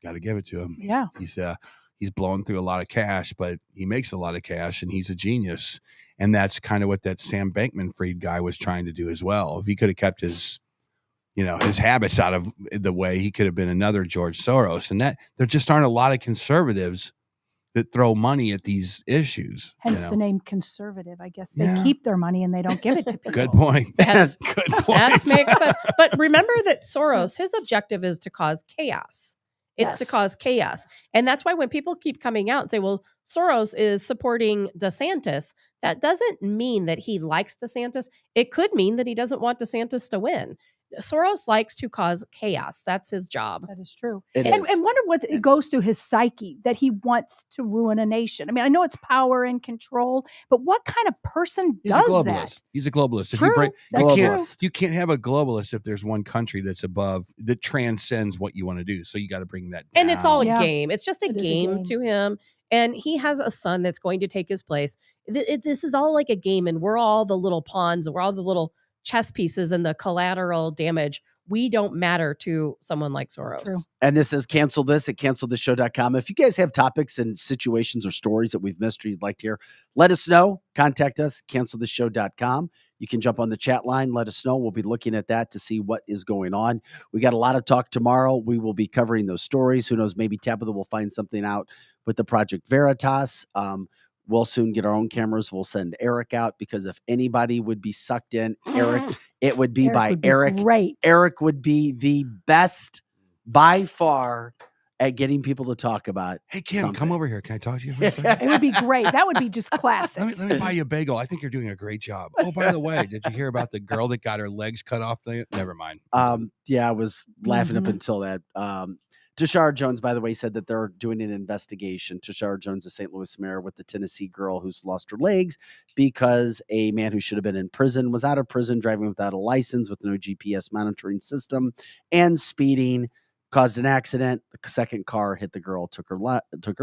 Got to give it to him. Yeah, he's blowing through a lot of cash, but he makes a lot of cash, and he's a genius. And that's kind of what that Sam Bankman-Fried guy was trying to do as well. If he could have kept his habits out of the way, he could have been another George Soros. And that there just aren't a lot of conservatives that throw money at these issues. Hence the name conservative. I guess they keep their money and they don't give it to people. Good point. That's good point. That makes sense. But remember that Soros, his objective is to cause chaos. It's to cause chaos. And that's why when people keep coming out and say, well, Soros is supporting DeSantis, that doesn't mean that he likes DeSantis. It could mean that he doesn't want DeSantis to win. Soros likes to cause chaos. That's his job. That is true. And wonder what it goes through his psyche that he wants to ruin a nation. I mean, I know it's power and control, but what kind of person He's does a globalist. that? He's a globalist. True. You can't have a globalist if there's one country that's above, that transcends what you want to do. So you got to bring that down. And it's all a game. It's just a game to him. And he has a son that's going to take his place. This is all like a game, and we're all the little pawns, and we're all the little chess pieces, and the collateral damage. We don't matter to someone like Soros. True. And this is Cancel This at cancelthisshow.com. If you guys have topics and situations or stories that we've missed or you'd like to hear, let us know. Contact us, cancelthisshow.com. You can jump on the chat line. Let us know. We'll be looking at that to see what is going on. We got a lot of talk tomorrow. We will be covering those stories. Who knows? Maybe Tabitha will find something out with the Project Veritas. We'll soon get our own cameras. We'll send Eric out, because if anybody would be sucked in, Eric, it would be Eric. Great. Eric would be the best by far at getting people to talk about. Hey, Kim, something. come over here. Can I talk to you for a second? It would be great. That would be just classic. Let me buy you a bagel. I think you're doing a great job. Oh, by the way, did you hear about the girl that got her legs cut off? Never mind. Yeah, I was laughing up until that. Tashara Jones, by the way, said that they're doing an investigation. Tashara Jones, a St. Louis mayor, with the Tennessee girl who's lost her legs because a man who should have been in prison was out of prison, driving without a license with no GPS monitoring system, and speeding, caused an accident. The second car hit the girl, took her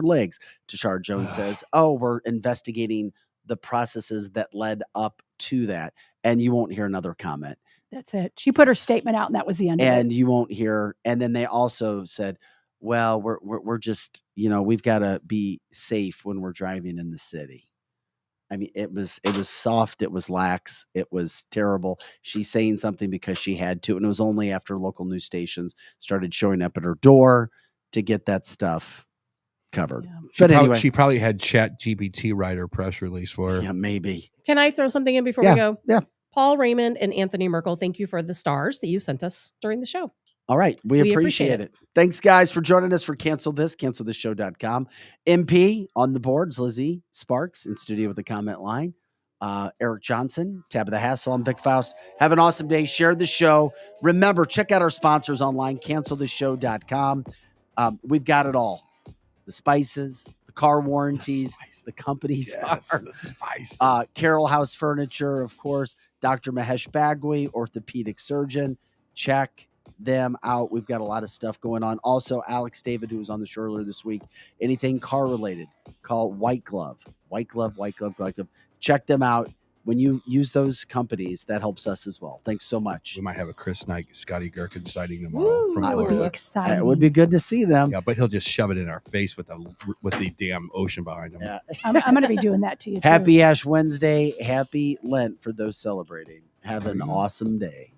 legs. Tashara Jones says, we're investigating the processes that led up to that. And you won't hear another comment. That's it. She put her statement out, and that was the end of it. And you won't hear. And then they also said, well, we're just, we've got to be safe when we're driving in the city. I mean, it was soft. It was lax. It was terrible. She's saying something because she had to. And it was only after local news stations started showing up at her door to get that stuff covered. Yeah. Anyway, she probably had ChatGPT write her press release for her. Yeah, maybe. Can I throw something in before we go? Yeah. Paul Raymond and Anthony Merkel, thank you for the stars that you sent us during the show. All right. We appreciate it. Thanks, guys, for joining us for Cancel This, cancelthisshow.com. MP on the boards, Lizzie Sparks in studio with the comment line. Eric Johnson, Tabitha Hassel, and Vic Faust. Have an awesome day. Share the show. Remember, check out our sponsors online, cancelthisshow.com. We've got it all. The spices, the car warranties, the companies. The spices. Carroll House Furniture, of course. Dr. Mahesh Bagwe, orthopedic surgeon. Check them out. We've got a lot of stuff going on. Also, Alex David, who was on the show earlier this week. Anything car related, call White Glove. White Glove. Check them out. When you use those companies, that helps us as well. Thanks so much. We might have a Chris Knight, Scotty Gherkin sighting tomorrow. That would be exciting. It would be good to see them. Yeah, but he'll just shove it in our face with the damn ocean behind him. Yeah. I'm going to be doing that to you too. Happy Ash Wednesday. Happy Lent for those celebrating. Have an awesome day.